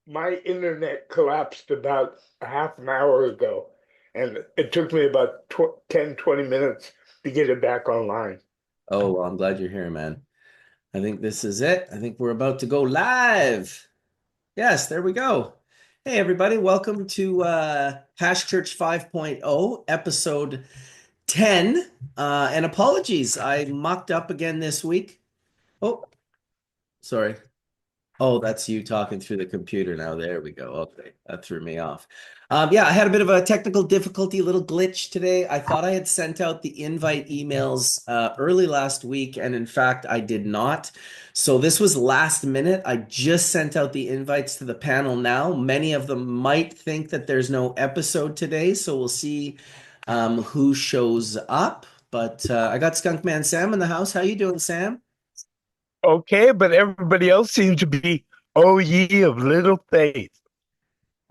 My internet collapsed about a half an hour ago, and it took me about 10, 20 minutes to get it back online. Oh, well, I'm glad you're here, man. I think this is it. I think we're about to go live. Yes, there we go. Hey, everybody, welcome to Hash Church 5.0, episode 10. And apologies, I mucked up again this week. Oh, sorry. Oh, that's you talking through the computer now. There we go. Okay, that threw me off. Yeah, I had a bit of a technical difficulty, a little glitch today. I thought I had sent out the invite emails early last week, and in fact, I did not. So this was last minute. I just sent out the invites to the panel now. Many of them might think that there's no episode today, so we'll see who shows up. But I got Skunkman Sam in the house. How you doing, Sam? Okay, but everybody else seems to be, oh, ye of little faith.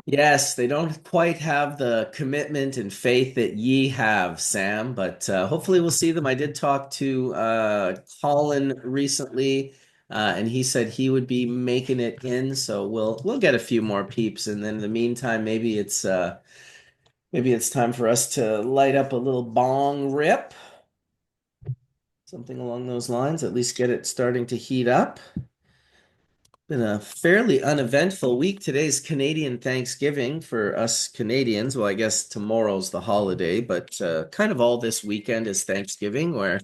Yes, they don't quite have the commitment and faith that ye have, Sam, but hopefully we'll see them. I did talk to Collin recently, and he said he would be making it in, so we'll get a few more peeps, and then in the meantime, maybe it's time for us to light up a little bong rip, something along those lines. At least get it starting to heat up. Been a fairly uneventful week. Today's Canadian Thanksgiving for us Canadians. Well, I guess tomorrow's the holiday, but kind of all this weekend is Thanksgiving, where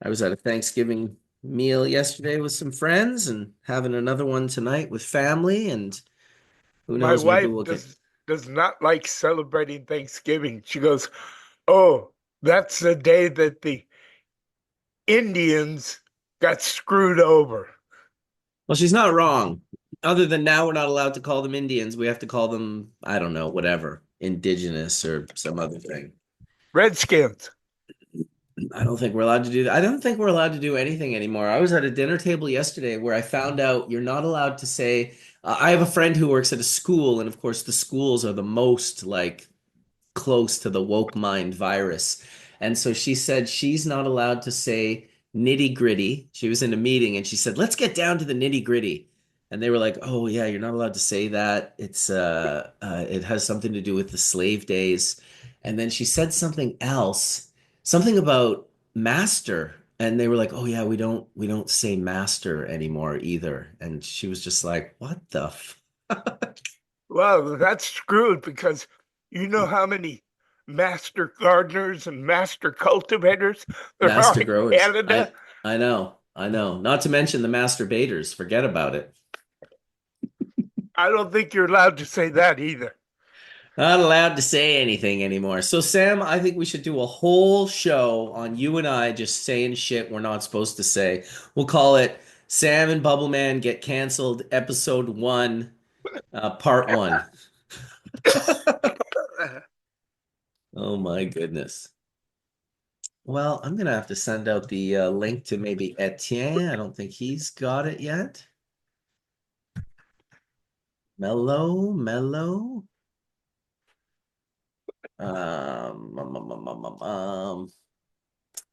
I was at a Thanksgiving meal yesterday with some friends and having another one tonight with family. And who My knows, maybe wife we'll get. does not like celebrating Thanksgiving. She goes, "Oh, that's the day that the Indians got screwed over." Well, she's not wrong. Other than now, we're not allowed to call them Indians. We have to call them, I don't know, whatever, indigenous or some other thing. Redskins. I don't think we're allowed to do that. I don't think we're allowed to do anything anymore. I was at a dinner table yesterday where I found out you're not allowed to say, I have a friend who works at a school, and of course, the schools are the most like close to the woke mind virus. And so she said she's not allowed to say nitty gritty. She was in a meeting and she said, let's get down to the nitty gritty. And they were like, oh yeah, you're not allowed to say that. It has something to do with the slave days. And then she said something else, something about master. And they were like, oh yeah, we don't say master anymore either. And she was just like, what the Well, that's screwed because you know how many master gardeners and master cultivators there are Master in growers. Canada. I know. I know. Not to mention the masturbators. Forget about it. I don't think you're allowed to say that either. Not allowed to say anything anymore. So Sam, I think we should do a whole show on you and I just saying shit we're not supposed to say. We'll call it Sam and Bubble Man Get Canceled, Episode 1, Part 1. Oh my goodness. Well, I'm gonna have to send out the link to maybe Etienne. I don't think he's got it yet. Mellow.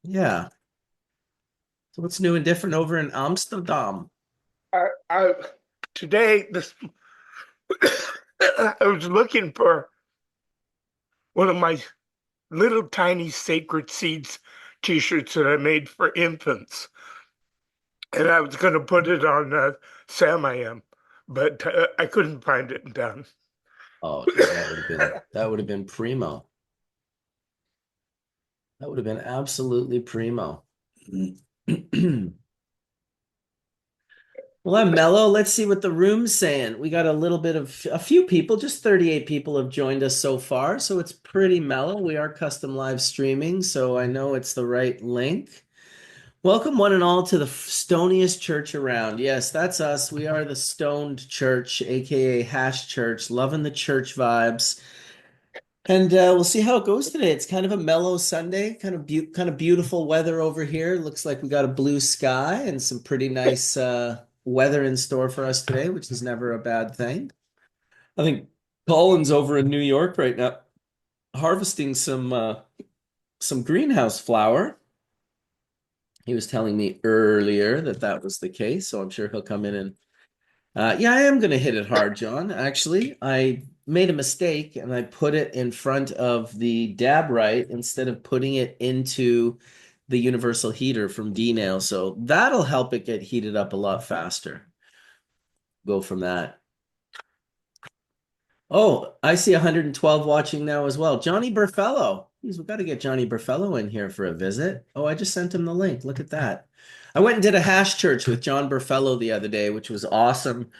Yeah. So what's new and different over in Amsterdam? I today this I was looking for one of my little tiny sacred seeds t-shirts that I made for infants, and I was going to put it on Sam I Am, but I couldn't find it done. Oh, dude, that would have been primo. That would have been absolutely primo. Well, I'm mellow. Let's see what the room's saying. We got a few people, just 38 people have joined us so far, so it's pretty mellow. We are custom live streaming, so I know it's the right link. Welcome, one and all, to the stoniest church around. Yes, that's us. We are the Stoned Church, aka Hash Church, loving the church vibes. And we'll see how it goes today. It's kind of a mellow Sunday, kind of beautiful weather over here. Looks like we got a blue sky and some pretty nice weather in store for us today, which is never a bad thing. I think Colin's over in New York right now, harvesting some greenhouse flower. He was telling me earlier that that was the case, so I'm sure he'll come in and Yeah, I am going to hit it hard, John. Actually, I made a mistake and I put it in front of the dab right instead of putting it into the universal heater from D-Nail. So that'll help it get heated up a lot faster. Go from that. Oh, I see 112 watching now as well. Johnny Burfello. Jeez, we've got to get Johnny Burfello in here for a visit. Oh, I just sent him the link. Look at that. I went and did a hash church with John Burfello the other day, which was awesome.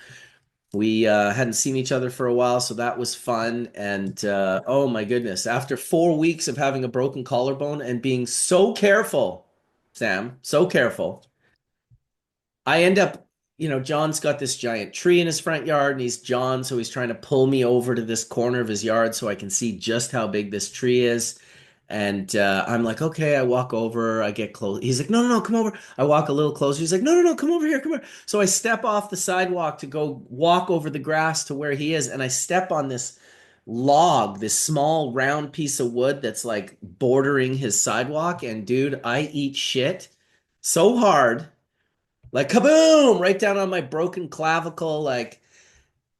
We hadn't seen each other for a while, so that was fun. And oh my goodness, after 4 weeks of having a broken collarbone and being so careful, Sam, so careful, I end up, John's got this giant tree in his front yard, and he's John, so he's trying to pull me over to this corner of his yard so I can see just how big this tree is. And I'm like, okay, I walk over, I get close. He's like, no, no, no, come over. I walk a little closer. He's like, no, no, no, come over here, come here. So I step off the sidewalk to go walk over the grass to where he is, and I step on this log, this small round piece of wood that's like bordering his sidewalk. And dude, I eat shit so hard, like kaboom, right down on my broken clavicle. Like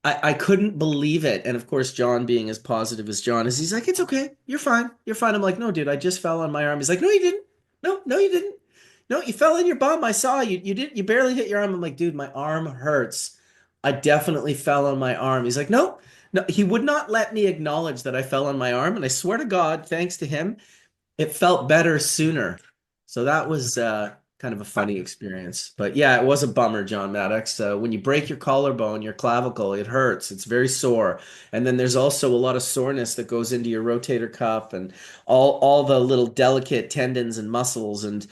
I couldn't believe it. And of course, John, being as positive as John is, he's like, it's okay. You're fine. You're fine. I'm like, no, dude, I just fell on my arm. He's like, no, you didn't. No, no, you didn't. No, you fell on your bum. I saw you. You did. You barely hit your arm. I'm like, dude, my arm hurts. I definitely fell on my arm. He's like, no, no. He would not let me acknowledge that I fell on my arm. And I swear to God, thanks to him, it felt better sooner. So that was kind of a funny experience. But yeah, it was a bummer, John Maddox. When you break your collarbone, your clavicle, it hurts. It's very sore. And then there's also a lot of soreness that goes into your rotator cuff and all the little delicate tendons and muscles and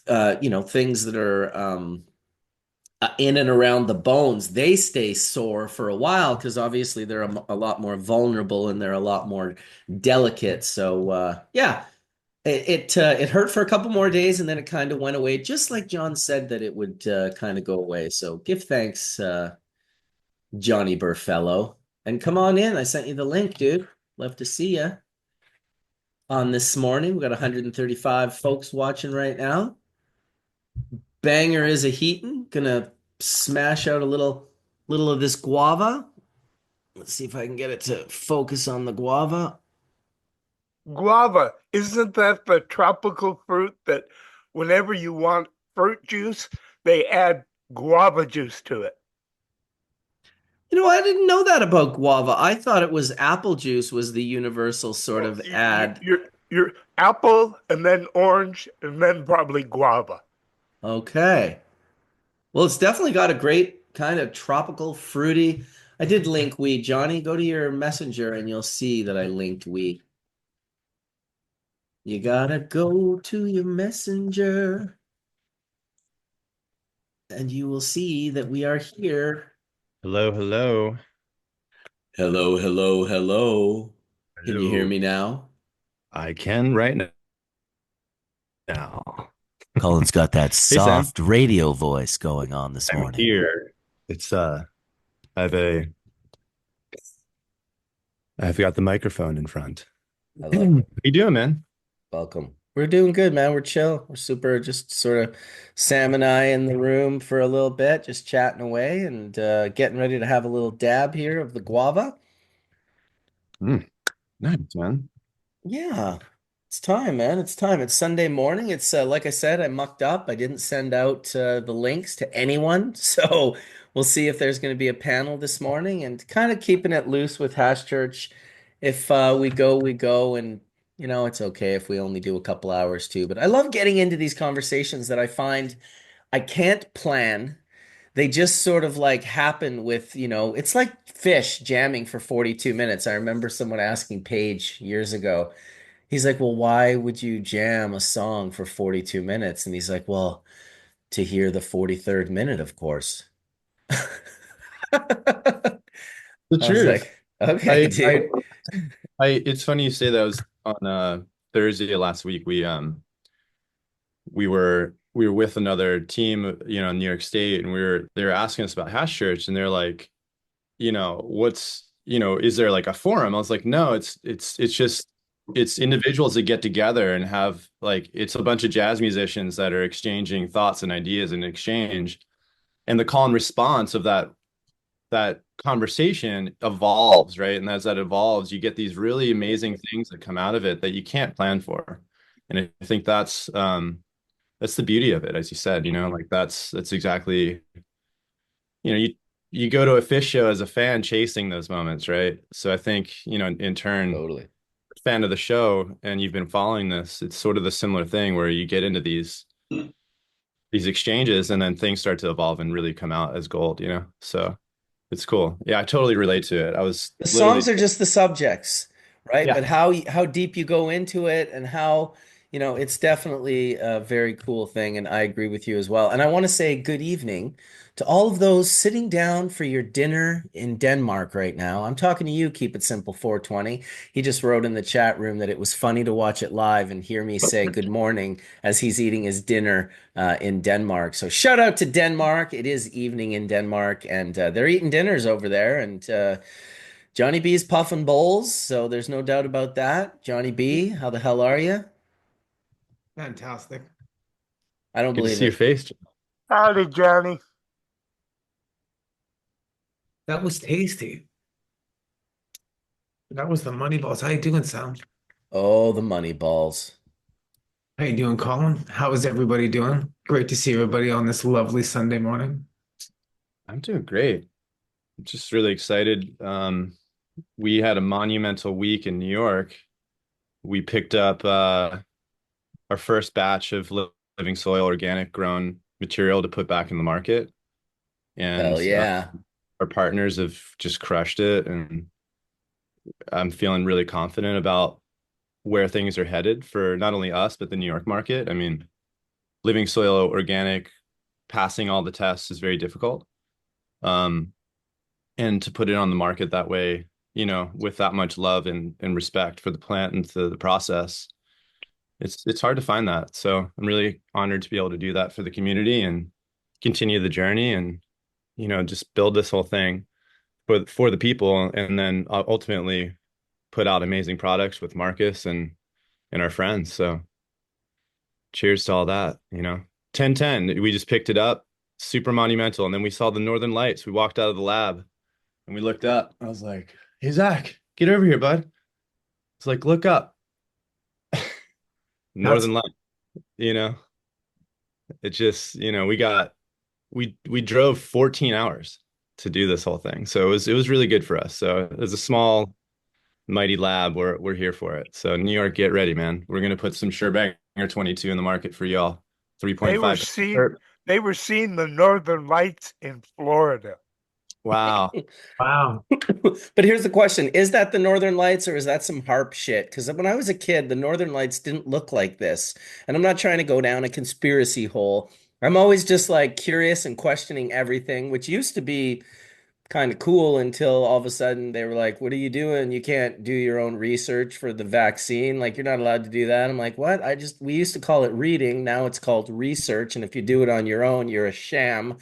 things that are in and around the bones. They stay sore for a while because obviously they're a lot more vulnerable and they're a lot more delicate. So yeah, it hurt for a couple more days and then it kind of went away, just like John said that it would kind of go away. So give thanks, Johnny Burfellow, and come on in. I sent you the link, dude. Love to see you on this morning. We got 135 folks watching right now. Banger is a heatin'. Gonna smash out a little of this guava. Let's see if I can get it to focus on the guava. Guava, isn't that the tropical fruit that whenever you want fruit juice, they add guava juice to it? I didn't know that about guava. I thought it was apple juice was the universal sort Well, of ad. you're apple and then orange and then probably guava. Okay. Well, it's definitely got a great kind of tropical, fruity. I did link weed, Johnny. Go to your messenger and you'll see that I linked weed. You gotta go to your messenger and you will see that we are here. Hello, hello, Hello, hello, hello. Can you hear hello. me now? I can right now. Colin's got that Hey Sam, soft radio voice going on this I'm morning. here. It's I have a I've got the microphone in front. I How love it. you doing, man? Welcome. We're doing good, man. We're chill. We're super, just sort of Sam and I in the room for a little bit, just chatting away and getting ready to have a little dab here of the guava. Mm, nice, man. Yeah, it's time, man. It's time. It's Sunday morning. It's like I said, I mucked up. I didn't send out the links to anyone. So we'll see if there's going to be a panel this morning and kind of keeping it loose with Hash Church. If we go, we go. And, it's okay if we only do a couple hours too. But I love getting into these conversations that I find I can't plan. They just sort of like happen with, it's like fish jamming for 42 minutes. I remember someone asking Paige years ago. He's like, well, why would you jam a song for 42 minutes? And he's like, well, to hear the 43rd minute, of course. I The was truth. like, okay, I, dude. it's funny you say that. I was on Thursday last week. We were with another team, in New York State, and they were asking us about Hash Church, and they're like, is there like a forum? I was like, no, it's just it's individuals that get together and have like it's a bunch of jazz musicians that are exchanging thoughts and ideas in exchange. And the call and response of that that conversation evolves, right? And as that evolves, you get these really amazing things that come out of it that you can't plan for. And I think that's the beauty of it, as you said, like that's exactly, you go to a fish show as a fan chasing those moments, right? So I think, in turn, Totally. fan of the show and you've been following this, it's sort of the similar thing where you get into these exchanges and then things start to evolve and really come out as gold, So it's cool. Yeah, I totally relate to it. I was The literally, songs are just the subjects, right? yeah. But how deep you go into it and how, it's definitely a very cool thing, and I agree with you as well. And I want to say good evening to all of those sitting down for your dinner in Denmark right now. I'm talking to you, Keep It Simple 420. He just wrote in the chat room that it was funny to watch it live and hear me say good morning as he's eating his dinner in Denmark. So shout out to Denmark. It is evening in Denmark, and they're eating dinners over there, and Johnny B's puffing bowls, so there's no doubt about that. Johnny B, how the hell are you? Fantastic. I don't Good to believe see your it. face. Howdy, Johnny. That was tasty. That was the money balls. How you doing, Sam? Oh, the money balls. How you doing, Colin? How is everybody doing? Great to see everybody on this lovely Sunday morning. I'm doing great. I'm just really excited. We had a monumental week in New York. We picked up our first batch of living soil organic grown material to put back in the market. And Hell yeah. our partners have just crushed it. And I'm feeling really confident about where things are headed for not only us, but the New York market. I mean, living soil organic, passing all the tests is very difficult. And to put it on the market that way, with that much love and respect for the plant and the process, it's hard to find that. So I'm really honored to be able to do that for the community and continue the journey and, just build this whole thing for the people and then ultimately put out amazing products with Marcus and our friends. So cheers to all that, 10-10. We just picked it up, super monumental. And then we saw the Northern Lights. We walked out of the lab and we looked up. I was like, hey, Zach, get over here, bud. It's like, look up. That's Northern Light, you know, it just, we drove 14 hours to do this whole thing. So it was really good for us. So as a small, mighty lab, we're here for it. So New York, get ready, man. We're gonna put some Sherbanger 22 in the market for y'all. They were 3.5. seeing they were seeing the Northern Lights in Florida. Wow. wow. But here's the question. Is that the Northern Lights or is that some harp shit? Because when I was a kid, the Northern Lights didn't look like this. And I'm not trying to go down a conspiracy hole. I'm always just like curious and questioning everything, which used to be kind of cool until all of a sudden they were like, "What are you doing? You can't do your own research for the vaccine. Like you're not allowed to do that." I'm like, "What? We used to call it reading. Now it's called research. And if you do it on your own, you're a sham."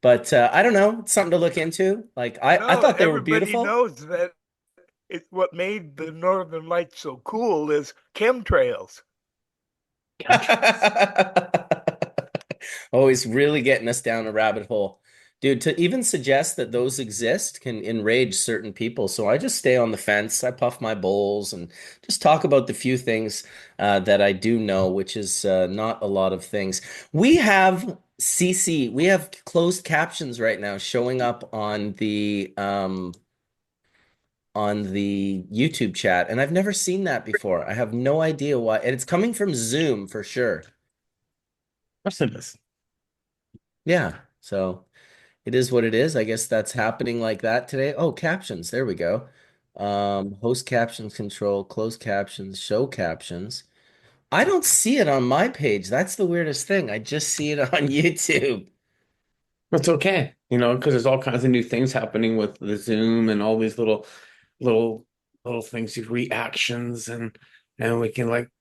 But I don't know. It's something to look into. Like I No, thought they were everybody beautiful. knows that what made the Northern Lights so cool is chemtrails. Oh, he's really getting us down a rabbit hole. Dude, to even suggest that those exist can enrage certain people. So I just stay on the fence. I puff my bowls and just talk about the few things that I do know, which is not a lot of things. We have we have closed captions right now showing up on the YouTube chat, and I've never seen that before. I have no idea why, and it's coming from Zoom for sure. Listen to this. Yeah, so it is what it is. I guess that's happening like that today. Oh, captions. There we go. Host captions control, closed captions, show captions. I don't see it on my page. That's the weirdest thing. I just see it on YouTube. It's okay, because there's all kinds of new things happening with the Zoom and all these little, little things, these reactions, and we can like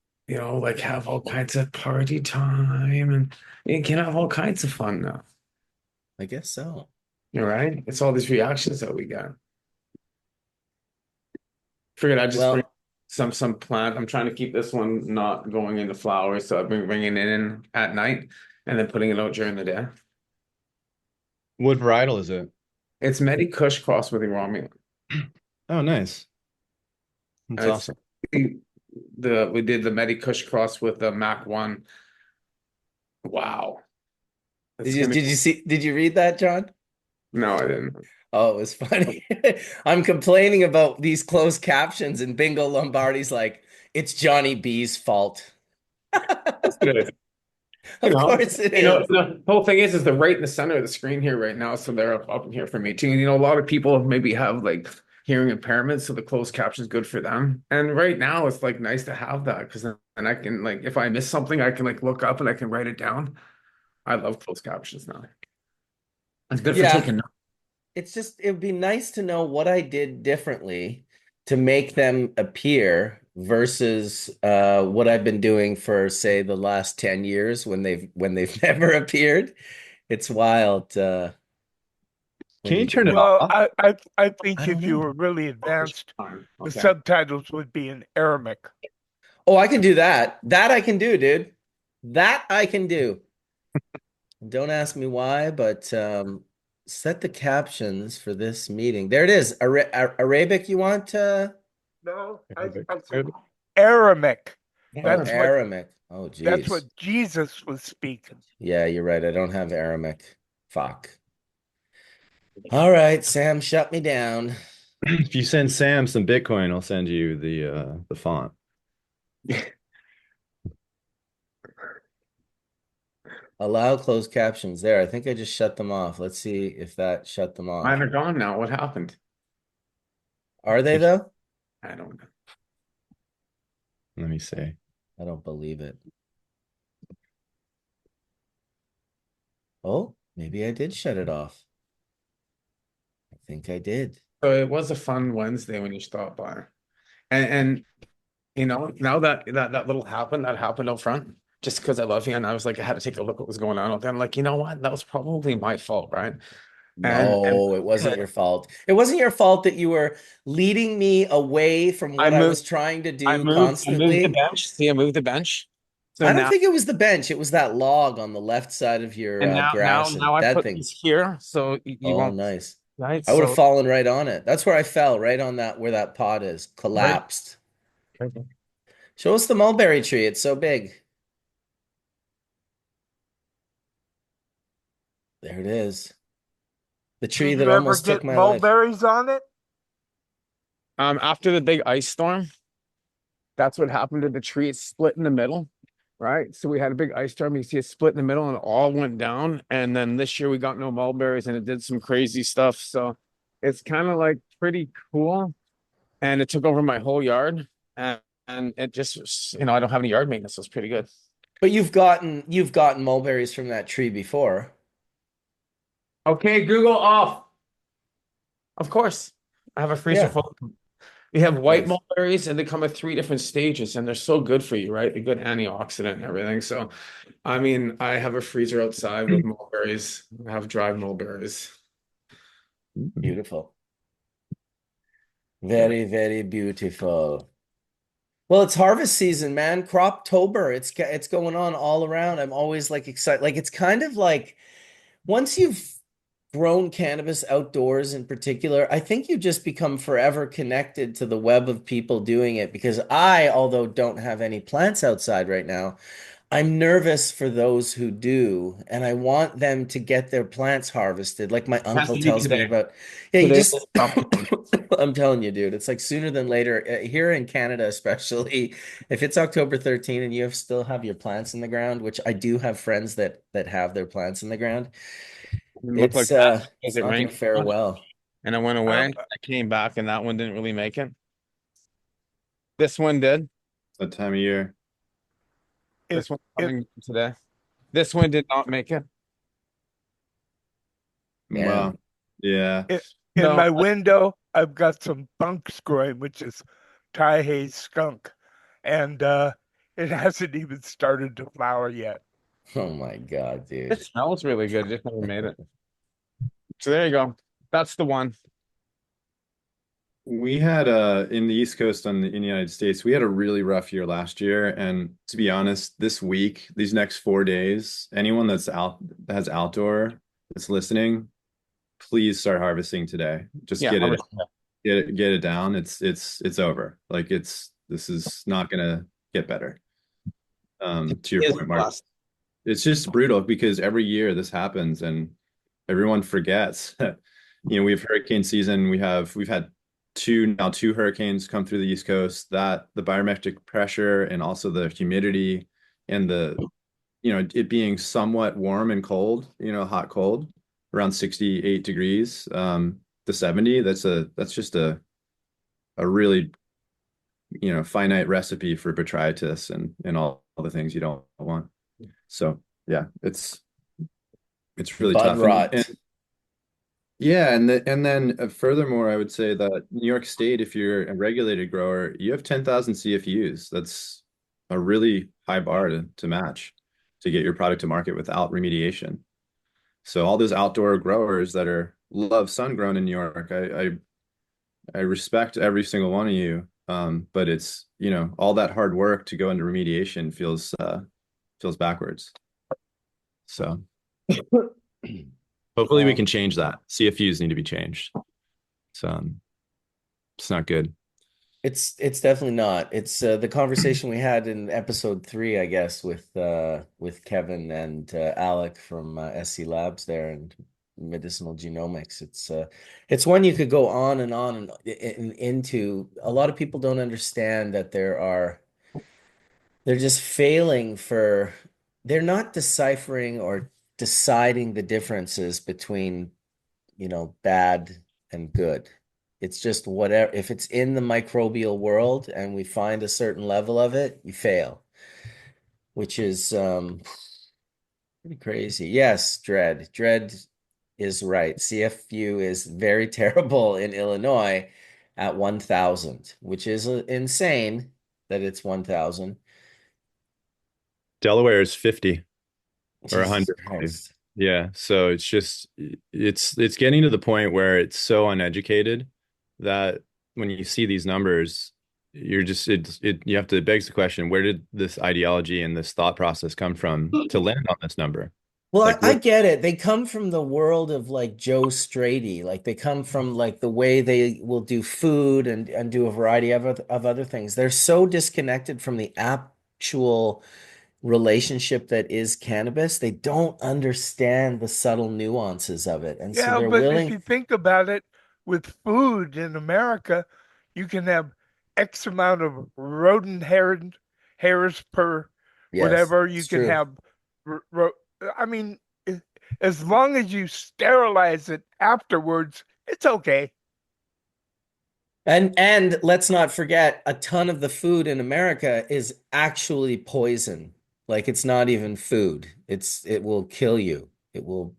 have all kinds of party time, and you can have all kinds of fun now. I guess so. All right, it's all these reactions that we got. Figured I'd just bring Well, some plant. I'm trying to keep this one not going into flowers, so I've been bringing it in at night and then putting it out during the day. What varietal is it? It's Medi Kush crossed with Romulan. Oh, nice. That's It's awesome. we did the Medi Kush cross with the Mac 1. Wow. It's gonna Did you read that, John? No, I didn't. Oh, it was funny. I'm complaining about these closed captions, and Bingo Lombardi's like, it's Johnny B's fault. That's good. Of course it is. The whole thing is they're right in the center of the screen here right now, so they're up in here for me too. And a lot of people maybe have like hearing impairments, so the closed caption is good for them. And right now, it's like nice to have that because then I can like if I miss something, I can like look up and I can write it down. I love closed captions now. It's good for Yeah, taking notes. it would be nice to know what I did differently to make them appear versus what I've been doing for, say, the last 10 years when they've never appeared. It's wild when Can you you turn it Well, off? I I think don't if you know. were really advanced, the Okay. subtitles would be in Aramaic. Oh, I can do that. That I can do, dude. That I can do. Don't ask me why, but set the captions for this meeting. There it is. Arabic, you want? No, Arabic. I said Aramaic. Oh, That's what Aramaic. Oh, that's what geez. Jesus was speaking. Yeah, you're right. I don't have Aramaic. Fuck. All right, Sam, shut me down. If you send Sam some Bitcoin, I'll send you the font. Allow closed captions there. I think I just shut them off. Let's see if that shut them off. Mine are gone now. What happened? Are they though? I don't know. Let me see. I don't believe it. Oh, maybe I did shut it off. I think I did. So it was a fun Wednesday when you stopped by. And now that little that happened out front, just because I love you, and I was like, I had to take a look what was going on out there. I'm like, you know what? That was probably my fault, right? And No, it wasn't your fault. It wasn't your fault that you were leading me away from I what I was moved, trying to I do moved, I moved the constantly. bench. See, I moved the bench. So I don't now, think it was the bench. It was that log on the left side of your and now, now, grass, and now I that put thing. these here, so you Oh, won't, nice. right? I would have So fallen right on it. That's where I fell, right on that where that pot is, right. collapsed. Show us the mulberry tree. It's so big. There it is. The tree Did that you ever almost took get my life. mulberries on it? After the big ice storm, that's what happened to the tree. It's split in the middle, right? So we had a big ice storm. You see it split in the middle and it all went down. And then this year we got no mulberries and it did some crazy stuff. So it's kind of like pretty cool. And it took over my whole yard. And it just, I don't have any yard maintenance, so it's pretty good. But you've gotten mulberries from that tree before. Okay, Google off. Of course. I have a freezer Yeah, full. We have white nice. mulberries and they come at 3 different stages and they're so good for you, right? They're good antioxidant and everything. So, I mean, I have a freezer outside with mulberries. I have dried mulberries. Beautiful. Yeah. Very, very beautiful. Well, it's harvest season, man. Croptober. It's going on all around. I'm always like excited. Like it's kind of like once you've grown cannabis outdoors in particular, I think you just become forever connected to the web of people doing it because although don't have any plants outside right now, I'm nervous for those who do, and I want them to get their plants harvested. Like my Has uncle to be tells me today. about, yeah, you Today just, is probably. I'm telling you, dude, it's like sooner than later. Here in Canada, especially, if it's October 13 and still have your plants in the ground, which I do have friends that have their plants in the ground, It looked like it's that it's because it not going rained to so fare much. well. And I went away. Um, I came back and that one didn't really make it. This one did. That time of year. if This one's if coming today. This one did not make it. Damn. Wow. Yeah. if in No, my window, I've got some bunks growing, which is Taihei's skunk, and it hasn't even started to flower yet. Oh my God, it dude. smells really good. Just never made it. So there you go. That's the one. We had in the East Coast in the United States, we had a really rough year last year. And to be honest, this week, these next 4 days, anyone that has outdoor that's listening, please start harvesting today. Just Yeah, get it, harvest. get it down. It's over. Like this is not gonna get better. To your Is point, Mark, blessed. it's just brutal because every year this happens and everyone forgets. We have hurricane season. We've had two hurricanes come through the East Coast. That the barometric pressure and also the humidity and it being somewhat warm and cold, hot, cold, around 68 degrees to 70. That's just a really, finite recipe for botrytis and all the things you don't want. So yeah, it's really Bud tough. rot. Yeah, and then furthermore, I would say that New York State, if you're a regulated grower, you have 10,000 CFUs. That's a really high bar to match to get your product to market without remediation. So all those outdoor growers that love sun grown in New York, I respect every single one of you. But it's, all that hard work to go into remediation feels backwards. So hopefully we can change that. CFUs need to be changed. So it's not good. It's definitely not. It's the conversation we had in episode 3, I guess, with Kevin and Alec from SC Labs there and medicinal genomics. It's one you could go on and into. A lot of people don't understand that they're just failing they're not deciphering or deciding the differences between, bad and good. It's just whatever. If it's in the microbial world and we find a certain level of it, you fail, which is pretty crazy. Yes, Dread. Dread is right. CFU is very terrible in Illinois at 1,000, which is insane that it's 1,000. Delaware is 50 or Jesus 100. Christ. Yeah, so it's getting to the point where it's so uneducated that when you see these numbers, you have to beg the question, where did this ideology and this thought process come from to land on this number? Well, Like I what get it. They come from the world of like Joe Strady. Like they come from like the way they will do food and do a variety of other things. They're so disconnected from the actual relationship that is cannabis. They don't understand the subtle nuances of it. And so Yeah, they're but if willing. you think about it, with food in America, you can have X amount of rodent hairs per Yes, whatever. You it's can true. have, ro- ro- I mean, as long as you sterilize it afterwards, it's okay. And let's not forget, a ton of the food in America is actually poison. Like it's not even food. It will kill you. It will,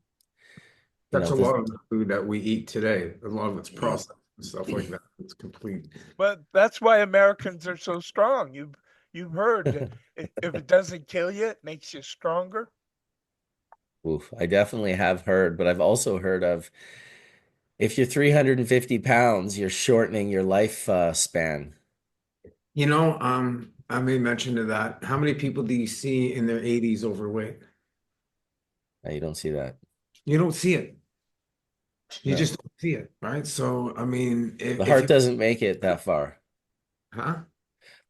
That's a the lot of the food that we eat today. A lot of it's processed and stuff like that. It's complete. But that's why Americans are so strong. You've heard if it doesn't kill you, it makes you stronger. oof, I definitely have heard, but I've also heard of if you're 350 pounds, you're shortening your life span. I made mention of that. How many people do you see in their 80s overweight? Now, you don't see that. You don't see it. You No. just don't see it, right? So, I mean, The if heart you, doesn't make it that far. huh?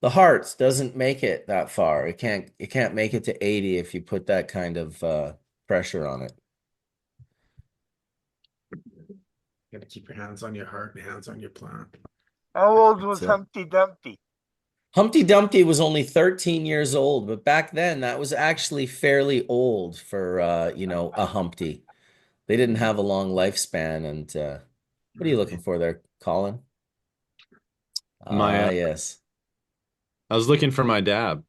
The heart doesn't make it that far. It can't make it to 80 if you put that kind of pressure on it. You got to keep your hands on your heart and hands on your plant. How old was So Humpty Dumpty? Humpty Dumpty was only 13 years old, but back then that was actually fairly old for a Humpty. They didn't have a long lifespan. And what are you looking for there, Colin? my Ah, yes. I was looking for my dab.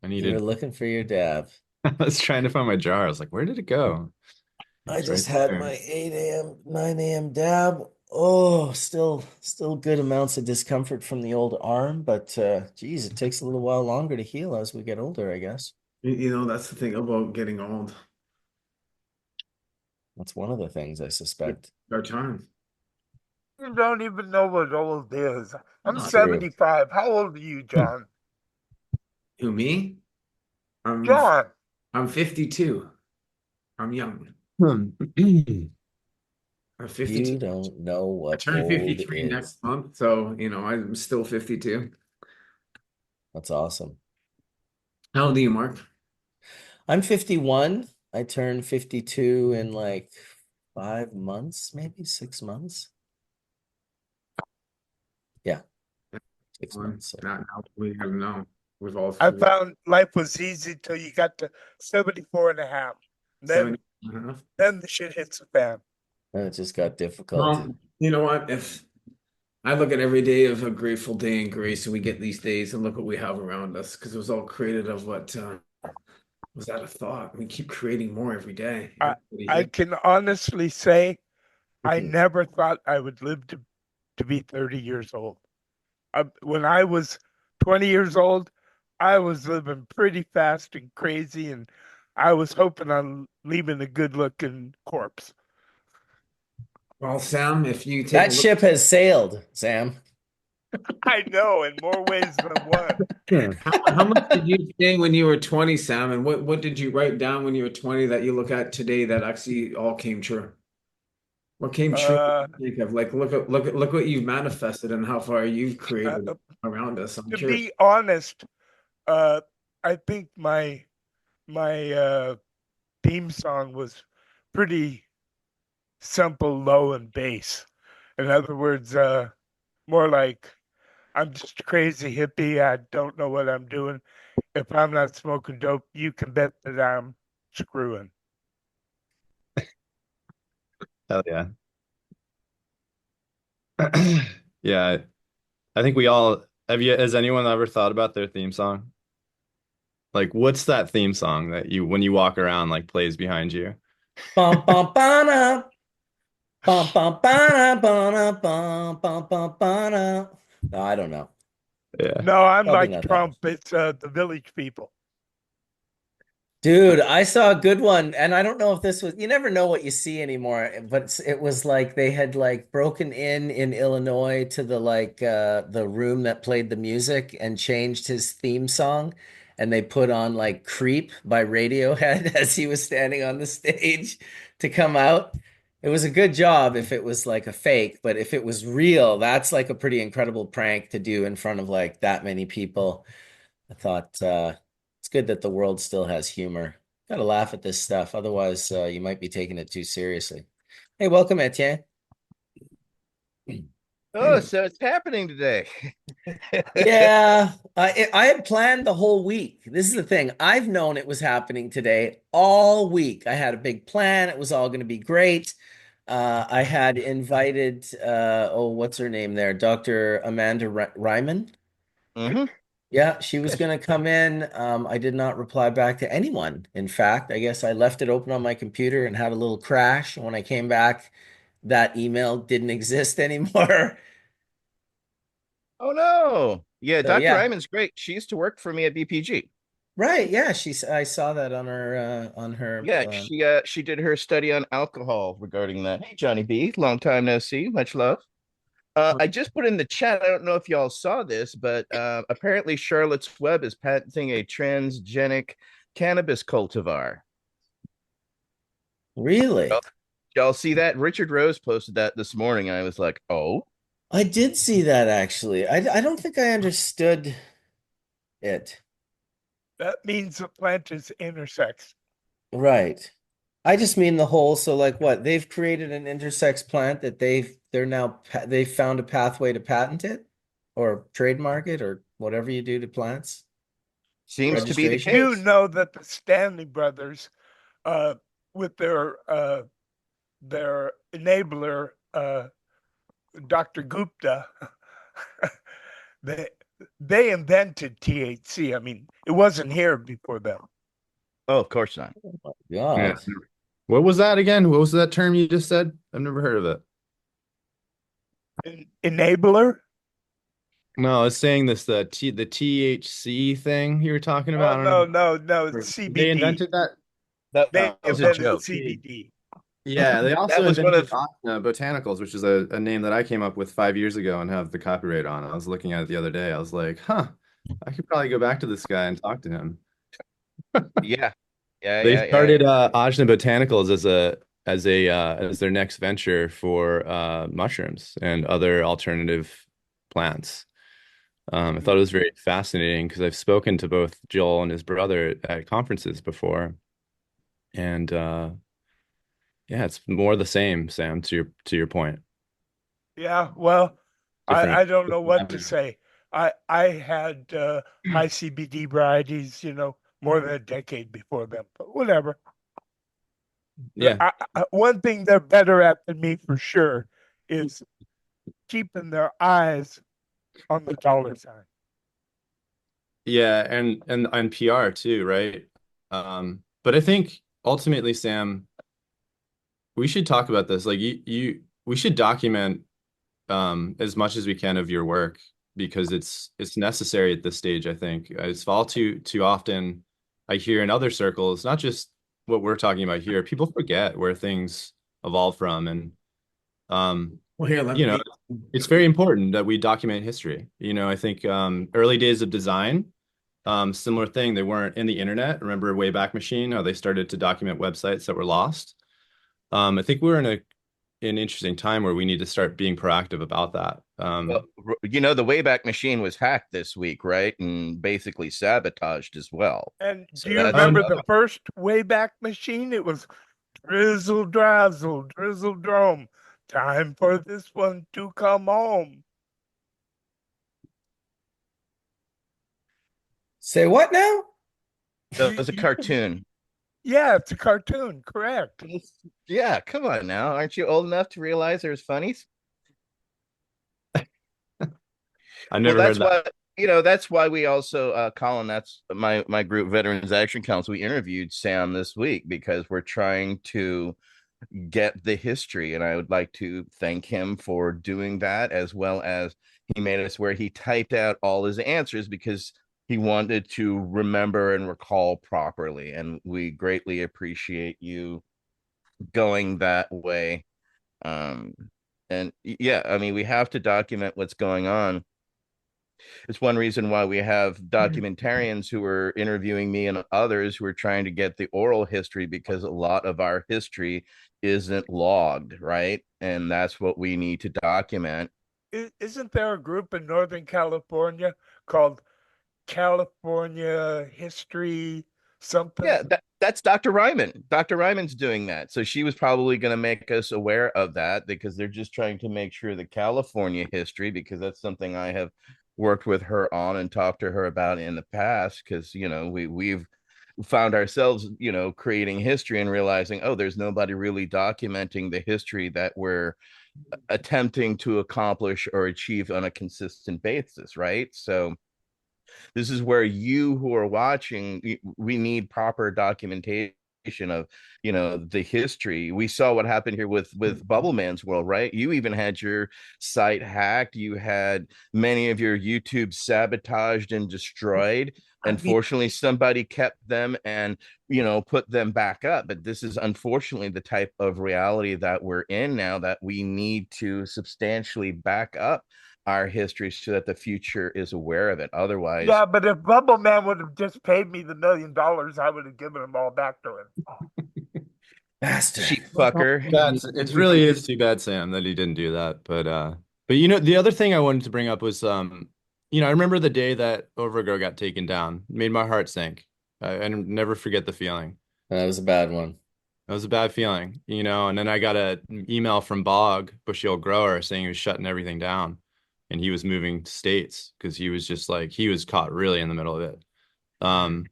You were looking for your dab. I was trying to find my jar. I was like, where did it go? I It's right just had there. my 8 a.m., 9 a.m. dab. Oh, still good amounts of discomfort from the old arm, but geez, it takes a little while longer to heal as we get older, I guess. That's the thing about getting old. That's one of the things I suspect. Our time. You don't even know what old is. I'm It's true. 75. How old are you, John? Who, me? I'm John. I'm 52. I'm young. Hmm. I'm You 52. don't know I what turn old 53 is. next month, so I'm still 52. That's awesome. How old are you, Mark? I'm 51. I turned 52 in like 5 months, maybe 6 months. Yeah, 6 months. So. Now we gotta know. We've all I found life was easy till you got to 74 and a half. 70. Then the shit hits the fan. And it just got difficult. Well, you know what? If I look at every day of a grateful day in grace, and we get these days, and look what we have around us, because it was all created of what was that a thought? We keep creating more every day. I, Everybody I here. can honestly say I never thought I would live to be 30 years old. When I was 20 years old, I was living pretty fast and crazy, and I was hoping on leaving a good looking corpse. Well, Sam, if you take a That look, ship has sailed, Sam. I know, in more ways than one. how much did you say when you were 20, Sam? And what did you write down when you were 20 that you look at today that actually all came true? What came true? Uh, Think of like look what you've manifested and how far you've uh, created around us. I'm to curious. be honest, uh, I think my theme song was pretty simple, low, and bass. In other words, more like I'm just a crazy hippie. I don't know what I'm doing. If I'm not smoking dope, you can bet that I'm screwing. Hell yeah. Yeah, I think we all has anyone ever thought about their theme song? Like, what's that theme song that you, when you walk around, like plays behind you? Bum bum ba bum bum ba bum bum bum ba. No, I don't know. Yeah. No, I'm Probably like not that. Trump. It's the Village People. Dude, I saw a good one, and I don't know if this was, you never know what you see anymore, but it was like they had like broken in Illinois to the room that played the music and changed his theme song, and they put on like Creep by Radiohead as he was standing on the stage to come out. It was a good job if it was like a fake, but if it was real, that's like a pretty incredible prank to do in front of like that many people. I thought it's good that the world still has humor. Gotta laugh at this stuff, otherwise you might be taking it too seriously. Hey, welcome, Etienne. Oh, so it's happening today. Yeah, I had planned the whole week. This is the thing. I've known it was happening today all week. I had a big plan. It was all going to be great. I had invited, oh, what's her name there? Dr. Amanda Ryman. hmm Yeah, she was Yes. going to come in. I did not reply back to anyone. In fact, I guess I left it open on my computer and had a little crash. And when I came back, that email didn't exist anymore. Oh no. Yeah, So Dr. yeah, Ryman's great. She used to work for me at BPG. right. Yeah, I saw that on her. Yeah, she did her study on alcohol regarding that. Hey, Johnny B, long time no see. Much love. I just put in the chat. I don't know if y'all saw this, but apparently Charlotte's Web is patenting a transgenic cannabis cultivar. Really? Y'all see that? Richard Rose posted that this morning. I was like, oh, I did see that actually. I don't think I understood it. That means the plant is intersex. Right. I just mean the whole, so like what? They've created an intersex plant that they've found a pathway to patent it or trademark it or whatever you do to plants. seems to be the Registration. You case. know that the Stanley brothers, uh, with their enabler, Dr. Gupta, they they invented THC. I mean, it wasn't here before them. Oh, of course not. Yeah. God. What was that again? What was that term you just said? I've never heard of it. Enabler? No, I was saying this the THC thing you were talking Oh about. I don't know. no, it's They CBD. invented that. They That was a invented joke. CBD. Yeah, they That also was one invented of Botanicals, which is a name that I came up with 5 years ago and have the copyright on. I was looking at it the other day. I was like, huh, I could probably go back to this guy and talk to him. yeah, yeah, They yeah, yeah. started Ajna Botanicals as their next venture for mushrooms and other alternative plants. I thought it was very fascinating because I've spoken to both Joel and his brother at conferences before, and yeah, it's more the same, Sam, to your point. Yeah, well, Different. I don't know what to say. I had high CBD varieties, more than a decade before them, but whatever. Yeah. One thing they're better at than me for sure is keeping their eyes on the dollar sign. Yeah, and PR too, right? But I think ultimately, Sam, we should talk about this. Like we should document as much as we can of your work because it's necessary at this stage, I think. It's all too often I hear in other circles, not just what we're talking about here, people forget where things evolve from. And Well, here, let you know, me. it's very important that we document history. I think early days of design, similar thing. They weren't in the internet. Remember Wayback Machine, how they started to document websites that were lost? I think we're in an interesting time where we need to start being proactive about that. Well, the Wayback Machine was hacked this week, right? And basically sabotaged as well. And So do you that's Oh, remember no. the first Wayback Machine? It was drizzle, drazzle, drizzle, drome. Time for this one to come home. Say what now? that was a cartoon. Yeah, it's a cartoon, correct. Yeah, come on now. Aren't you old enough to realize there's funnies? I Well, never heard that's that. why that's why we also Collin, that's my group, Veterans Action Council. We interviewed Sam this week because we're trying to get the history, and I would like to thank him for doing that, as well as he made us where he typed out all his answers because he wanted to remember and recall properly, and we greatly appreciate you going that way. um and yeah, I mean, we have to document what's going on. It's one reason why we have documentarians who are interviewing me and others who are trying to get the oral history, because a lot of our history isn't logged, right? And that's what we need to document. Isn't there a group in Northern California called California History something? Yeah, that's Dr. Ryman. Dr. Ryman's doing that. So she was probably going to make us aware of that, because they're just trying to make sure the California history, because that's something I have worked with her on and talked to her about in the past, because we've found ourselves creating history and realizing, oh, there's nobody really documenting the history that we're attempting to accomplish or achieve on a consistent basis, right? So this is where you who are watching, we need proper documentation of the history. We saw what happened here with Bubble Man's World, right? You even had your site hacked, you had many of your YouTube sabotaged and destroyed. Unfortunately, somebody kept them and put them back up. But this is unfortunately the type of reality that we're in now, that we need to substantially back up our history so that the future is aware of it. Otherwise, Yeah, but if Bubble Man would have just paid me the $1 million, I would have given them all back to him. Bastard. cheap fucker. It really is too bad, Sam, that he didn't do that. But the other thing I wanted to bring up was I remember the day that Overgrow got taken down. It made my heart sink. I never forget the feeling. That was a bad one. That was a bad feeling, and then I got an email from Bog, Bushy Old Grower, saying he was shutting everything down and he was moving states because he was just like, he was caught really in the middle of it. So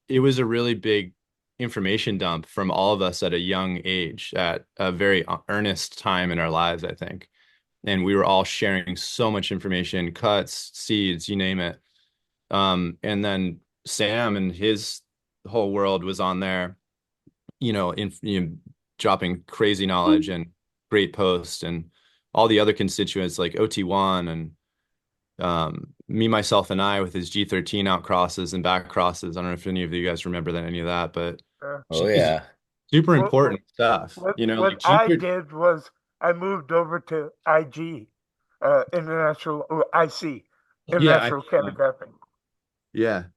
it was a really big information dump from all of us at a young age, at a very earnest time in our lives, I think. And we were all sharing so much information, cuts, seeds, you name it. And then Sam and his whole world was on there, dropping crazy knowledge and great posts, and all the other constituents like OT1 and me, myself, and I with his G13 out crosses and back crosses. I don't know if any of you guys remember any of that, but Oh yeah. super What, important stuff. what, Like what I did was I moved over to IG, International, IC, yeah, International Calligraphy.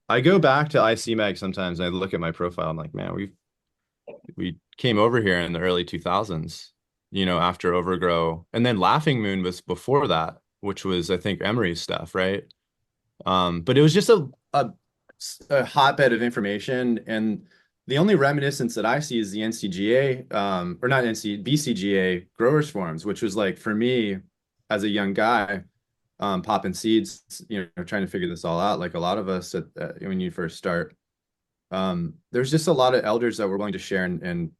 I go back to IC Mag sometimes and I look at my profile. I'm like, man, we came over here in the early 2000s, after Overgrow. And then Laughing Moon was before that, which was, I think, Emery's stuff, right? But it was just a hotbed of information. And the only reminiscence that I see is the NCGA, or not NC, BCGA Growers Forums, which was like, for me as a young guy, popping seeds, trying to figure this all out, like a lot of us when you first start. There's just a lot of elders that were willing to share and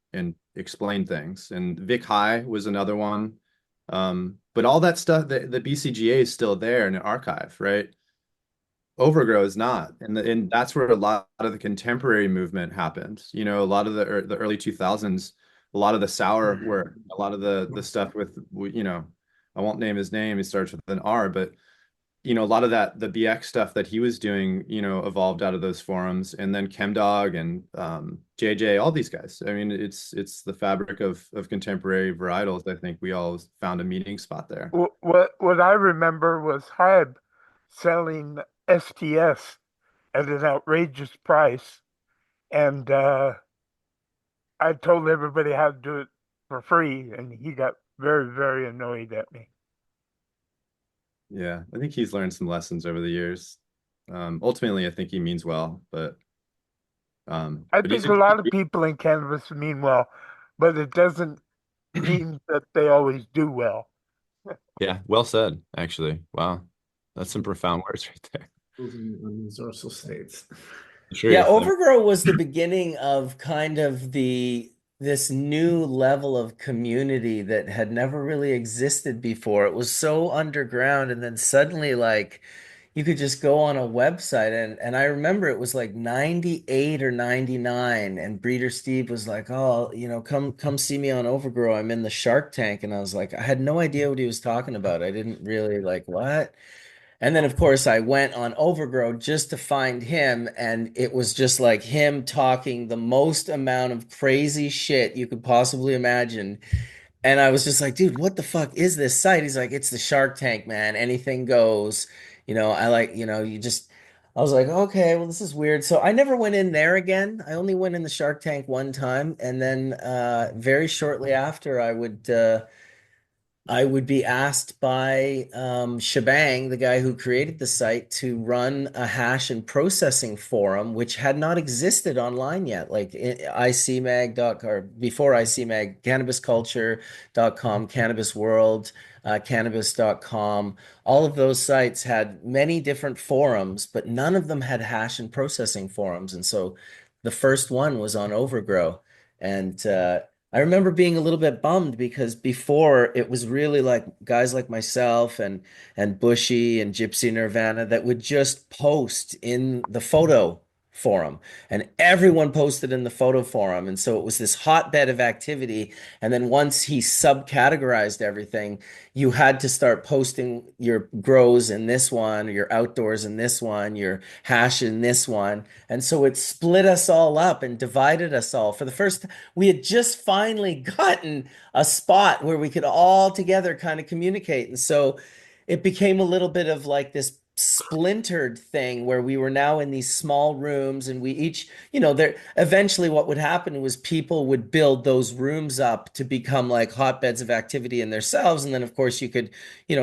explain things. And Vic High was another one. But all that stuff, the BCGA is still there in an archive, right? Overgrow is not, and that's where a lot of the contemporary movement happened. A lot of the early 2000s, a lot of the sour work, a lot of the stuff with, I won't name his name. He starts with an R, but a lot of the BX stuff that he was doing, evolved out of those forums, and then ChemDog and JJ, all these guys. I mean, it's the fabric of contemporary varietals. I think we all found a meeting spot there. What I remember was Hybe selling STS at an outrageous price, and I told everybody how to do it for free, and he got very, very annoyed at me. Yeah, I think he's learned some lessons over the years. Ultimately, I think he means well, but I think a lot of people in cannabis mean well, but it doesn't mean that they always do well. Yeah, well said, actually. Wow, that's some profound words right there. Those resourceful states. Yeah, Truth. Overgrow was the beginning of kind of this new level of community that had never really existed before. It was so underground, and then suddenly like you could just go on a website, and I remember it was like 98 or 99, and Breeder Steve was like, "Oh, come see me on Overgrow. I'm in the Shark Tank." And I was like, I had no idea what he was talking about. I didn't really like what. And then, of course, I went on Overgrow just to find him, and it was just like him talking the most amount of crazy shit you could possibly imagine. And I was just like, dude, what the fuck is this site? He's like, it's the Shark Tank, man. Anything goes. I like, I was like, okay, well, this is weird. So I never went in there again. I only went in the Shark Tank one time. And then very shortly after, I would be asked by Shebang, the guy who created the site, to run a hash and processing forum, which had not existed online yet. Like ICMag.com, or before ICMag, cannabisculture.com, Cannabis World, cannabis.com. All of those sites had many different forums, but none of them had hash and processing forums. And so the first one was on Overgrow. And I remember being a little bit bummed because before it was really like guys like myself and Bushy and Gypsy Nirvana that would just post in the photo forum, and everyone posted in the photo forum, and so it was this hotbed of activity. And then once he subcategorized everything, you had to start posting your grows in this one, your outdoors in this one, your hash in this one. And so it split us all up and divided us all. For the first, we had just finally gotten a spot where we could all together kind of communicate. And so it became a little bit of like this splintered thing where we were now in these small rooms, and we each, there eventually what would happen was people would build those rooms up to become like hotbeds of activity in themselves. And then of course you could,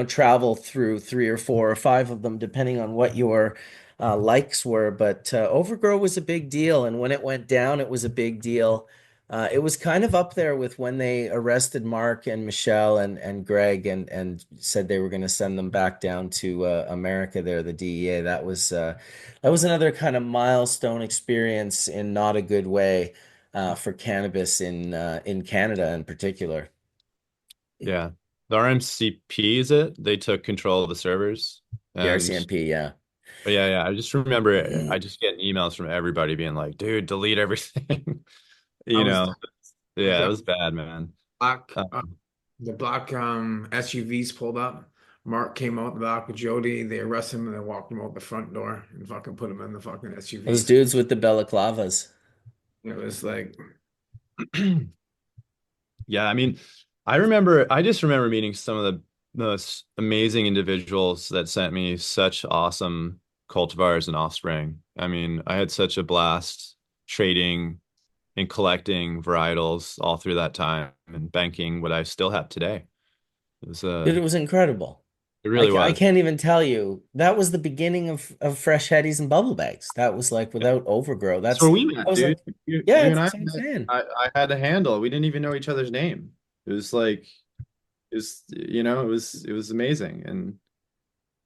travel through 3 or 4 or 5 of them depending on what your likes were. But Overgrow was a big deal, and when it went down, it was a big deal. It was kind of up there with when they arrested Mark and Michelle and Greg, and said they were going to send them back down to America there, the DEA. That was another kind of milestone experience in not a good way for cannabis in Canada in particular. Yeah. The RMCP, is it? They took control of the servers. The And RCMP, yeah. yeah. I just remember I just get emails from everybody being like, dude, delete everything. I You was know, yeah, it the was bad, man. black Uh, the black SUVs pulled up. Mark came out the back with Jody. They arrested him and they walked him out the front door and fucking put him in the fucking Those SUV. dudes with the balaclavas. It was like, yeah, I mean, I just remember meeting some of the most amazing individuals that sent me such awesome cultivars and offspring. I mean, I had such a blast trading, and collecting varietals all through that time and banking what I still have today. It was Dude, it was incredible. it really I was. can't even tell you. That was the beginning of fresh headies and bubble bags. That was like without overgrow. That's where we I met, was dude. like, yeah, You and I that's what I'm met. saying. I had a handle. We didn't even know each other's name. It was like it was, it was amazing. And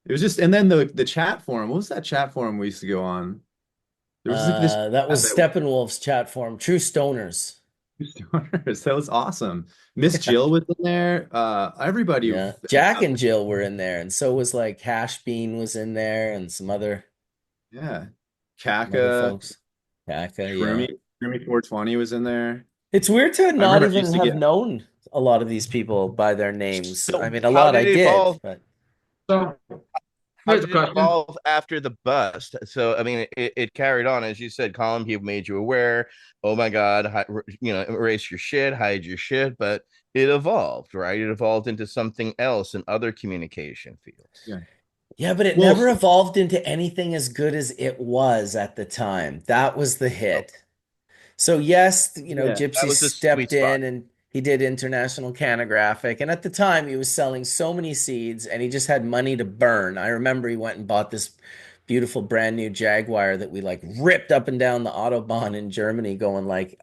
it was just, and then the chat forum. What was that chat forum we used to go on? There was like this That chat was that Steppenwolf's chat forum, True Stoners. that was awesome. Miss Jill was in there. Everybody. Yeah. Jack and Jill were in there, and so was like Hash Bean was in there and Yeah. some other Kaka, folks. Kaka, yeah. Shroomy 420 was in there. It's weird to I not remember I even used to have get known a lot of these people by their names. I So mean, a how lot I did it did, evolve? but So How here's a did it question. evolve after the bust? So, I mean, it carried on, as you said. Colin, people made you aware. Oh my God, erase your shit, hide your shit. But it evolved, right? It evolved into something else in other communication fields. yeah. yeah, but it Well, never evolved into anything as good as it was at the time. That was the Oh, hit. So yes, yeah. that Gypsy was the sweet stepped spot. in and he did International Canographic. And at the time, he was selling so many seeds and he just had money to burn. I remember he went and bought this beautiful brand new Jaguar that we like ripped up and down the Autobahn in Germany, going like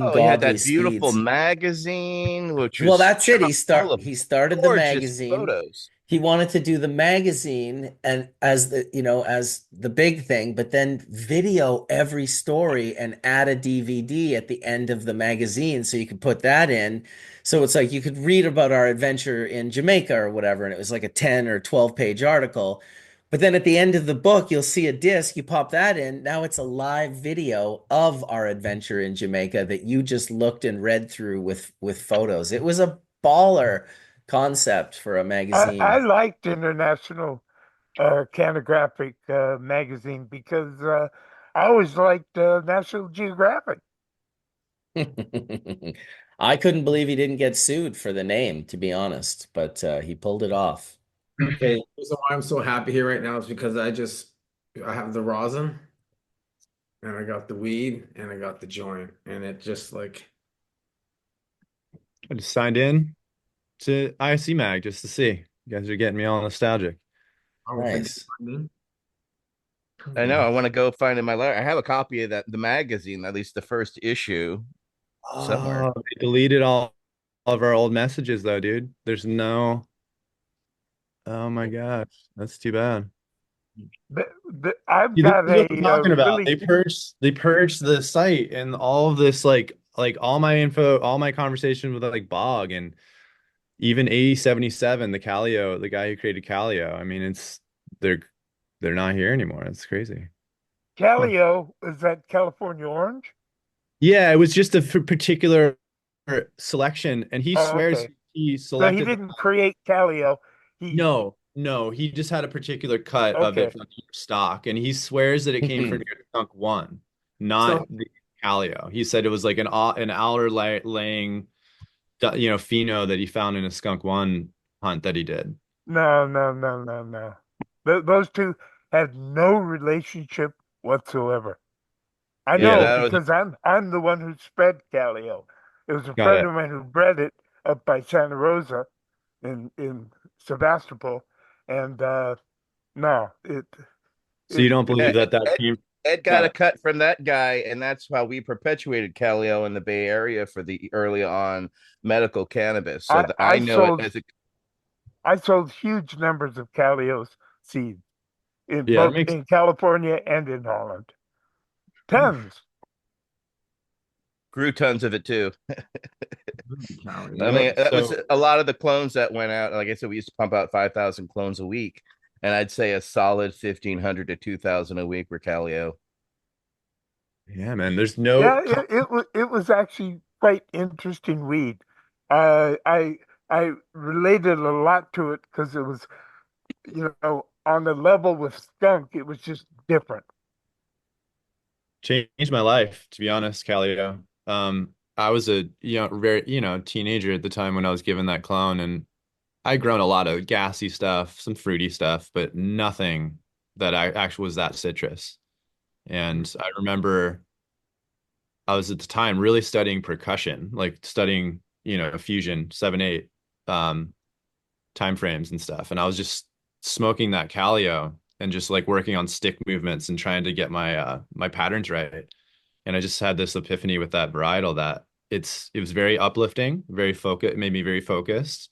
Oh, he had ungodly that beautiful speeds. magazine, which Well, was that's it. chock full of He started the gorgeous magazine. photos. He wanted to do the magazine and as as the big thing, but then video every story and add a DVD at the end of the magazine so you could put that in. So it's like you could read about our adventure in Jamaica or whatever, and it was like a 10 or 12 page article. But then at the end of the book, you'll see a disc, you pop that in. Now it's a live video of our adventure in Jamaica that you just looked and read through with photos. It was a baller concept for a I magazine. liked International Canographic magazine because I always liked National Geographic. I couldn't believe he didn't get sued for the name, to be honest, but he pulled it off. Okay, the reason why I'm so happy here right now is because I have the rosin and I got the weed and I got the joint and it just like I just signed in to IC Mag just to see. You guys are getting me all nostalgic. I was thinking, Nice. I know. I want to go find in my library. I have a copy of the magazine, at least the first issue, somewhere. Oh, they deleted all of our old messages though, dude. There's no. Oh my gosh, that's too bad. I've See, this got is what I'm a talking about. really They purged the site and all of this like all my info, all my conversation with like Bog and even 8077, the Calio, the guy who created Calio. I mean, they're they're not here anymore. It's crazy. huh. Calio. Is that California Orange? Yeah, it was just a particular selection, and he Oh, swears okay. he So he selected the. didn't create Calio. He No, he just had a particular cut of it okay. from New York stock, and he swears that it came from New York Skunk One, not So the Calio. He said it was like an outer laying, pheno that he found in a Skunk One hunt that he did. No, no, no, no, no. Those two had no relationship whatsoever. I Yeah, know Yeah, that was because I'm the one who spread Calio. It was a got friend it. of mine who bred it up by Santa Rosa in Sebastopol, and no, So you it don't believe Ed, that Ed, came? Ed got a Got cut from that guy, and that's how we perpetuated Calio in the Bay Area for the early on medical cannabis. So I that I I know it sold as a I sold huge numbers of Calios seeds in Yeah, it both makes. in California and in Holland. Tons. grew tons of it too. I Yep. mean, that was So a lot of the clones that went out. Like I said, we used to pump out 5,000 clones a week, and I'd say a solid 1,500 to 2,000 a week were Calio. yeah, man. There's no. Yeah, it was actually quite interesting weed. I related a lot to it because it was, on the level with skunk, it was just different. Changed my life, to be honest, Calio. I was a very teenager at the time when I was given that clone, and I'd grown a lot of gassy stuff, some fruity stuff, but nothing that I actually was that citrus. And I remember I was at the time really studying percussion, like studying, fusion 7/8 um time frames and stuff. And I was just smoking that Calio and just like working on stick movements and trying to get my patterns right. And I just had this epiphany with that varietal that it was very uplifting, very focused, it made me very focused.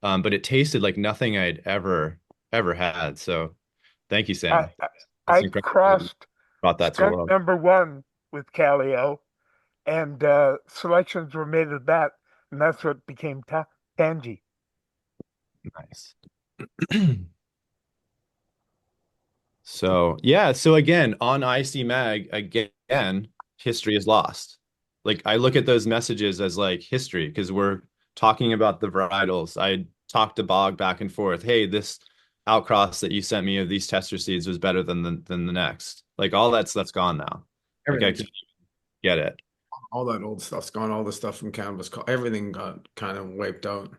But it tasted like nothing I'd ever had. So thank you, I Sam. I, It's I incredible that you crossed brought that to the skunk world. number one with Calio, and selections were made of that, and that's what became Tangy. Nice. So yeah, so again, on IC Mag, again, history is lost. Like I look at those messages as like history because we're talking about the varietals. I talked to Bog back and forth. Hey, this outcross that you sent me of these tester seeds was better than the next. Like all that stuff's gone now. Like I Everything's can't get it. all that old stuff's gone. All the stuff from Canvas, everything got kind of wiped out.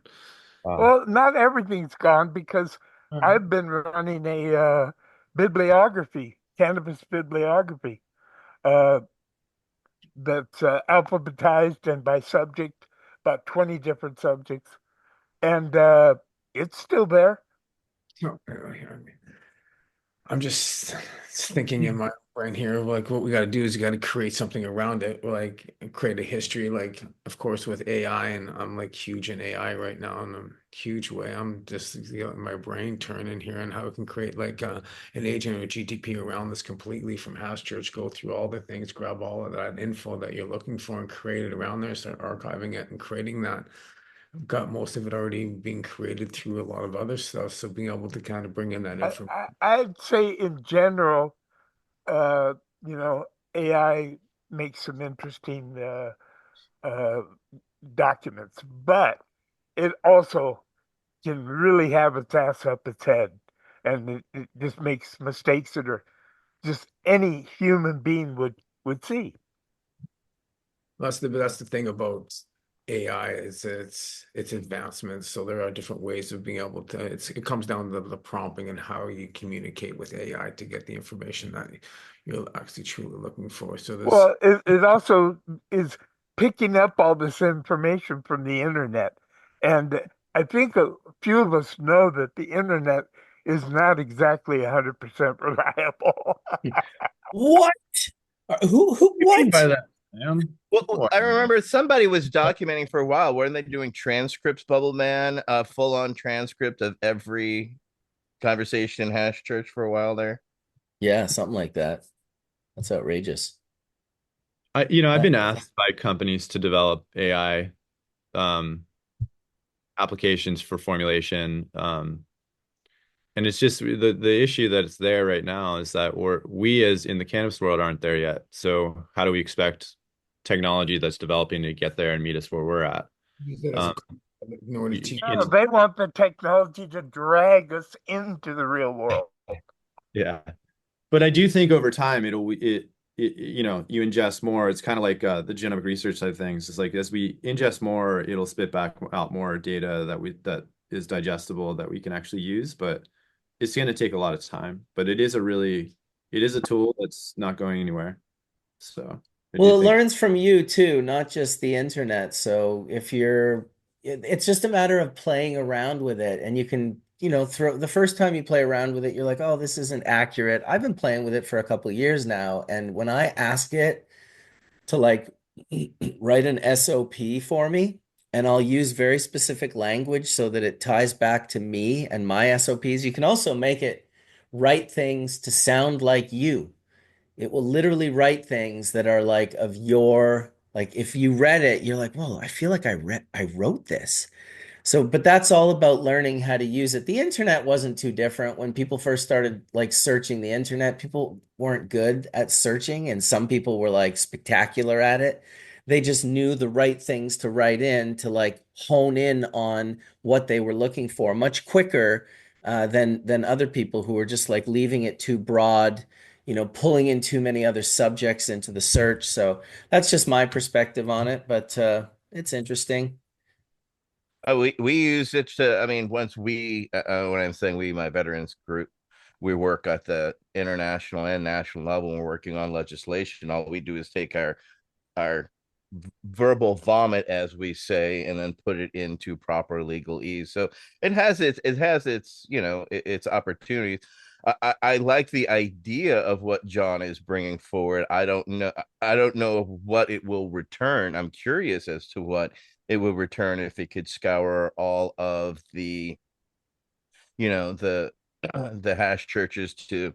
Wow. Well, not everything's gone because I've been running a bibliography, cannabis bibliography, uh, that's alphabetized and by subject, about 20 different subjects, and it's still there. No, I'm just thinking in my brain here, like what we got to do is we got to create something around it, like create a history. Like, of course, with AI, and I'm like huge in AI right now in a huge way. I'm just my brain turning here and how we can create like an agent or a GTP around this completely from House Church, go through all the things, grab all of that info that you're looking for and create it around there, start archiving it and creating that. I've got most of it already being created through a lot of other stuff. So being able to kind of bring in that information. I'd say in general, uh, you know, AI makes some interesting uh, documents, but it also can really have its ass up its head, and it just makes mistakes that are just any human being would see. That's the thing about AI is its advancements. So there are different ways of being able to. It comes down to the prompting and how you communicate with AI to get the information that you're actually truly looking for. So this Well, it also is picking up all this information from the internet. And I think a few of us know that the internet is not exactly 100% reliable. What? Who, What do you mean by what? that, Sam? Well, Come I on. remember somebody was documenting for a while. Weren't they doing transcripts, Bubble Man, full on transcript of every conversation in Hash Church for a while there? Yeah, something like that. That's outrageous. I've Uh, been asked by companies to develop AI um, applications for formulation. And it's just the issue that it's there right now is that we as in the cannabis world aren't there yet. So how do we expect technology that's developing to get there and meet us where we're at? use it as a Um, in order to y- No, y- they want the technology to drag us into the real world. yeah, but I do think over time you ingest more. It's kind of like the genomic research side of things. It's like as we ingest more, it'll spit back out more data that is digestible that we can actually use. But it's going to take a lot of time. But it is a tool that's not going anywhere. So I do well, it think, learns from you too, not just the internet. So if it's just a matter of playing around with it, and you can, throw the first time you play around with it, you're like, oh, this isn't accurate. I've been playing with it for a couple of years now, and when I ask it to like write an SOP for me, and I'll use very specific language so that it ties back to me and my SOPs. You can also make it write things to sound like you. It will literally write things that are like of your, like if you read it, you're like, whoa, I feel like I wrote this. So, but that's all about learning how to use it. The internet wasn't too different. When people first started like searching the internet, people weren't good at searching, and some people were like spectacular at it. They just knew the right things to write in to like hone in on what they were looking for much quicker than other people who were just like leaving it too broad, pulling in too many other subjects into the search. So that's just my perspective on it, but it's interesting. We use it to. I mean, once when I'm saying we, my veterans group, we work at the international and national level. And we're working on legislation. All we do is take our verbal vomit, as we say, and then put it into proper legalese. So it has its its opportunities. I like the idea of what John is bringing forward. I don't know what it will return. I'm curious as to what it will return if it could scour all of the the hash churches to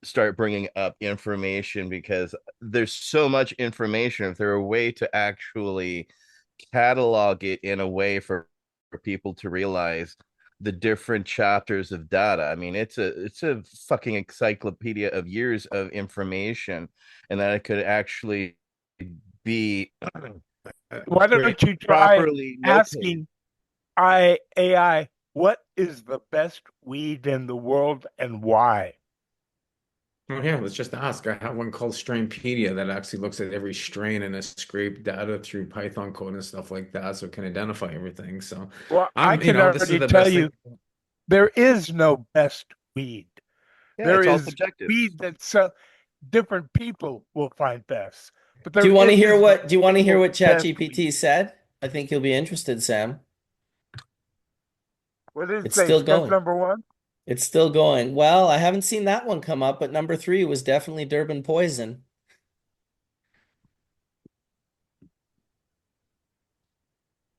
start bringing up information, because there's so much information. If there were a way to actually catalog it in a way for people to realize the different chapters of data. I mean, it's a fucking encyclopedia of years of information, and that it could actually be Why don't you try properly notated. asking AI what is the best weed in the world and why? Oh yeah, let's just ask. I have one called Strainpedia that actually looks at every strain and has scraped data through Python code and stuff like that, so it can identify everything. So Well, I you can know, this is already the tell best thing. you there is no best weed. Yeah, There it's all is subjective. weed that different people will find best, but Do there you want to hear is what do you want to hear no what best weed. ChatGPT said? I think you'll be interested, Sam. What did it It's say? still Skunk going. number one? It's still going. Well, I haven't seen that one come up, but number 3 was definitely Durban poison.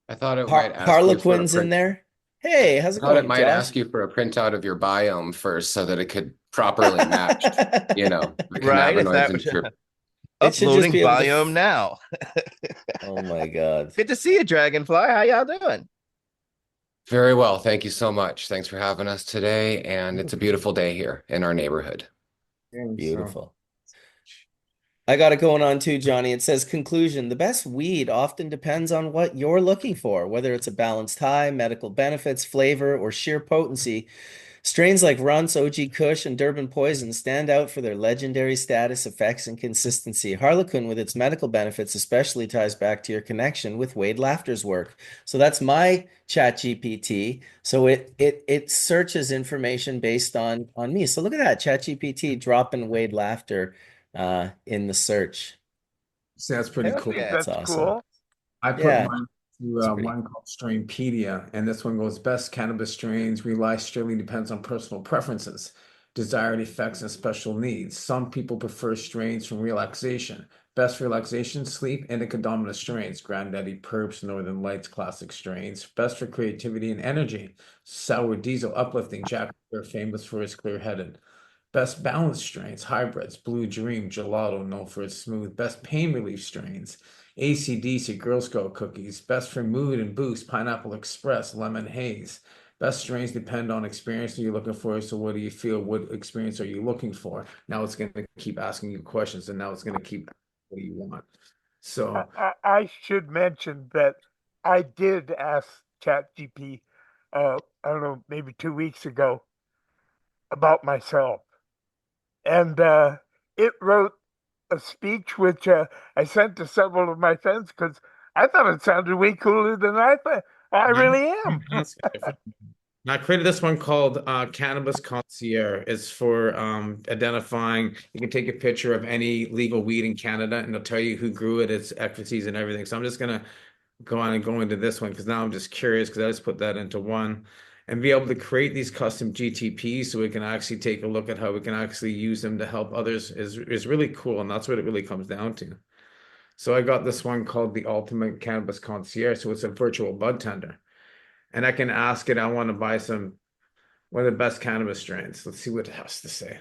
I thought it might ask you for a Harlequin's in print. there. Hey, how's I it thought it going, might Josh? ask you for a printout of your biome first so that it could properly match, the Right? If cannabinoids that and was your. It should just uploading be able to. biome now. Oh my God. Good to see you, Dragonfly. How y'all doing? Very well. Thank you so much. Thanks for having us today. And it's a beautiful day here in our neighborhood. And so Beautiful. I got it going on too, Johnny. It says conclusion. The best weed often depends on what you're looking for, whether it's a balanced high, medical benefits, flavor, or sheer potency. Strains like Runts, OG Kush, and Durban Poison stand out for their legendary status, effects, and consistency. Harlequin, with its medical benefits, especially ties back to your connection with Wade Laughter's work. So that's my Chat GPT. So it searches information based on me. So look at that, Chat GPT dropping Wade Laughter in the search. so that's pretty I Hell cool. think yeah. That's that's awesome. cool. I put Yeah. mine to It's pretty. one called Strainpedia, and this one goes best cannabis strains rely strictly depends on personal preferences, desired effects, and special needs. Some people prefer strains from relaxation. Best for relaxation, sleep, indica dominant strains, Granddaddy Purps, Northern Lights, classic strains. Best for creativity and energy, Sour Diesel, uplifting, Jack, Bear, famous for his clear-headed. Best balanced strains, hybrids, Blue Dream, Gelato, known for its smooth. Best pain relief strains, AC/DC, Girl Scout cookies. Best for mood and boost, Pineapple Express, Lemon Haze. Best strains depend on experience that you're looking for. So what do you feel? What experience are you looking for? Now it's going to keep asking you questions, and now it's going to keep what do you want. So I should mention that I did ask ChatGPT, I don't know, maybe 2 weeks ago about myself. And it wrote a speech which I sent to several of my friends because I thought it sounded way cooler than I thought. I really am. I created this one called Cannabis Concierge. It's for identifying. You can take a picture of any legal weed in Canada, and it'll tell you who grew it, its expertise, and everything. So I'm just gonna go on and go into this one because now I'm just curious because I just put that into one and be able to create these custom GTPs so we can actually take a look at how we can actually use them to help others is really cool, and that's what it really comes down to. So I got this one called the Ultimate Cannabis Concierge. So it's a virtual bud tender. And I can ask it, I want to buy some one of the best cannabis strains. Let's see what it has to say.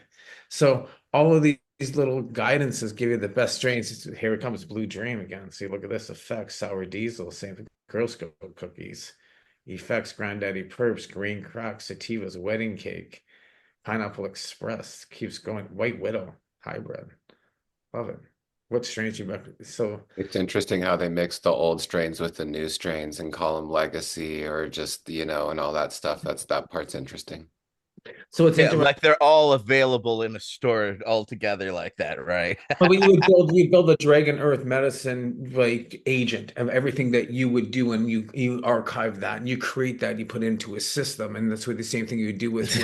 So all of these little guidances give you the best strains. Here it comes, Blue Dream again. See, look at this effects, Sour Diesel, same for Girl Scout cookies. Effects, Granddaddy Purps, Green Crack, Sativas, Wedding Cake, Pineapple Express, keeps going. White Widow, Hybrid. Love it. What strains you recommend? So It's interesting how they mix the old strains with the new strains and call them legacy or just, and all that stuff. That part's interesting. so it's Yeah, interesting. like they're all available in a store all together like that, right? But we would build a Dragon Earth medicine like agent of everything that you would do, and you archive that and you create that, you put it into a system, and that's what the same thing you would do with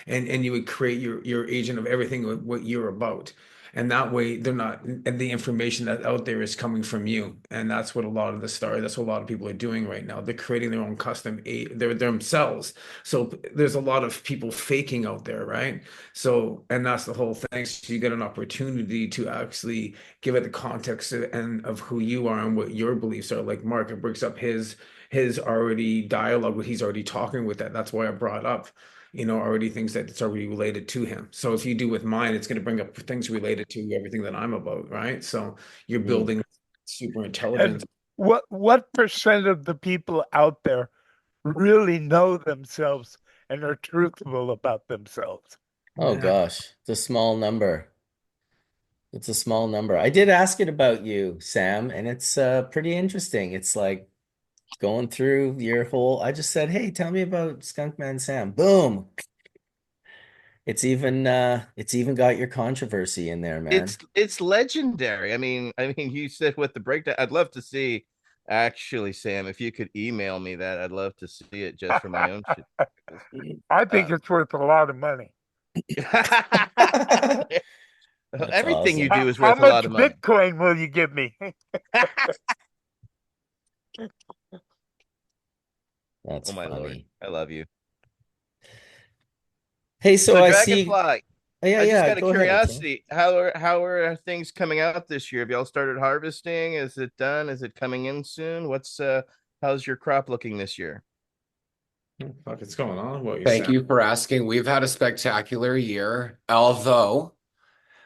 and you would create your agent of everything what you're about. And that way they're not, and the information that's out there is coming from you. And that's what a lot of that's what a lot of people are doing right now. They're creating their own custom they're themselves. So there's a lot of people faking out there, right? So, and that's the whole thing. So you get an opportunity to actually give it the context and of who you are and what your beliefs are. Like Mark, it brings up his already dialogue, what he's already talking with that. That's why I brought up, already things that it's already related to him. So if you do with mine, it's going to bring up things related to everything that I'm about, right? So you're building super And intelligence. what percent of the people out there really know themselves and are truthful about themselves? Oh Yeah. gosh, it's a small number. It's a small number. I did ask it about you, Sam, and it's pretty interesting. It's like going through your whole. I just said, "Hey, tell me about Skunkman Sam." Boom. It's even got your controversy in there, man. It's legendary. I mean, you said with the breakdown, I'd love to see. Actually, Sam, if you could email me that, I'd love to see it just for my own shit. I think it's worth a lot of money. That's Everything you awesome. do is How worth a lot much of money. Bitcoin will you give me? That's Oh my Lord, funny. I love you. Hey, so So I see. Dragonfly, Oh, yeah, I just yeah. got a Go ahead, Etienne. curiosity. How are things coming out this year? Have y'all started harvesting? Is it done? Is it coming in soon? How's your crop looking this year? What the fuck is going on? What you Thank saying? you for asking. We've had a spectacular year, although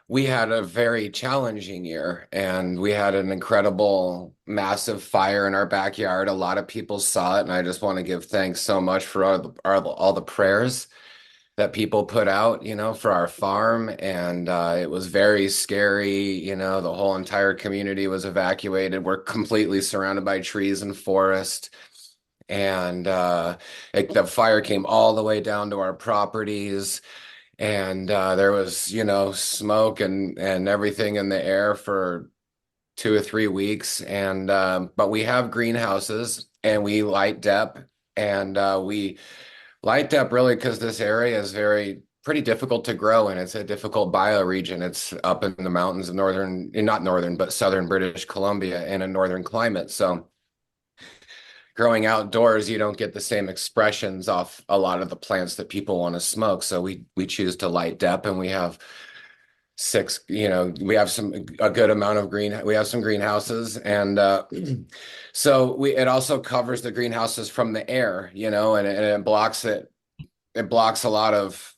we had a very challenging year and we had an incredible, massive fire in our backyard. A lot of people saw it, and I just want to give thanks so much for all the prayers that people put out, for our farm. And it was very scary. The whole entire community was evacuated. We're completely surrounded by trees and forest. And the fire came all the way down to our properties. And there was, smoke and everything in the air for 2 or 3 weeks. And but we have greenhouses and we light dep, and we light dep really because this area is pretty difficult to grow, and it's a difficult bioregion. It's up in the mountains of not northern, but southern British Columbia in a northern climate. So growing outdoors, you don't get the same expressions off a lot of the plants that people want to smoke. So we choose to light dep, and we have we have a good amount of we have some greenhouses. And so it also covers the greenhouses from the air, and it blocks a lot of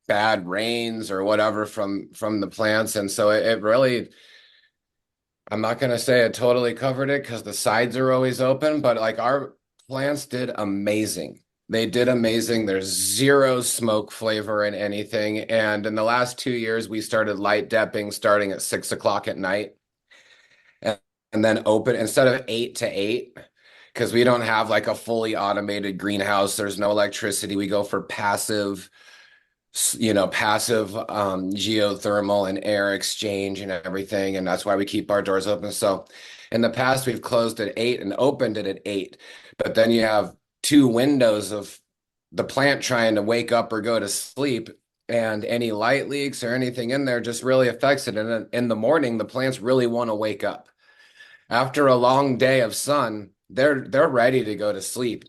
bad rains or whatever from the plants. And so it really, I'm not going to say it totally covered it because the sides are always open, but like our plants did amazing. They did amazing. There's zero smoke flavor in anything. And in the last 2 years, we started light depping starting at 6 o'clock at night, and then open instead of 8 to 8, because we don't have like a fully automated greenhouse. There's no electricity. We go for passive geothermal and air exchange and everything. And that's why we keep our doors open. So in the past, we've closed at 8 and opened it at 8. But then you have 2 windows of the plant trying to wake up or go to sleep. And any light leaks or anything in there just really affects it. And in the morning, the plants really want to wake up. After a long day of sun, they're ready to go to sleep.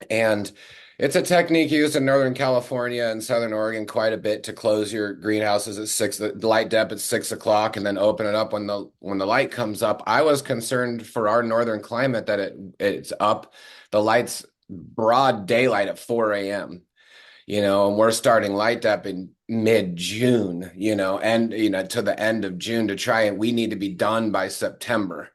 And it's a technique used in Northern California and Southern Oregon quite a bit to close your greenhouses at 6, the light dep at 6 o'clock, and then open it up when the light comes up. I was concerned for our northern climate that it's up, the light's broad daylight at 4 a.m. And we're starting light dep in mid-June, and to the end of June to try, and we need to be done by September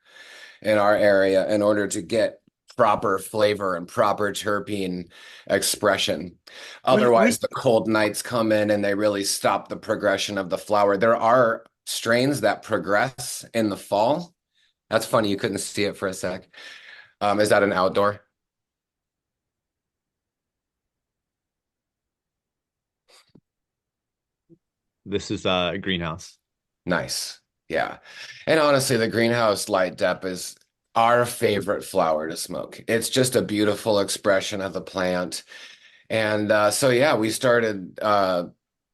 in our area in order to get proper flavor and proper terpene expression. Otherwise, the cold nights come in and they really stop the progression of the flower. There are strains that progress in the fall. That's funny. You couldn't see it for a sec. Is that an outdoor? This is a greenhouse. Nice. Yeah. And honestly, the greenhouse light dep is our favorite flower to smoke. It's just a beautiful expression of the plant. And so, yeah, we started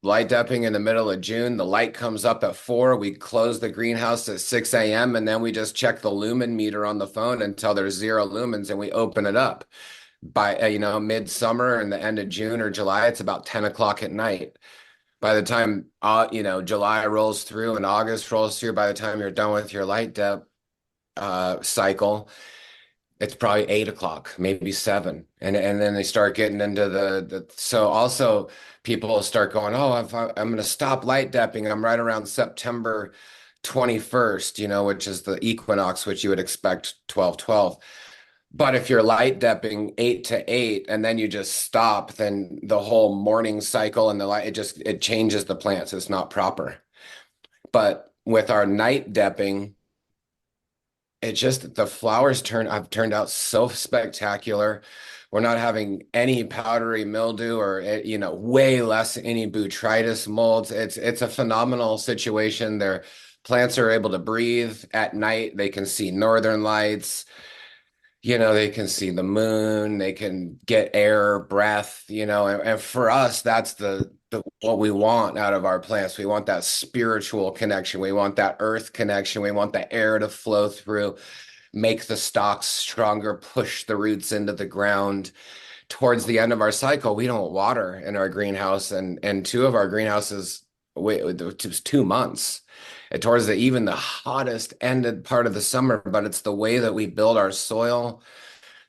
light depping in the middle of June. The light comes up at 4. We close the greenhouse at 6 a.m. and then we just check the lumen meter on the phone until there's 0 lumens and we open it up. By midsummer and the end of June or July, it's about 10 o'clock at night. By the time July rolls through and August rolls through, by the time you're done with your light depth cycle, it's probably 8 o'clock, maybe 7. And then they start getting into so also people start going, oh, I'm going to stop light depping. I'm right around September 21st, which is the equinox, which you would expect 12/12. But if you're light depping 8 to 8 and then you just stop, then the whole morning cycle and the light, it changes the plants. It's not proper. But with our night depping, the flowers have turned out so spectacular. We're not having any powdery mildew or way less any botrytis molds. It's a phenomenal situation. Their plants are able to breathe at night. They can see northern lights. They can see the moon, they can get air, breath, and for us, that's what we want out of our plants. We want that spiritual connection. We want that earth connection. We want the air to flow through, make the stalks stronger, push the roots into the ground. Towards the end of our cycle, we don't water in our greenhouse, and 2 of our greenhouses, it was 2 months. Towards even the hottest ended part of the summer, but it's the way that we build our soil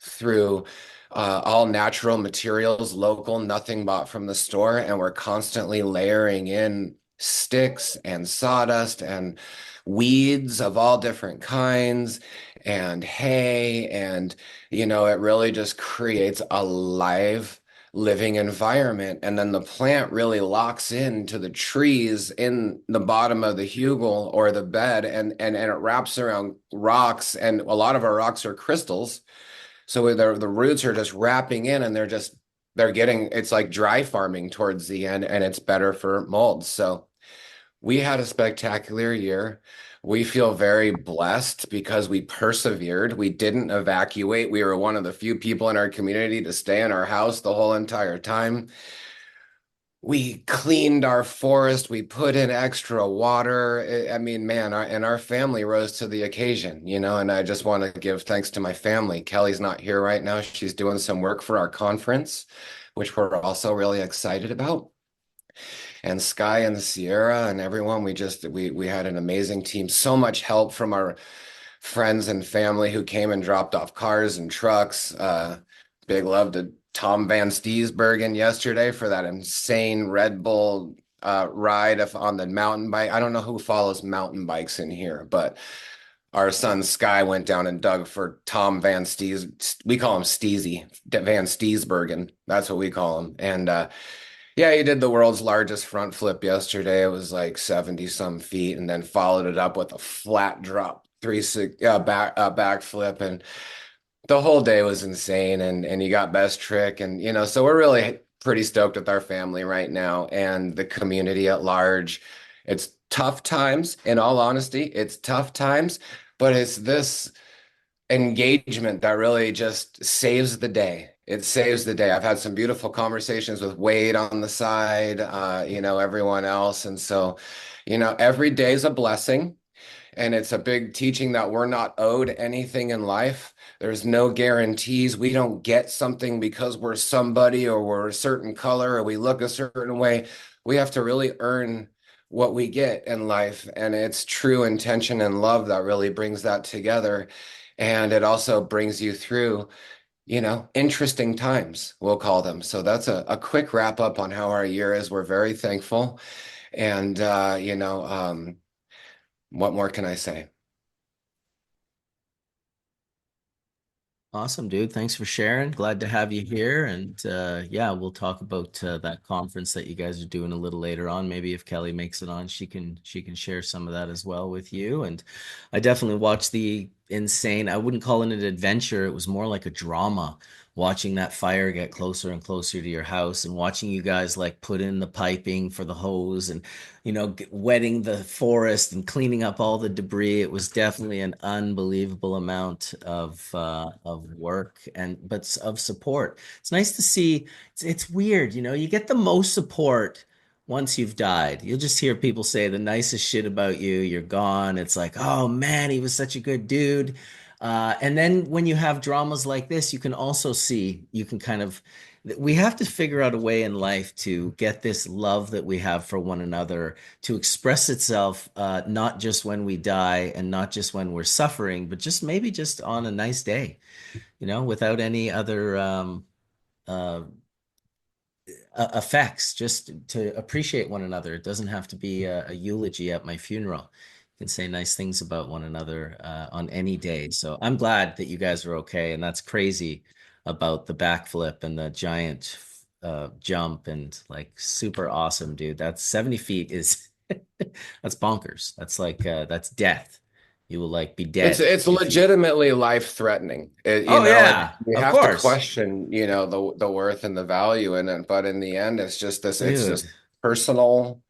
through all natural materials, local, nothing bought from the store, and we're constantly layering in sticks and sawdust and weeds of all different kinds and hay, and it really just creates a live living environment. And then the plant really locks into the trees in the bottom of the hugel or the bed, and it wraps around rocks, and a lot of our rocks are crystals, so the roots are just wrapping in, and it's like dry farming towards the end, and it's better for molds. So we had a spectacular year. We feel very blessed because we persevered. We didn't evacuate. We were one of the few people in our community to stay in our house the whole entire time. We cleaned our forest. We put in extra water. I mean, man, our family rose to the occasion, and I just want to give thanks to my family. Kelly's not here right now. She's doing some work for our conference, which we're also really excited about. And Sky and Sierra and everyone, we had an amazing team. So much help from our friends and family who came and dropped off cars and trucks. Big love to Tom Van Steesbergen yesterday for that insane Red Bull ride on the mountain bike. I don't know who follows mountain bikes in here, but our son Sky went down and dug for Tom Van Stees. We call him Steezy, Van Steesbergen. That's what we call him. And yeah, he did the world's largest front flip yesterday. It was like 70 some feet, and then followed it up with a flat drop back flip, and the whole day was insane. And he got best trick, and so we're really pretty stoked with our family right now and the community at large. It's tough times, in all honesty. It's tough times, but it's this engagement that really just saves the day. It saves the day. I've had some beautiful conversations with Wade on the side, everyone else. And so, every day is a blessing. And it's a big teaching that we're not owed anything in life. There's no guarantees. We don't get something because we're somebody or we're a certain color or we look a certain way. We have to really earn what we get in life. And it's true intention and love that really brings that together. And it also brings you through interesting times, we'll call them. So that's a quick wrap up on how our year is. We're very thankful. And, what more can I say? Awesome, dude. Thanks for sharing. Glad to have you here. And yeah, we'll talk about that conference that you guys are doing a little later on. Maybe if Kelly makes it on, she can share some of that as well with you. And I definitely watched the insane, I wouldn't call it an adventure. It was more like a drama, watching that fire get closer and closer to your house and watching you guys like put in the piping for the hose and wetting the forest and cleaning up all the debris. It was definitely an unbelievable amount of work but of support. It's nice to see. It's weird, you get the most support once you've died. You'll just hear people say the nicest shit about you. You're gone. It's like, oh man, he was such a good dude. And then when you have dramas like this, you can also see, you can kind of, we have to figure out a way in life to get this love that we have for one another to express itself, not just when we die and not just when we're suffering, but just maybe just on a nice day, without any other uh, effects, just to appreciate one another. It doesn't have to be a eulogy at my funeral. You can say nice things about one another on any day. So I'm glad that you guys are okay. And that's crazy about the backflip and the giant jump and like super awesome, dude. That's 70 feet is that's bonkers. That's like that's death. You will like be It's dead it's if you. legitimately life-threatening. Oh And yeah, you of have to course, question, the worth and the value in it. But in the end, it's dude. this personal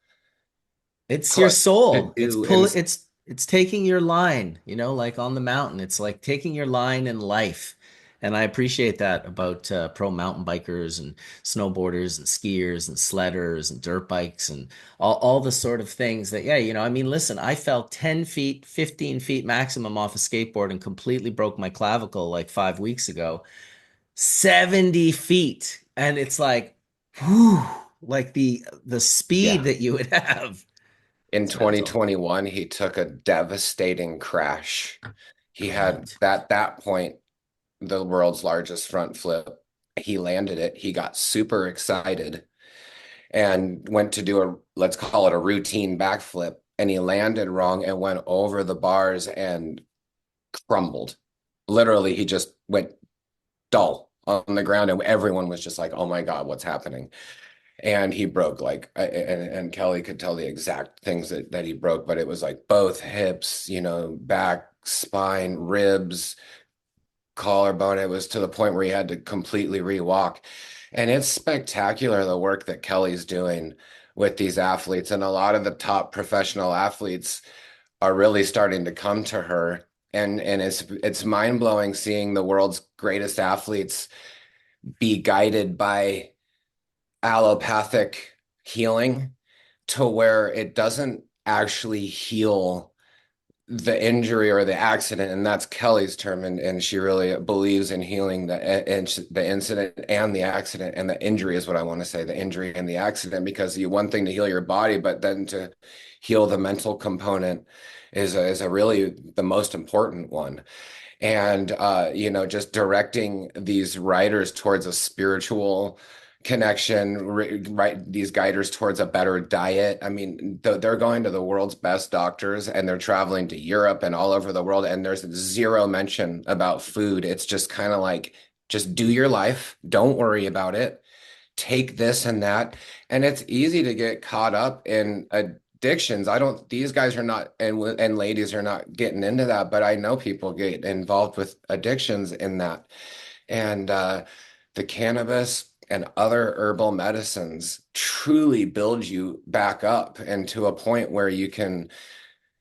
It's your push to soul. do in It's taking your line, like on the mountain. It's like taking your line in life. And I appreciate that about pro mountain bikers and snowboarders and skiers and sledders and dirt bikes and all the sort of things that, yeah, I mean, listen, I fell 10 feet, 15 feet maximum off a skateboard and completely broke my clavicle like 5 weeks ago. 70 feet. And it's like, whew, like the speed yeah. that you would have. In It's mental. 2021, he took a devastating crash. He had Right. that point the world's largest front flip. He landed it. He got super excited and went to do let's call it a routine backflip. And he landed wrong and went over the bars and crumbled. Literally, he just went dull on the ground, and everyone was just like, "Oh my God, what's happening?" And he broke and Kelly could tell the exact things that he broke, but it was like both hips, back, spine, ribs, collarbone. It was to the point where he had to completely rewalk. And it's spectacular the work that Kelly's doing with these athletes. And a lot of the top professional athletes are really starting to come to her. And it's mind-blowing seeing the world's greatest athletes be guided by allopathic healing to where it doesn't actually heal the injury or the accident, and that's Kelly's term, and she really believes in healing the incident and the accident, and the injury is what I want to say, the injury and the accident, because one thing to heal your body, but then to heal the mental component is a really the most important one. And just directing these writers towards a spiritual connection, right, these guiders towards a better diet. I mean, they're going to the world's best doctors and they're traveling to Europe and all over the world, and there's zero mention about food. It's just kind of like, just do your life, don't worry about it, take this and that. And it's easy to get caught up in addictions. I don't, these guys are not, and ladies are not getting into that, but I know people get involved with addictions in that. And the cannabis and other herbal medicines truly build you back up into a point where you can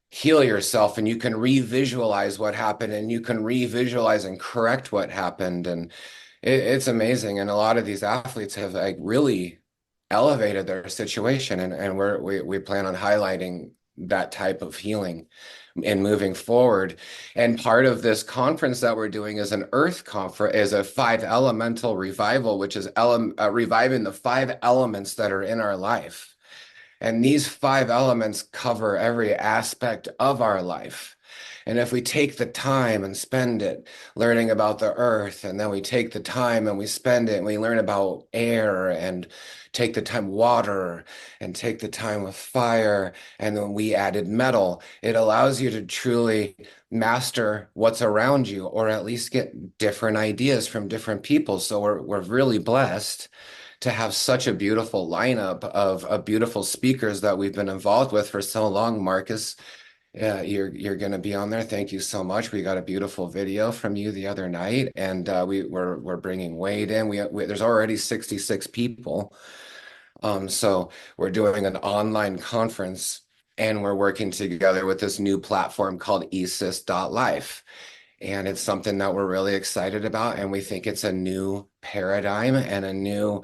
heal yourself and you can revisualize what happened and you can revisualize and correct what happened. And it's amazing. And a lot of these athletes have like really elevated their situation. And we plan on highlighting that type of healing and moving forward. And part of this conference that we're doing is an earth conference, is a 5 elemental revival, which is reviving the 5 elements that are in our life. And these 5 elements cover every aspect of our life. And if we take the time and spend it learning about the earth, and then we take the time and we spend it and we learn about air, and take the time water, and take the time with fire, and then we added metal, it allows you to truly master what's around you, or at least get different ideas from different people. So we're really blessed to have such a beautiful lineup of beautiful speakers that we've been involved with for so long. Marcus, yeah, you're going to be on there. Thank you so much. We got a beautiful video from you the other night, and we're bringing Wade in. There's already 66 people. So we're doing an online conference, and we're working together with this new platform called eSys.life. And it's something that we're really excited about. And we think it's a new paradigm and a new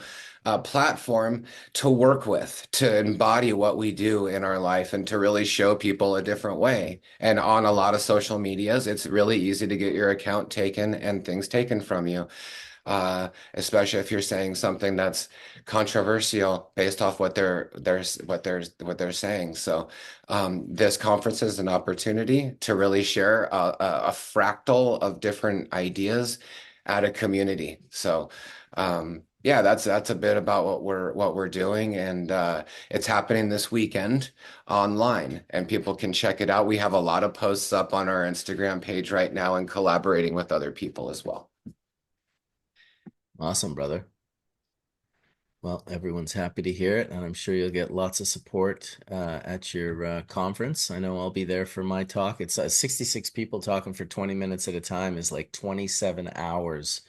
platform to work with, to embody what we do in our life and to really show people a different way. And on a lot of social medias, it's really easy to get your account taken and things taken from you. Especially if you're saying something that's controversial based off what they're saying. So this conference is an opportunity to really share a fractal of different ideas at a community. So yeah, that's a bit about what we're doing, and it's happening this weekend online, and people can check it out. We have a lot of posts up on our Instagram page right now, and collaborating with other people as well. Awesome, brother. Well, everyone's happy to hear it, and I'm sure you'll get lots of support at your conference. I know I'll be there for my talk. It's 66 people talking for 20 minutes at a time is like 27 hours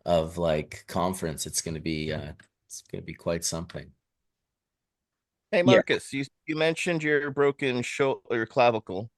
of like conference. It's gonna be quite something. Hey, Yeah. Marcus, you mentioned your broken shoulder, your clavicle.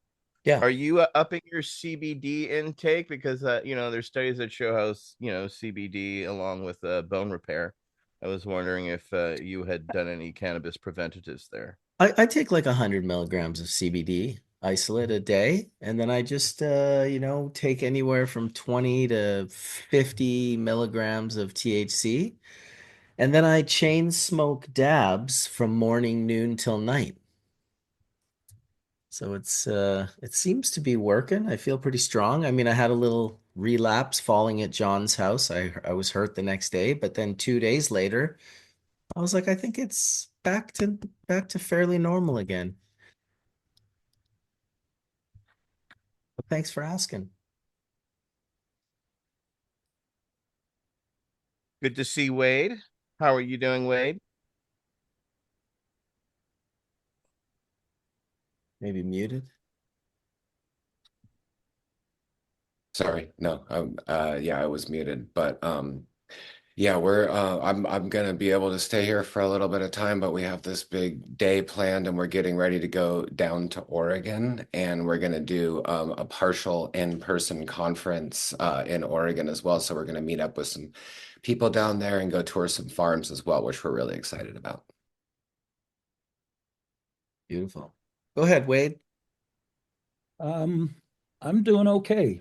Yeah. Are you upping your CBD intake? Because there's studies that show how CBD along with bone repair. I was wondering if you had done any cannabis preventatives there. I take like 100 milligrams of CBD isolate a day, and then I just take anywhere from 20 to 50 milligrams of THC, and then I chain smoke dabs from morning, noon till night. So it seems to be working. I feel pretty strong. I mean, I had a little relapse falling at John's house. I was hurt the next day, but then 2 days later, I was like, I think it's back to fairly normal again. But thanks for asking. Good to see Wade. How are you doing, Wade? Maybe muted. Sorry, no, yeah, I was muted, but yeah, we're I'm gonna be able to stay here for a little bit of time, but we have this big day planned, and we're getting ready to go down to Oregon, and we're gonna do a partial in-person conference in Oregon as well. So we're gonna meet up with some people down there and go tour some farms as well, which we're really excited about. Beautiful. Go ahead, Wade. I'm doing okay.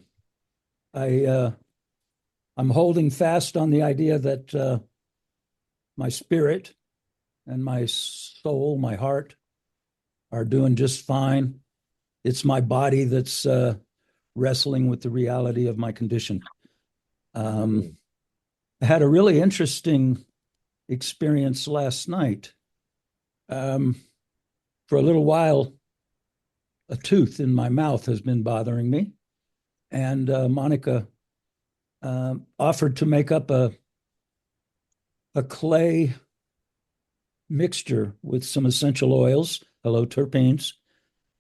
I'm holding fast on the idea that my spirit and my soul, my heart, are doing just fine. It's my body that's wrestling with the reality of my condition. I had a really interesting experience last night. For a little while, a tooth in my mouth has been bothering me, and Monica offered to make up a clay mixture with some essential oils, hello terpenes,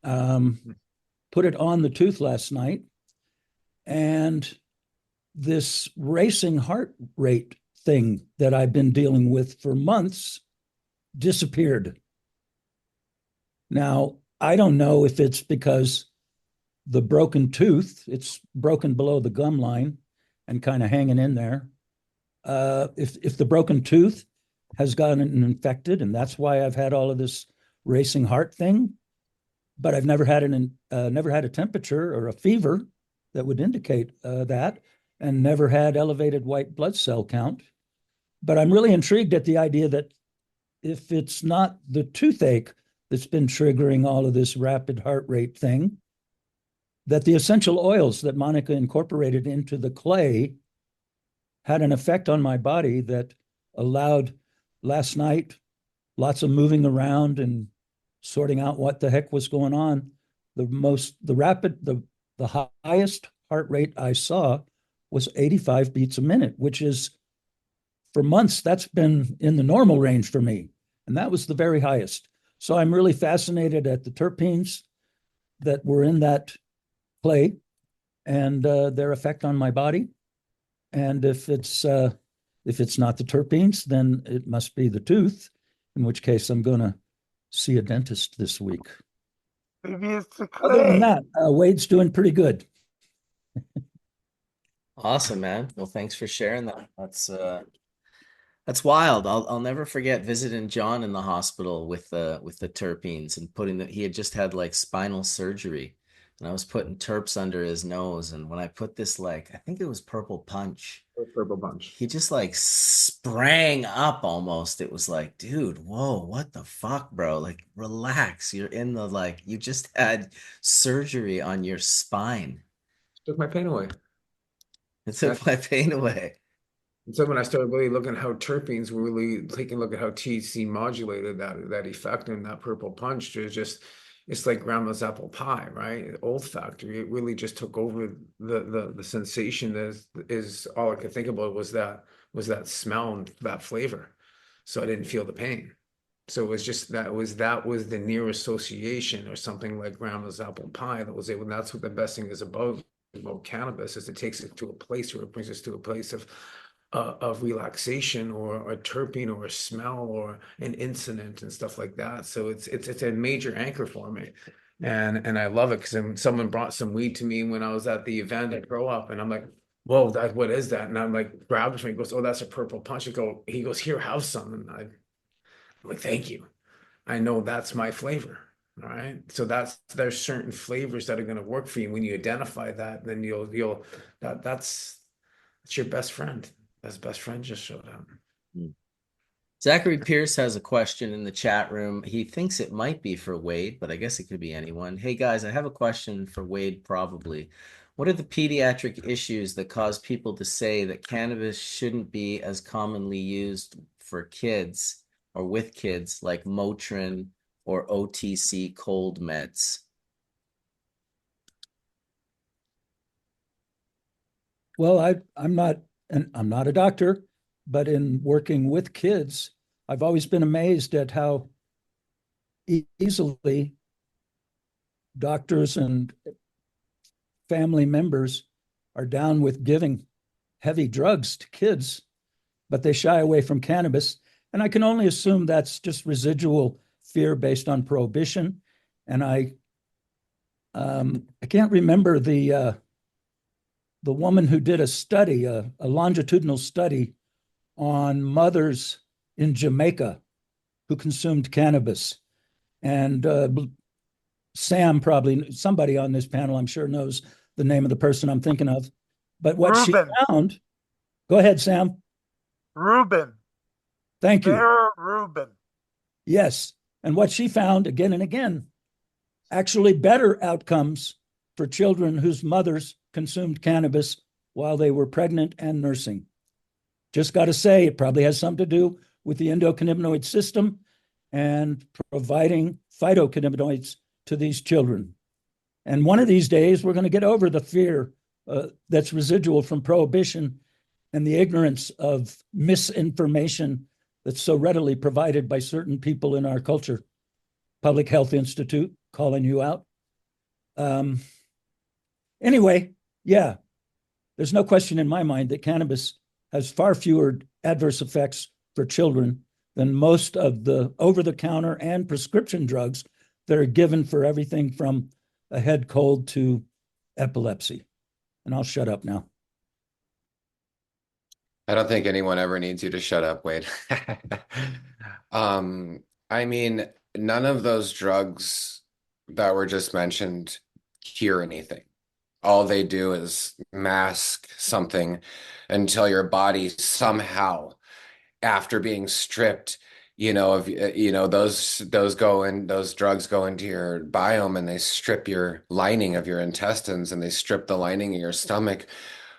put it on the tooth last night, and this racing heart rate thing that I've been dealing with for months disappeared. Now, I don't know if it's because the broken tooth, it's broken below the gum line and kind of hanging in there. If the broken tooth has gotten infected, and that's why I've had all of this racing heart thing, but I've never had a temperature or a fever that would indicate that, and never had elevated white blood cell count. But I'm really intrigued at the idea that if it's not the toothache that's been triggering all of this rapid heart rate thing, that the essential oils that Monica incorporated into the clay had an effect on my body that allowed last night lots of moving around and sorting out what the heck was going on. The highest heart rate I saw was 85 beats a minute, which is, for months, that's been in the normal range for me. And that was the very highest. So I'm really fascinated at the terpenes that were in that clay and their effect on my body. And if it's not the terpenes, then it must be the tooth, in which case I'm going to see a dentist this week. Maybe it's the Other than clay. that, Wade's doing pretty good. Awesome, man. Well, thanks for sharing that. That's wild. I'll never forget visiting John in the hospital with the terpenes and putting he had just had like spinal surgery, and I was putting terps under his nose, and when I put this, like, I think it was purple punch, Purple punch. he just like sprang up almost. It was like, dude, whoa, what the fuck, bro? Like, relax. You're in the, like, you just had surgery on your spine. Took my pain away. It took my pain away. And so when I started really looking at how terpenes were really taking a look at how THC modulated that effect and that purple punch, there's just, it's like grandma's apple pie, right? Old factory. It really just took over the sensation that is all I could think about was that smell and that flavor. So I didn't feel the pain. So it was just that was the near association or something like grandma's apple pie that was able, and that's what the best thing is about cannabis, is it takes it to a place where it brings us to a place of relaxation or a terpene or a smell or an incident and stuff like that. So it's a major anchor for me. And I love it because someone brought some weed to me when I was at the event at Grow Up, and I'm like, whoa, what is that? And I'm like, grabbed it from him. He goes, oh, that's a purple punch. He goes, here, have some. And I'm like, thank you. I know that's my flavor. All right. So there's certain flavors that are going to work for you. When you identify that, then that's your best friend. His best friend just showed up. Zachary Pierce has a question in the chat room. He thinks it might be for Wade, but I guess it could be anyone. Hey guys, I have a question for Wade, probably. What are the pediatric issues that cause people to say that cannabis shouldn't be as commonly used for kids or with kids, like Motrin or OTC cold meds? Well, I'm not a doctor, but in working with kids, I've always been amazed at how easily doctors and family members are down with giving heavy drugs to kids, but they shy away from cannabis. And I can only assume that's just residual fear based on prohibition. And I can't remember the woman who did a study, a longitudinal study on mothers in Jamaica who consumed cannabis. And Sam, probably somebody on this panel, I'm sure, knows the name of the person I'm thinking of. But what she found, go ahead, Sam. Reuben. Thank you. Sarah Reuben. Yes. And what she found again and again, actually better outcomes for children whose mothers consumed cannabis while they were pregnant and nursing. Just got to say, it probably has something to do with the endocannabinoid system and providing phytocannabinoids to these children. And one of these days, we're going to get over the fear that's residual from prohibition and the ignorance of misinformation that's so readily provided by certain people in our culture. Public Health Institute calling you out. Anyway, yeah, there's no question in my mind that cannabis has far fewer adverse effects for children than most of the over-the-counter and prescription drugs that are given for everything from a head cold to epilepsy. And I'll shut up now. I don't think anyone ever needs you to shut up, Wade. I mean, none of those drugs that were just mentioned cure anything. All they do is mask something until your body somehow, after being stripped, those drugs go into your biome and they strip your lining of your intestines and they strip the lining of your stomach,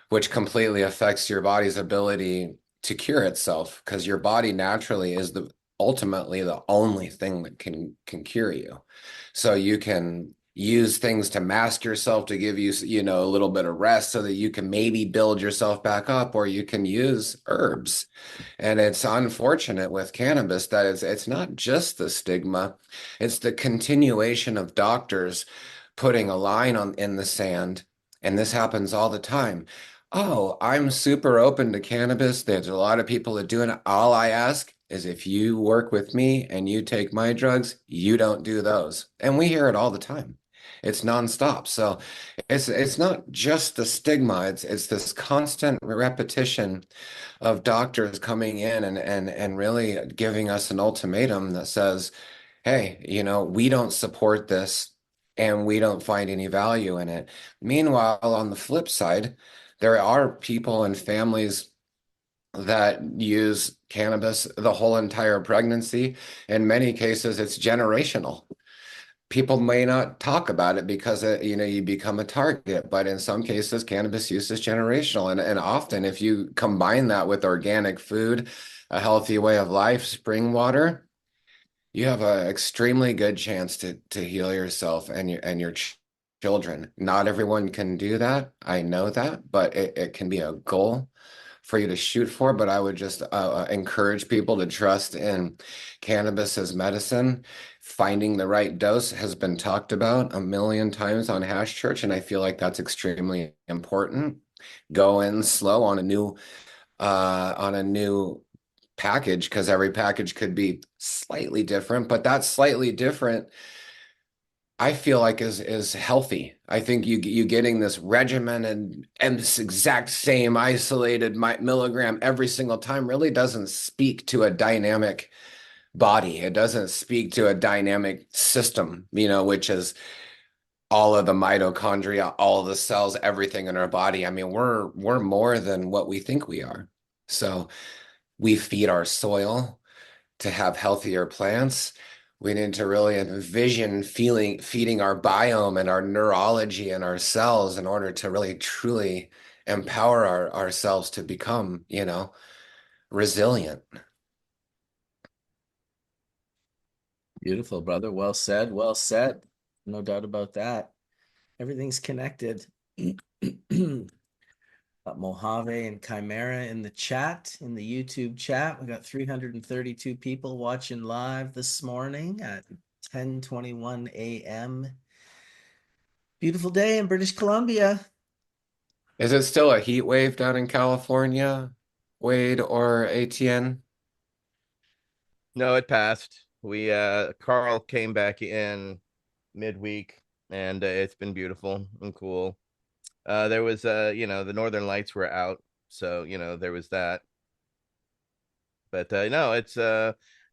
which completely affects your body's ability to cure itself, because your body naturally is ultimately the only thing that can cure you. So you can use things to mask yourself to give you, a little bit of rest so that you can maybe build yourself back up, or you can use herbs. And it's unfortunate with cannabis that it's not just the stigma, it's the continuation of doctors putting a line in the sand. And this happens all the time. Oh, I'm super open to cannabis. There's a lot of people that do it. All I ask is if you work with me and you take my drugs, you don't do those. And we hear it all the time. It's nonstop. So it's not just the stigma, it's this constant repetition of doctors coming in and really giving us an ultimatum that says, hey, we don't support this and we don't find any value in it. Meanwhile, on the flip side, there are people and families that use cannabis the whole entire pregnancy. In many cases, it's generational. People may not talk about it because you become a target, but in some cases, cannabis use is generational. And often, if you combine that with organic food, a healthy way of life, spring water, you have an extremely good chance to heal yourself and your children. Not everyone can do that. I know that, but it can be a goal for you to shoot for. But I would just encourage people to trust in cannabis as medicine. Finding the right dose has been talked about a million times on Hash Church, and I feel like that's extremely important. Go in slow on a new package, because every package could be slightly different, but that slightly different, I feel like is healthy. I think you getting this regimen and this exact same isolated milligram every single time really doesn't speak to a dynamic body. It doesn't speak to a dynamic system, which is all of the mitochondria, all of the cells, everything in our body. I mean, we're more than what we think we are. So we feed our soil to have healthier plants. We need to really envision feeding our biome and our neurology and our cells in order to really truly empower ourselves to become, resilient. Beautiful, brother. Well said. Well said. No doubt about that. Everything's connected. Got Mojave and Chimera in the chat, in the YouTube chat. We got 332 people watching live this morning at 10:21 a.m. Beautiful day in British Columbia. Is it still a heat wave down in California, Wade or Etienne? No, it passed. We Carl came back in midweek, and it's been beautiful and cool. There was the northern lights were out, so there was that. But no, it's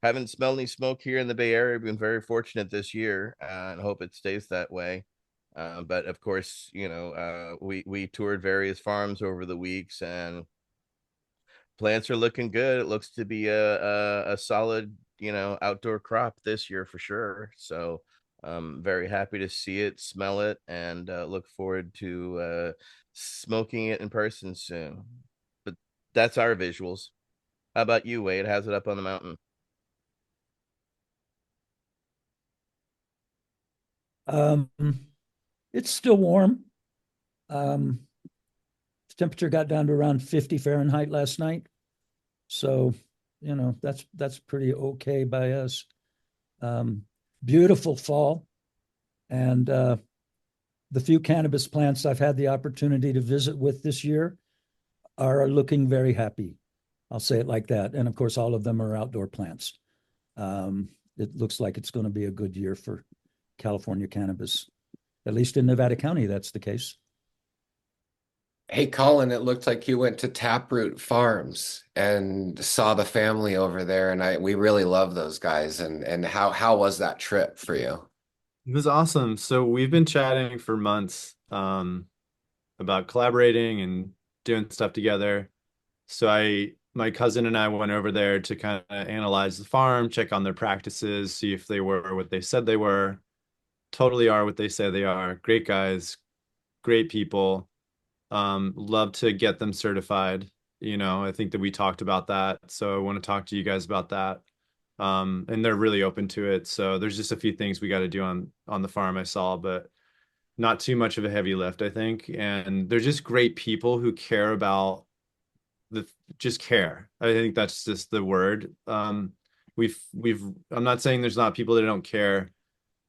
haven't smelled any smoke here in the Bay Area. We've been very fortunate this year, and hope it stays that way. But of course, we toured various farms over the weeks, and plants are looking good. It looks to be a solid, outdoor crop this year for sure. So very happy to see it, smell it, and look forward to smoking it in person soon. But that's our visuals. How about you, Wade? How's it up on the mountain? It's still warm. The temperature got down to around 50 Fahrenheit last night. So, that's pretty okay by us. Beautiful fall. And the few cannabis plants I've had the opportunity to visit with this year are looking very happy. I'll say it like that. And of course, all of them are outdoor plants. It looks like it's going to be a good year for California cannabis. At least in Nevada County, that's the case. Hey, Colin, it looked like you went to Taproot Farms and saw the family over there, and we really love those guys. And how was that trip for you? It was awesome. So we've been chatting for months about collaborating and doing stuff together. So my cousin and I went over there to kind of analyze the farm, check on their practices, see if they were what they said they were. Totally are what they say they are. Great guys, great people. Love to get them certified. I think that we talked about that. So I want to talk to you guys about that. And they're really open to it. So there's just a few things we got to do on the farm I saw, but not too much of a heavy lift, I think. And they're just great people who care about just care. I think that's just the word. I'm not saying there's not people that don't care,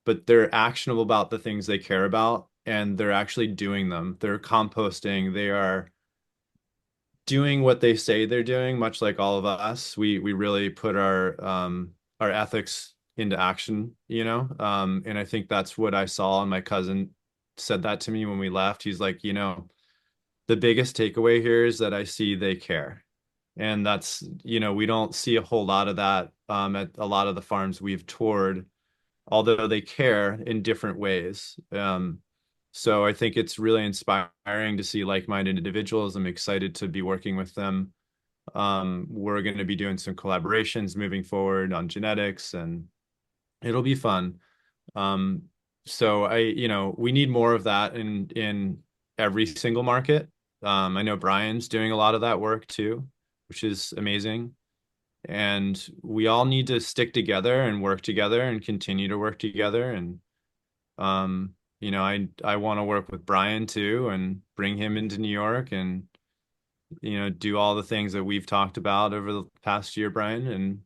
but they're actionable about the things they care about, and they're actually doing them. They're composting. They are doing what they say they're doing, much like all of us. We really put our ethics into action, you know? And I think that's what I saw. And my cousin said that to me when we left. He's like, you know, the biggest takeaway here is that I see they care. And that's, you know, we don't see a whole lot of that at a lot of the farms we've toured, although they care in different ways. So I think it's really inspiring to see like-minded individuals. I'm excited to be working with them. We're going to be doing some collaborations moving forward on genetics, and it'll be fun. Um, so you know, we need more of that in every single market. I know Bryan's doing a lot of that work too, which is amazing. And we all need to stick together and work together and continue to work together. And you know, I want to work with Bryan too and bring him into New York and, you know, do all the things that we've talked about over the past year, Bryan. And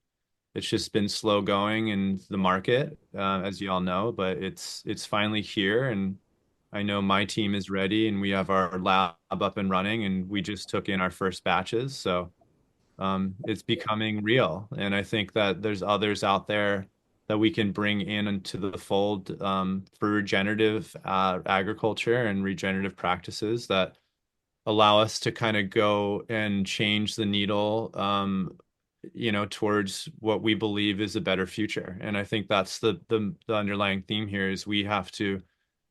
it's just been slow going in the market, as you all know, but it's finally here. And I know my team is ready, and we have our lab up and running, and we just took in our first batches. So it's becoming real. And I think that there's others out there that we can bring in into the fold for regenerative agriculture and regenerative practices that allow us to kind of go and change the needle, you know, towards what we believe is a better future. And I think that's the underlying theme here is we have to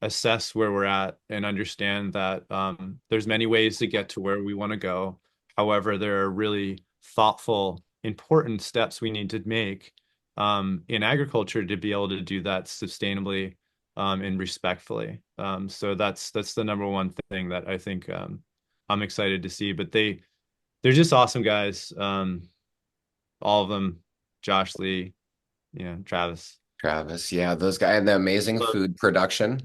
assess where we're at and understand that there's many ways to get to where we want to go. However, there are really thoughtful, important steps we need to make in agriculture to be able to do that sustainably and respectfully. So that's the number one thing that I think I'm excited to see. But they're just awesome guys. All of them, Josh Lee, yeah, Travis. Travis, yeah, those guys and the amazing food production.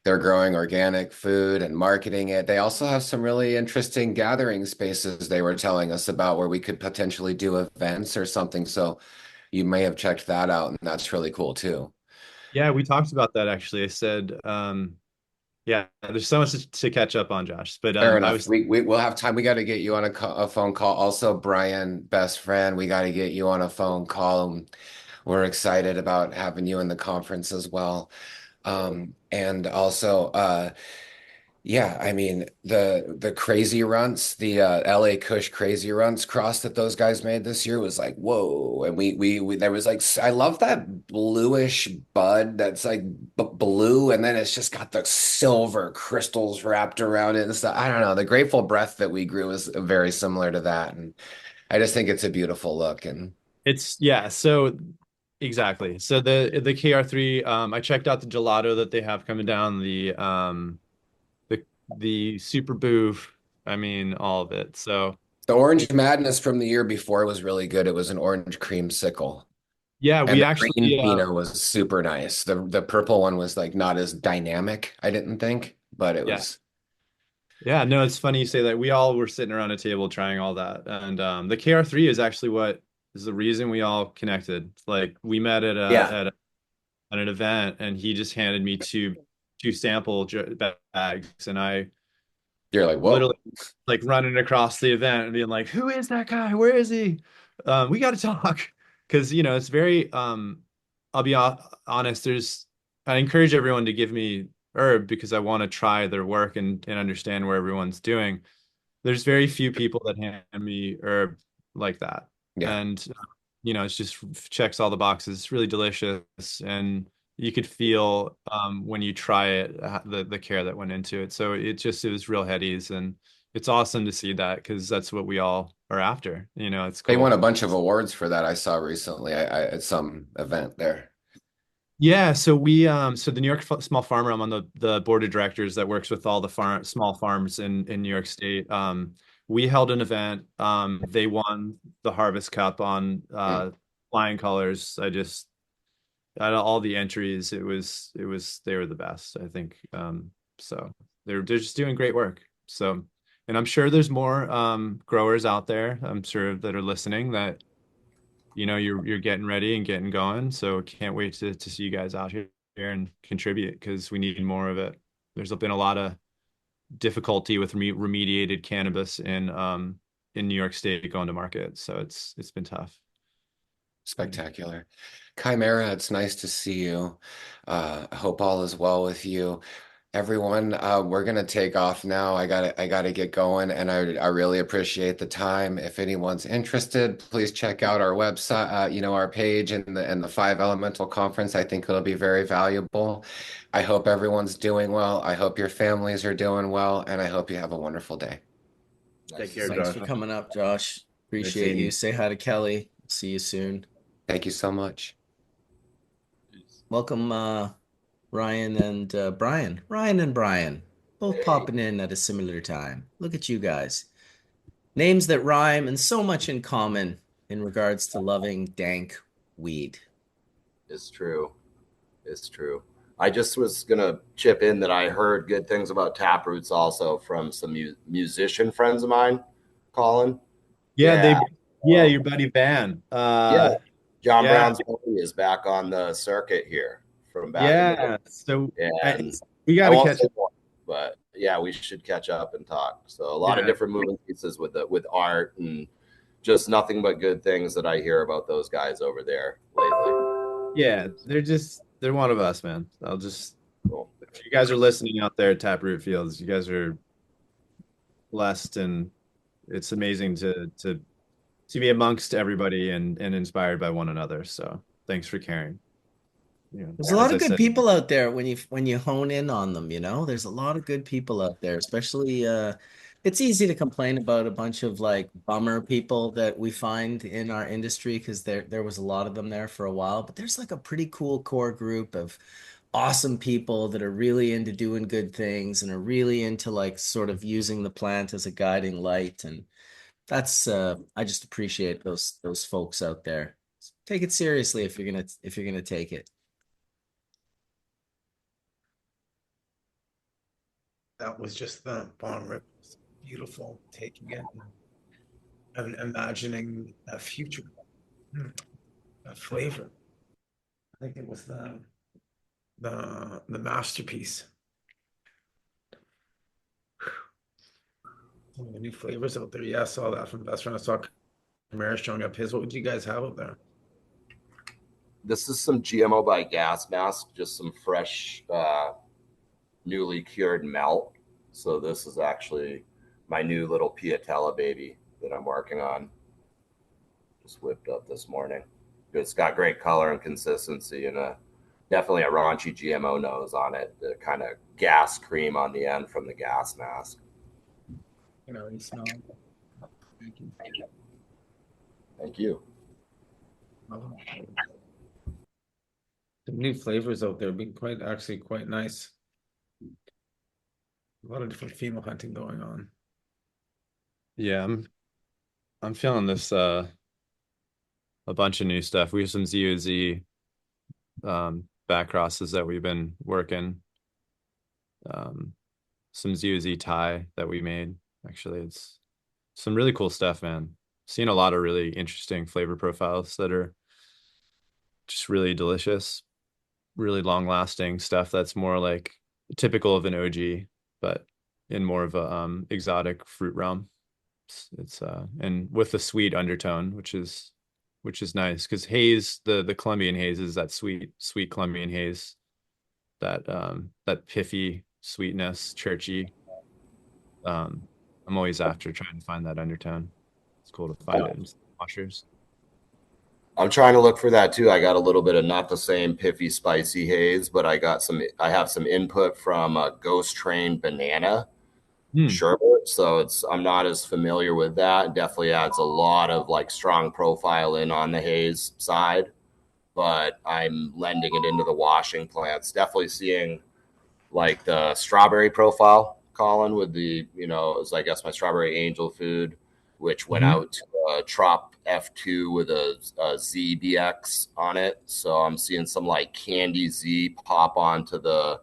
They're growing organic food and marketing it. They also have some really interesting gathering spaces they were telling us about where we could potentially do events or something. So you may have checked that out, and that's really cool too. Yeah, we talked about that actually. I said, yeah, there's so much to catch up on, Josh. But Fair I enough. was, We'll have time. We got to get you on a phone call. Also, Bryan, best friend, we got to get you on a phone call. We're excited about having you in the conference as well. And also, yeah, I mean the crazy runts, the LA Kush crazy runts cross that those guys made this year was like whoa, and we there was like I love that bluish bud that's like b blue, and then it's just got the silver crystals wrapped around it and stuff. I don't know. The Grateful Breath that we grew is very similar to that, and I just think it's a beautiful look. And it's yeah. So exactly. So the KR3, I checked out the gelato that they have coming down. The super boof. I mean, all of it. So the Orange Madness from the year before was really good. It was an orange creamsicle. yeah, And we the green actually Pinot was super nice. The purple one was like not as dynamic, I didn't think, but it yeah. was. Yeah, no, it's funny you say that. We all were sitting around a table trying all that. And the KR3 is actually what is the reason we all connected. Like we met Yeah, at an event, and he just handed me two sample bags, and I you're like, whoa. literally like running across the event and being like, "Who is that guy? Where is he? We got to talk." Because you know it's very I'll be honest. I encourage everyone to give me herb because I want to try their work and understand where everyone's doing. There's very few people that hand me herb like that, Yeah. and you know, it's just checks all the boxes. It's really delicious, and you could feel when you try it the care that went into it. So it was real headies, and it's awesome to see that because that's what we all are after. You know, it's They won cool. a bunch of awards for that I saw recently at some event there. Yeah, so so the New York Small Farmer, I'm on the board of directors that works with all the small farms in New York State. We held an event. They won the Harvest Cup on Hmm. flying colors. Out of all the entries, they were the best, I think. So they're just doing great work. So, and I'm sure there's more growers out there, I'm sure that are listening that you know you're getting ready and getting going. So can't wait to see you guys out here and contribute because we need more of it. There's been a lot of difficulty with remediated cannabis in New York State going to market. So it's been tough. Spectacular. Chimera, it's nice to see you. I hope all is well with you. Everyone, we're gonna take off now. I gotta get going, and I really appreciate the time. If anyone's interested, please check out our website, our page and the Five Elemental Conference. I think it'll be very valuable. I hope everyone's doing well. I hope your families are doing well, and I hope you have a wonderful day. Take care, Thanks Josh. for coming up, Josh. Appreciate seeing you. you. Say hi to Kelly. See you soon. Thank you so much. Welcome, Ryan and Bryan. Ryan and Bryan, both popping in at a similar time. Look at you guys. Names that rhyme and so much in common in regards to loving dank weed. It's true. It's true. I just was gonna chip in that I heard good things about Taproots also from some musician friends of mine, Collin. Yeah, Yeah. your buddy Van. Yeah. John yeah. Brown's buddy is back on the circuit here from back in the day. So And we I got to won't catch say up. more, but yeah, we should catch up and talk. So a lot of Yeah. different moving pieces with art and just nothing but good things that I hear about those guys over there lately. Yeah, they're one of us, man. Cool. If you guys are listening out there at Taproot Fields, you guys are blessed, and it's amazing to be amongst everybody and inspired by one another. So thanks for caring. There's a lot as of I good said- people out there when you hone in on them, There's a lot of good people out there, especially it's easy to complain about a bunch of like bummer people that we find in our industry because there was a lot of them there for a while, but there's like a pretty cool core group of awesome people that are really into doing good things and are really into like sort of using the plant as a guiding light, and that's I just appreciate those folks out there. Take it seriously if you're gonna take it. That was just the bomb rip. Beautiful, taking it and imagining a future, a flavor. I think it was the masterpiece. Some of the new flavors out there. Yeah, I saw that from Best Friend. I saw Chimera showing up his. What would you guys have out there? This is some GMO by gas mask, just some fresh, newly cured melt. So this is actually my new little Piatella baby that I'm working on. Just whipped up this morning. It's got great color and consistency and definitely a raunchy GMO nose on it. The kind of gas cream on the end from the gas mask. You know, you smell. Thank you. Thank you. The new flavors out there being quite nice. A lot of different female hunting going on. Yeah, I'm feeling this a bunch of new stuff. We have some ZOZ back crosses that we've been working. Some ZOZ tie that we made. Actually, it's some really cool stuff, man. Seen a lot of really interesting flavor profiles that are just really delicious, really long lasting stuff that's more like typical of an OG, but in more of a exotic fruit realm. It's and with a sweet undertone, which is nice because haze, the Colombian haze is that sweet Colombian haze, that piffy sweetness, churchy. I'm always after trying to find that undertone. It's cool to find it in washers. I'm trying to look for that too. I got a little bit of not the same piffy, spicy haze, but I have some input from Ghost Train Banana sherbet. So I'm not as familiar with that. It definitely adds a lot of like strong profile in on the haze side, but I'm lending it into the washing plants. Definitely seeing like the strawberry profile, Collin, with the, it was, I guess, my strawberry angel food, which went out to a Trop F2 with a ZBX on it. So I'm seeing some like Candy Z pop onto the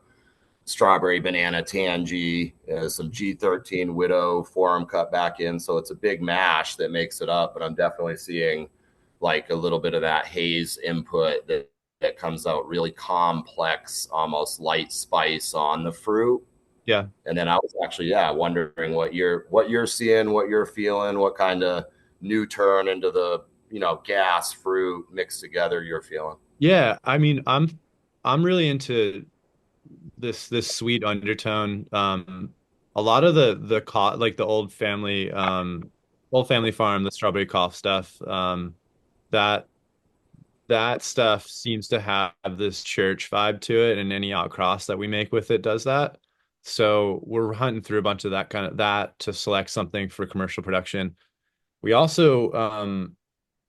strawberry banana tangy, some G13 Widow forum cut back in. So it's a big mash that makes it up. But I'm definitely seeing like a little bit of that haze input that comes out really complex, almost light spice on the fruit. Yeah. And then I was actually, wondering what you're seeing, what you're feeling, what kind of new turn into the gas, fruit mixed together you're feeling? Yeah, I mean, I'm really into this sweet undertone. A lot of like the old family farm, the strawberry cough stuff. That that stuff seems to have this church vibe to it, and any outcross that we make with it does that. So we're hunting through a bunch of that kind of that to select something for commercial production. We also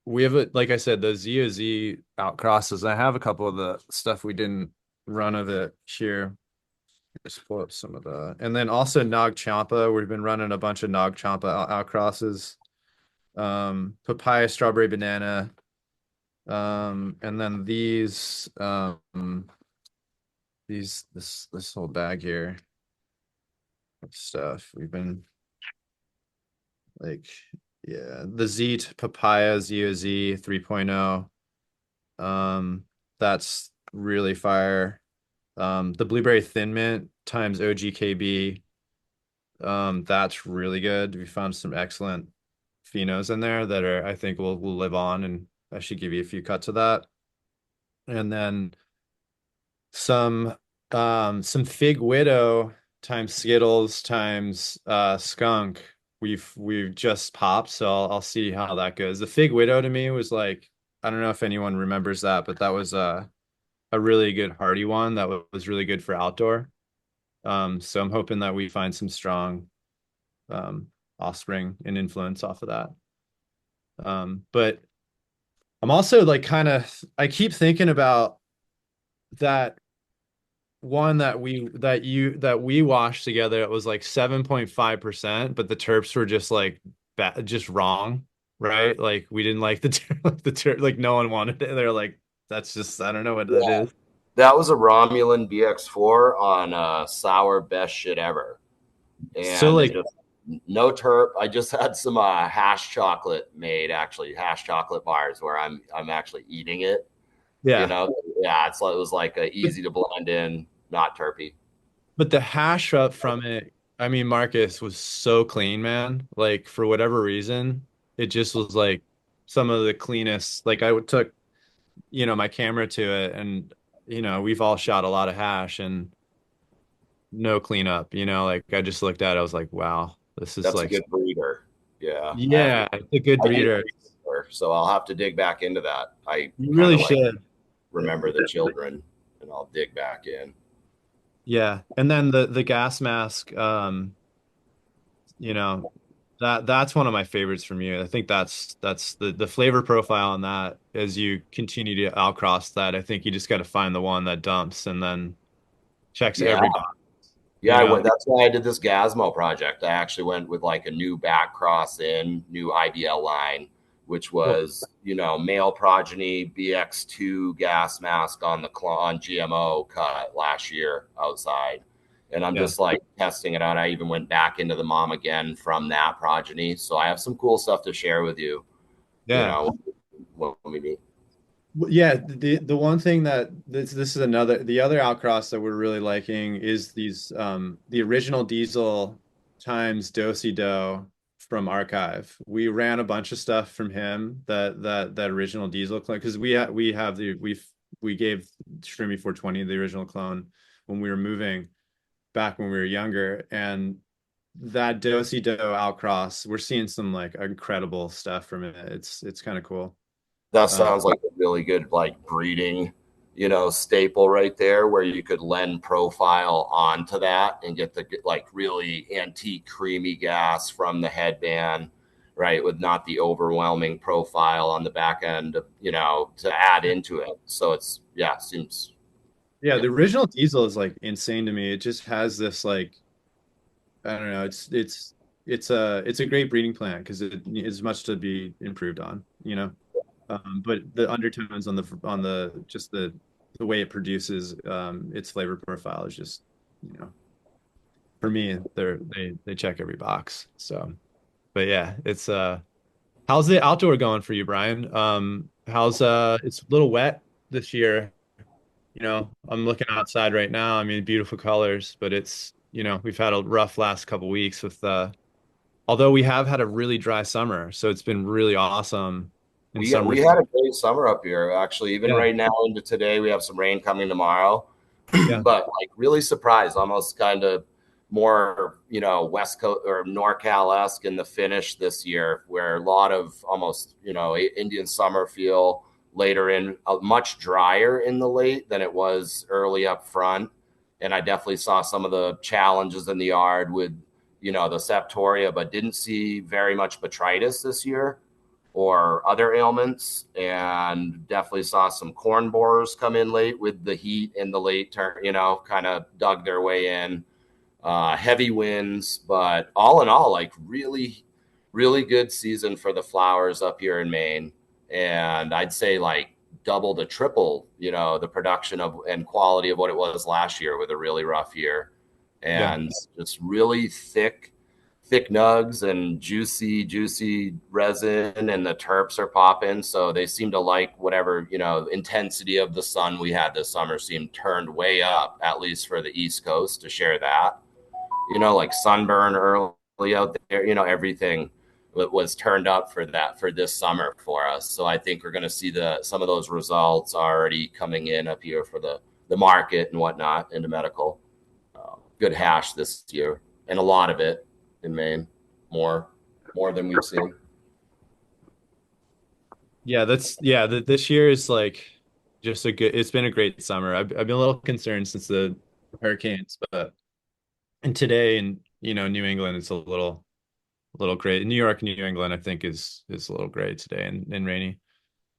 we have like I said, the ZOZ outcrosses. I have a couple of the stuff we didn't run of it here. Just pull up some of the, and then also Nag Champa. We've been running a bunch of Nag Champa outcrosses. Papaya, strawberry, banana. And then this whole bag here of stuff. We've been like, yeah, the Zeet Papaya ZOZ 3.0. That's really fire. The Blueberry Thin Mint times OGKB. That's really good. We found some excellent phenos in there that I think will live on, and I should give you a few cuts of that. And then some Fig Widow times Skittles times skunk. We've just popped, so I'll see how that goes. The Fig Widow to me was like, I don't know if anyone remembers that, but that was a really good hearty one that was really good for outdoor. So I'm hoping that we find some strong offspring and influence off of that. But I'm also like I keep thinking about that one that we washed together. It was like 7.5%, but the terps were just like just wrong, right? Like we didn't like the terp, like no one wanted it. They're like, that's just, I don't know what that is. That was a Romulan BX4 on sour best shit ever. And So like no terp. I just had some hash chocolate made, actually hash chocolate bars where I'm actually eating it. yeah. Yeah, it was like easy to blend in, not terpy. But the hash up from it, I mean, Marcus was so clean, man. Like for whatever reason, it just was like some of the cleanest. Like I took, my camera to it, and we've all shot a lot of hash and no cleanup. Like I just looked at it, I was like, wow, this is That's like, a good breeder. yeah, it's a good breeder. So I'll have to dig back into that. You really should remember the children, and I'll dig back in. Yeah, and then the gas mask, that's one of my favorites from you. I think that's the flavor profile on that. As you continue to outcross that, I think you just got to find the one that dumps and then checks every box. Yeah, that's why I did this Gazmo project. I actually went with like a new back cross new IBL line, which was, male progeny BX2 gas mask on GMO cut last year outside. And I'm just like testing it out. I even went back into the mom again from that progeny. So I have some cool stuff to share with you. Yeah. When we meet. Yeah, the one thing that this is the other outcross that we're really liking is these the original diesel times Dosey Doe from Archive. We ran a bunch of stuff from him that original diesel clone, because we gave Streamy 420 the original clone when we were moving back when we were younger, and that Dosey Doe outcross, we're seeing some like incredible stuff from it. It's kind of cool. That sounds like a really good like breeding, staple right there, where you could lend profile onto that and get the like really antique creamy gas from the headband, right, with not the overwhelming profile on the back end, to add into it. So seems. Yeah, the original diesel is like insane to me. It just has this like, I don't know. It's a great breeding plant because it is much to be improved on, but the undertones on the way it produces its flavor profile is just, for me, they check every box. So, but yeah, it's how's the outdoor going for you, Bryon? It's a little wet this year. I'm looking outside right now. I mean, beautiful colors, but it's, we've had a rough last couple weeks with although we have had a really dry summer, so it's been really awesome. in We some we respects. had a great summer up here, actually. Even Yeah. right now into today, we have some rain coming tomorrow. Yeah. But like really surprised, almost kind of more, West Coast or NorCal-esque in the finish this year, where a lot of almost, Indian summer feel later in, much drier in the late than it was early up front. And I definitely saw some of the challenges in the yard with, the septoria, but didn't see very much botrytis this year or other ailments, and definitely saw some corn borers come in late with the heat in the late turn, kind of dug their way in. Heavy winds, but all in all, like really, really good season for the flowers up here in Maine. And I'd say like double to triple, the production of and quality of what it was last year with a really rough year. Yeah. And just really thick nugs and juicy resin, and the terps are popping. So they seem to like whatever, intensity of the sun we had this summer seemed turned way up, at least for the East Coast, to share that. Like sunburn early out there, everything was turned up for that for this summer for us. So I think we're going to see some of those results already coming in up here for the market and whatnot into medical. Good hash this year, and a lot of it in Maine, more than we've seen. Yeah, this year is like just it's been a great summer. I've been a little concerned since the hurricanes, but and today in, New England, it's a little great. New York, New England, I think is a little gray today and rainy.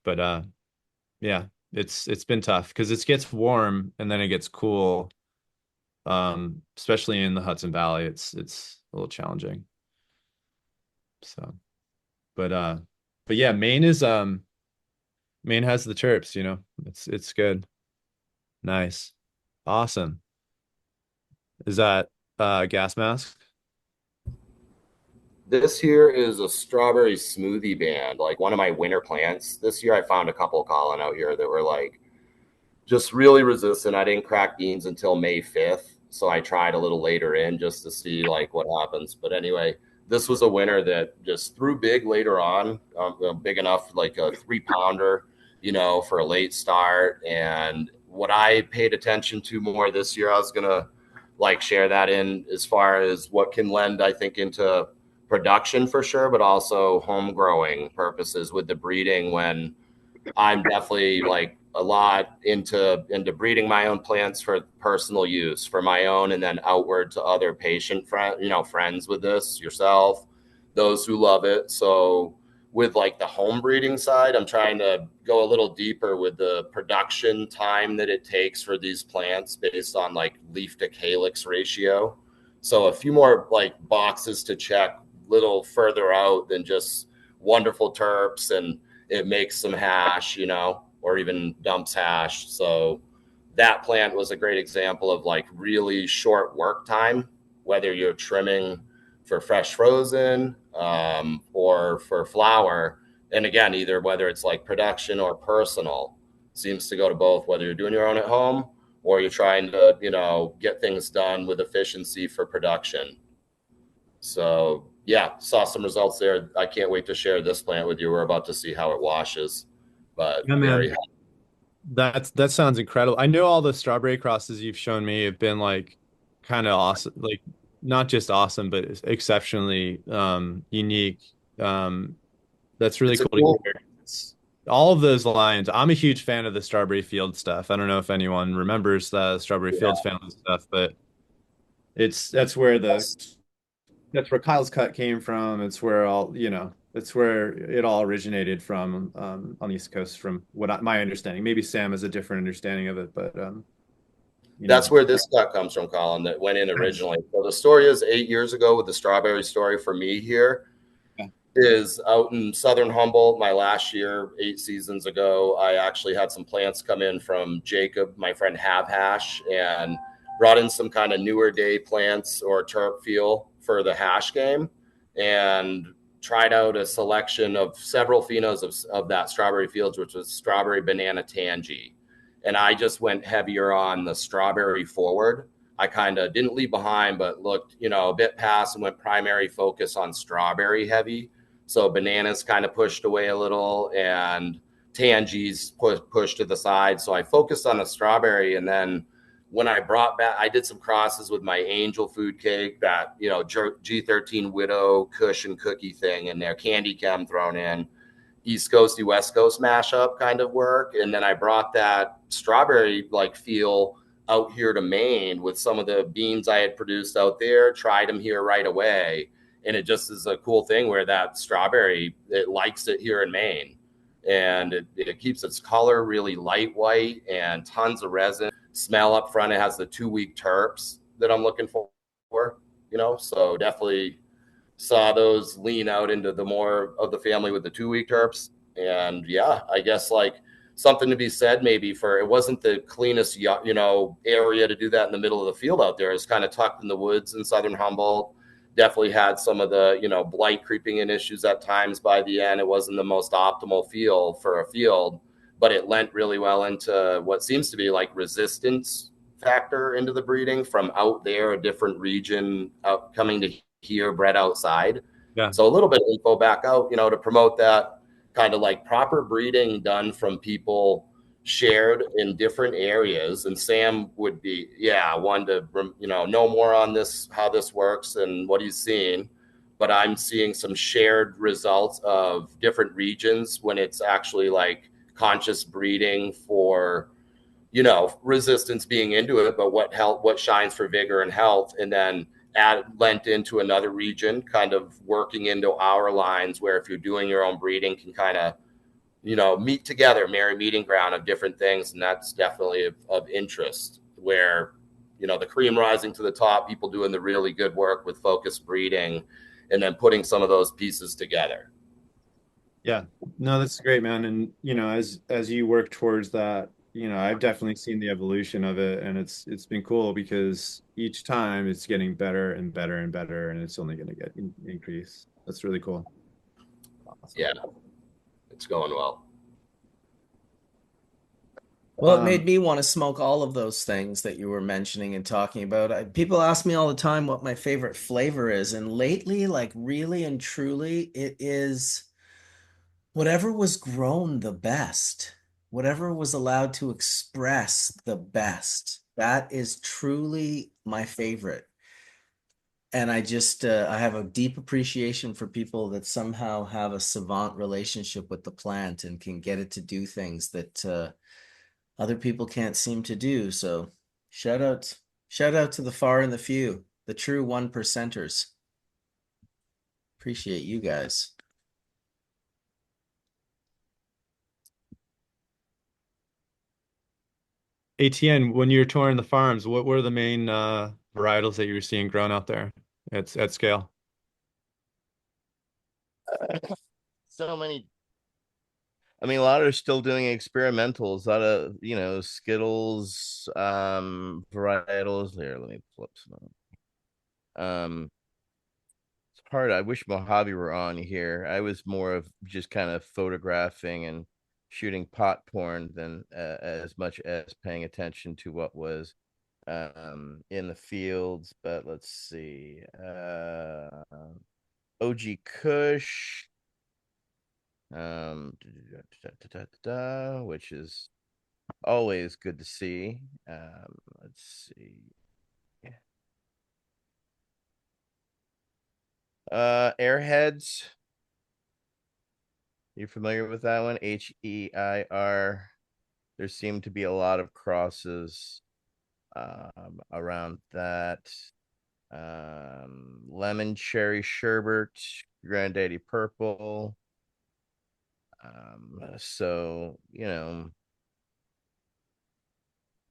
But yeah, it's been tough because it gets warm and then it gets cool. Especially in the Hudson Valley, it's a little challenging. So, but yeah, Maine has the chirps, it's good. Nice. Awesome. Is that gas mask? This here is a strawberry smoothie band, like one of my winter plants. This year I found a couple, Collin, out here that were like just really resistant. I didn't crack beans until May 5th. So I tried a little later in just to see like what happens. But anyway, this was a winner that just threw big later on, big enough, like a 3-pounder, for a late start. And what I paid attention to more this year, I was going to like share that in as far as what can lend, I think, into production for sure, but also home growing purposes with the breeding, when I'm definitely like a lot into breeding my own plants for personal use, for my own, and then outward to other friends with this, yourself, those who love it. So with like the home breeding side, I'm trying to go a little deeper with the production time that it takes for these plants based on like leaf to calyx ratio. So a few more like boxes to check, little further out than just wonderful terps and it makes some hash, or even dumps hash. So that plant was a great example of like really short work time, whether you're trimming for fresh frozen or for flower. And again, either whether it's like production or personal, seems to go to both, whether you're doing your own at home or you're trying to, get things done with efficiency for production. So yeah, saw some results there. I can't wait to share this plant with you. We're about to see how it washes, but Yeah, very man. That sounds incredible. I know all the strawberry crosses you've shown me have been like kind of awesome, like not just awesome, but exceptionally unique. Um, that's really it's a cool to cool. hear. All of those lines. I'm a huge fan of the Strawberry Field stuff. I don't know if anyone remembers the Strawberry Yeah. Fields family stuff, but that's where Kyle's cut came from. It's where it's where it all originated from on the East Coast, from my understanding. Maybe Sam has a different understanding of it, but That's where this cut comes from, Collin, that went in originally. So the story is 8 years ago with the strawberry story for me here. Yeah. Is out in Southern Humboldt. My last year, 8 seasons ago, I actually had some plants come in from Jacob, my friend Have Hash, and brought in some kind of newer day plants or terp feel for the hash game, and tried out a selection of several phenos of that Strawberry Fields, which was strawberry banana tangy. And I just went heavier on the strawberry forward. I kind of didn't leave behind, but looked, a bit past and went primary focus on strawberry heavy So bananas kind of pushed away a little, and tangies pushed to the side. So I focused on the strawberry, and then when I brought back, I did some crosses with my angel food cake, that, you know, G13 Widow Kush and cookie thing in there, candy chem thrown in, East Coasty West Coast mashup kind of work. And then I brought that strawberry like feel out here to Maine with some of the beans I had produced out there, tried them here right away. And it just is a cool thing where that strawberry, it likes it here in Maine. And it keeps its color really light white and tons of resin. Smell up front, it has the 2-week terps that I'm looking for, you know, so definitely saw those lean out into the more of the family with the 2-week terps. And yeah, I guess like something to be said maybe for, it wasn't the cleanest, you know, area to do that in the middle of the field out there. It's kind of tucked in the woods in southern Humboldt. Definitely had some of the, you know, blight creeping in issues at times by the end. It wasn't the most optimal feel for a field, but it lent really well into what seems to be like resistance factor into the breeding from out there, a different region out coming to here, bred outside. Yeah. So a little bit of info back out, you know, to promote that kind of like proper breeding done from people shared in different areas. And Sam would be, yeah, one to, you know more on this, how this works and what he's seeing. But I'm seeing some shared results of different regions when it's actually like conscious breeding for, you know, resistance being into it, but what shines for vigor and health, and then lent into another region, kind of working into our lines where if you're doing your own breeding can kind of, you know, meet together, merry meeting ground of different things. And that's definitely of interest, where, you know, the cream rising to the top, people doing the really good work with focused breeding and then putting some of those pieces together. Yeah, no, that's great, man. And you know, as you work towards that, you know, I've definitely seen the evolution of it, and it's been cool because each time it's getting better and better and better, and it's only going to get increase. That's really cool. Awesome. Yeah, it's going well. Well, it made me want to smoke all of those things that you were mentioning and talking about. People ask me all the time what my favorite flavor is, and lately, like really and truly, it is whatever was grown the best, whatever was allowed to express the best. That is truly my favorite. And I just I have a deep appreciation for people that somehow have a savant relationship with the plant and can get it to do things that other people can't seem to do. So shout out to the far and the few, the true 1%ers. Appreciate you guys. Etienne, when you're touring the farms, what were the main varietals that you were seeing grown out there at scale? So many. I mean, a lot are still doing experimentals, a lot of, you know, Skittles, varietals. Here, let me flip some. It's hard. I wish Mojave were on here. I was more of just kind of photographing and shooting pot porn than as much as paying attention to what was in the fields. But let's see. OG Kush, which is always good to see. Let's see. Airheads. You familiar with that one? HEIR. There seem to be a lot of crosses around that. Lemon cherry sherbet, granddaddy purple. So, you know,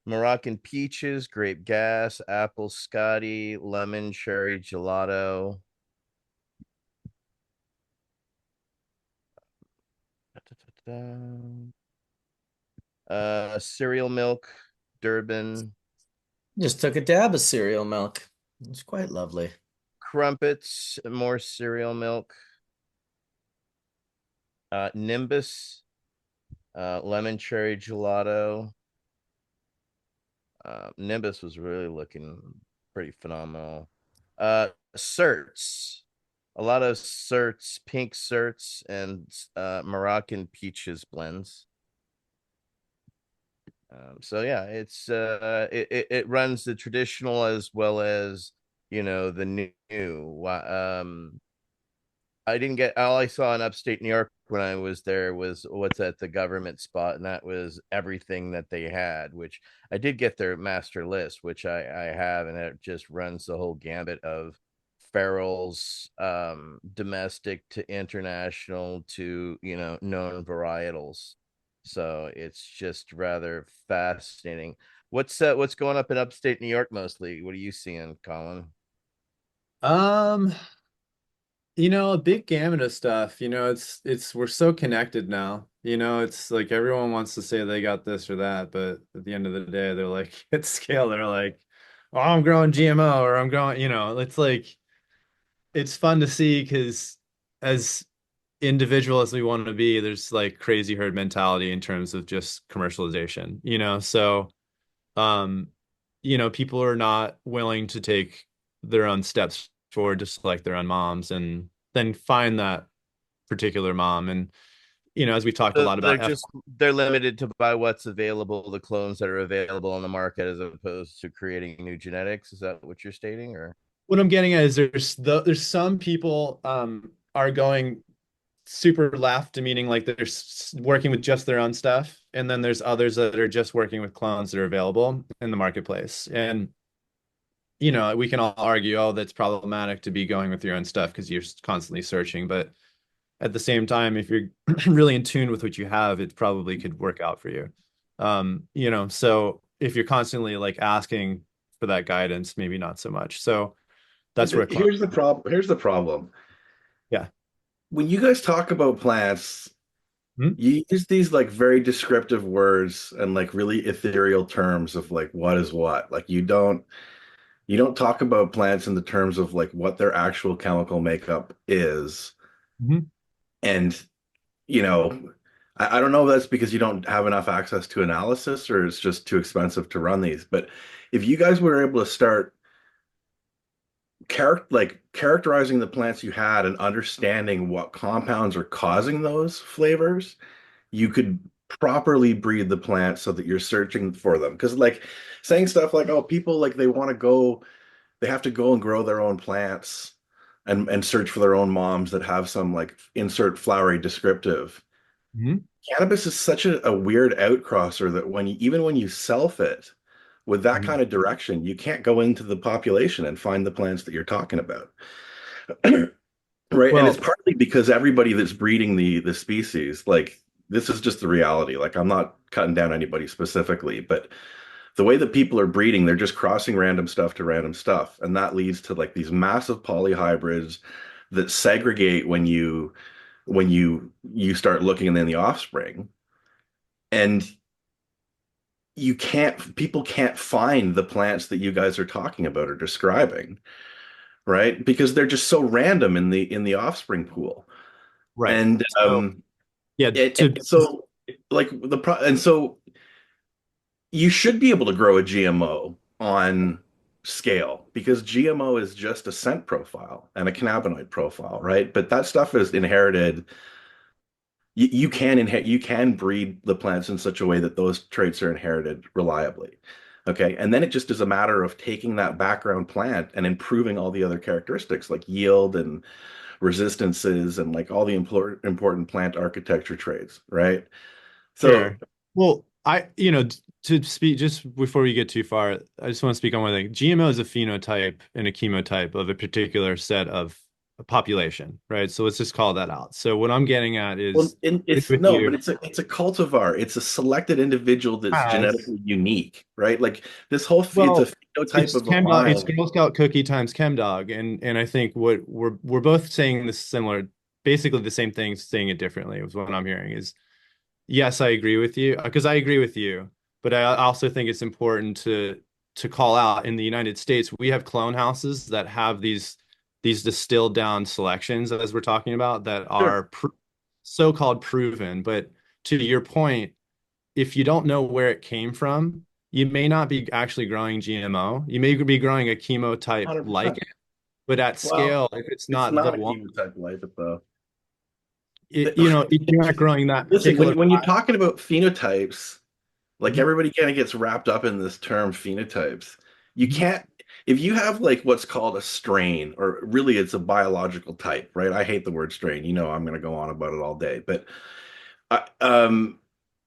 Moroccan peaches, grape gas, apple Scotty, lemon cherry gelato. Cereal milk, Durban. Just took a dab of cereal milk. It's quite lovely. Crumpets, more cereal milk. Nimbus, lemon cherry gelato. Nimbus was really looking pretty phenomenal. Certs, a lot of certs, pink certs, and Moroccan peaches blends. So yeah, it runs the traditional as well as the new. I didn't get all I saw in upstate New York when I was there was what's at the government spot, and that was everything that they had, which I did get their master list, which I have, and it just runs the whole gambit of ferals, domestic to international to known varietals. So it's just rather fascinating. What's going up in upstate New York mostly? What are you seeing, Collin? Um, a big gamut of stuff. It's we're so connected now. It's like everyone wants to say they got this or that, but at the end of the day, they're like at scale, they're like, oh, I'm growing GMO or I'm growing, it's like it's fun to see because as individual as we want to be, there's like crazy herd mentality in terms of just commercialization, so people are not willing to take their own steps forward to select their own moms and then find that particular mom. And, as we talked a So lot about, they're limited to buy what's available, the clones that are available on the market, as opposed to creating new genetics. Is that what you're stating, or? what I'm getting at is there's some people are going super left, meaning like they're working with just their own stuff, and then there's others that are just working with clones that are available in the marketplace. And we can all argue, oh, that's problematic to be going with your own stuff because you're constantly searching. But at the same time, if you're really in tune with what you have, it probably could work out for you. So if you're constantly like asking for that guidance, maybe not so much. So that's where Here's the problem. Here's the problem. Yeah. When you guys talk about plants, Hmm? you use these like very descriptive words and like really ethereal terms of like what is what. Like you don't talk about plants in the terms of like what their actual chemical makeup is. Mhm. And I don't know if that's because you don't have enough access to analysis or it's just too expensive to run these. But if you guys were able to start characterizing the plants you had and understanding what compounds are causing those flavors, you could properly breed the plants so that you're searching for them. Because like saying stuff like, oh, people like they have to go and grow their own plants and search for their own moms that have some like insert flowery descriptive. Mhm. Cannabis is such a weird outcrosser that even when you self it with that Mhm. kind of direction, you can't go into the population and find the plants that you're talking about. Right. And it's Well, partly because everybody that's breeding the species, like this is just the reality. Like I'm not cutting down anybody specifically, but the way that people are breeding, they're just crossing random stuff to random stuff. And that leads to like these massive polyhybrids that segregate when you start looking in the offspring. And people can't find the plants that you guys are talking about or describing, right? Because they're just so random in the offspring pool. right. And So yeah, and so like and so you should be able to grow a GMO on scale because GMO is just a scent profile and a cannabinoid profile, right? But that stuff is inherited. You can breed the plants in such a way that those traits are inherited reliably. Okay. And then it just is a matter of taking that background plant and improving all the other characteristics like yield and resistances and like all the important plant architecture traits, right? So sure. Well, to speak just before we get too far, I just want to speak on one thing. GMO is a phenotype and a chemotype of a particular set of a population, right? So let's just call that out. So what I'm getting at well, is it's with no, but you. it's a cultivar. It's a selected individual that's As genetically unique, right? Like this whole it's a well, phenotype it's of a ChemDog, it's vine. Girl Scout cookie times ChemDog, and I think what we're both saying this similar, basically the same thing, saying it differently is what I'm hearing is yes, I agree with you because I agree with you, but I also think it's important to call out in the United States, we have clone houses that have these distilled down selections as we're talking about that Sure. are so-called proven. But to your point, if you don't know where it came from, you may not be actually growing GMO. You may be growing a chemo type like 100%. it, but at scale, if it's it's not not the a one, chemotype life, though. if you're not growing that Listen, particular when you're talking about phenotypes, like Mhm. everybody kind of gets wrapped up in this term phenotypes. You Mhm. can't, if you have like what's called a strain, or really it's a biological type, right? I hate the word strain. You know, I'm going to go on about it all day, but uh, um,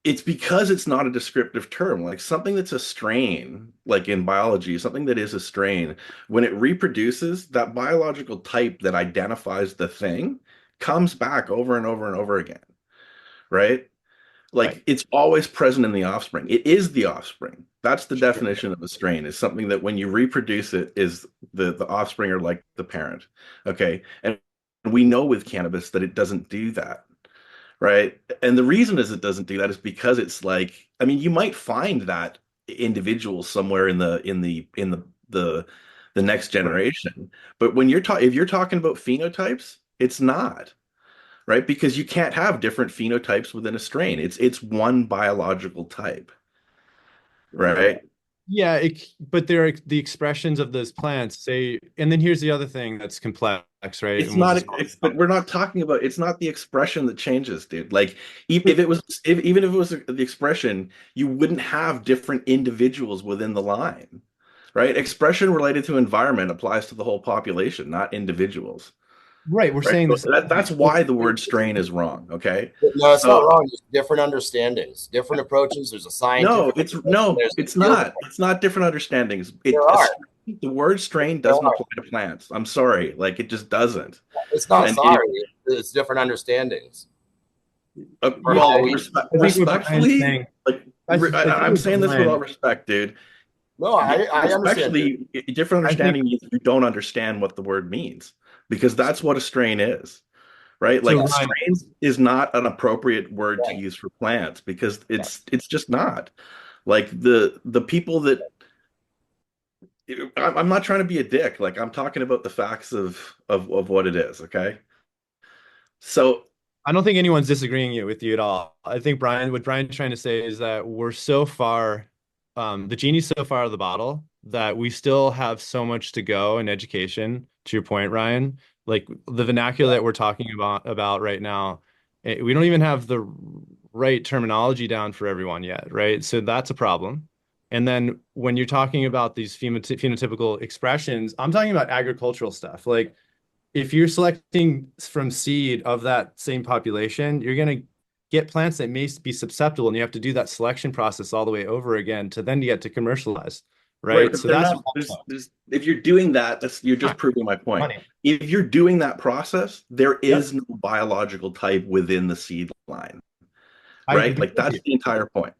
it's because it's not a descriptive term. Like something that's a strain, like in biology, something that is a strain, when it reproduces, that biological type that identifies the thing comes back over and over and over again, right? Right. Like it's always present in the offspring. It is the offspring. That's the Sure. definition of a strain, is something that when you reproduce it is the offspring are like the parent. Okay. And we know with cannabis that it doesn't do that. Right. And the reason is it doesn't do that is because it's like, I mean, you might find that individual somewhere in the next generation. But when you're talking, if you're talking about phenotypes, it's not, right? Because you can't have different phenotypes within a strain. It's one biological type, right? Yeah, but there are the expressions of those plants say, and then here's the other thing that's complex, right? It's And we'll not, just but we're not talking about, it's not the expression that changes, dude. Like if it was, even if it was the expression, you wouldn't have different individuals within the line, right? Expression related to environment applies to the whole population, not individuals, right. We're right? saying So this. that's why the word strain is wrong, okay? No, it's not So wrong. Just different understandings, different approaches. There's a no, scientific it's approach, and no, there's a it's field not. approach. It's not different understandings. There are. The word strain There doesn't are. apply to plants. I'm sorry, like it just doesn't. It's not And it, sorry. It's different understandings. For Yeah, how well, we. I think what Brian's respectfully, saying, like I think I'm what saying this with all Brian, respect, dude. No, I understand you. Respectfully, different I think understanding means you don't understand what the word means, because that's what a strain is, right? so. Like Ryan, strains is not an appropriate word to Right. use for plants because yeah. it's just not. Like the people that I'm not trying to be a dick. Like I'm talking about the facts of what it is. Okay. So I don't think anyone's disagreeing with you at all. I think what Brian's trying to say is that we're so far, the genie's so far out of the bottle that we still have so much to go in education. To your point, Ryan, like the vernacular that we're talking about right now, we don't even have the right terminology down for everyone yet, right? So that's a problem. And then when you're talking about these phenotypical expressions, I'm talking about agricultural stuff, like if you're selecting from seed of that same population, you're going to get plants that may be susceptible, and you have to do that selection process all the way over again to then get to commercialize, right, right? but So they're that's not. There's if you're doing that, you're just proving my point. money. If you're doing that process, there Yep, is no biological type within the seed line, I right? agree Like with that's you. the entire point.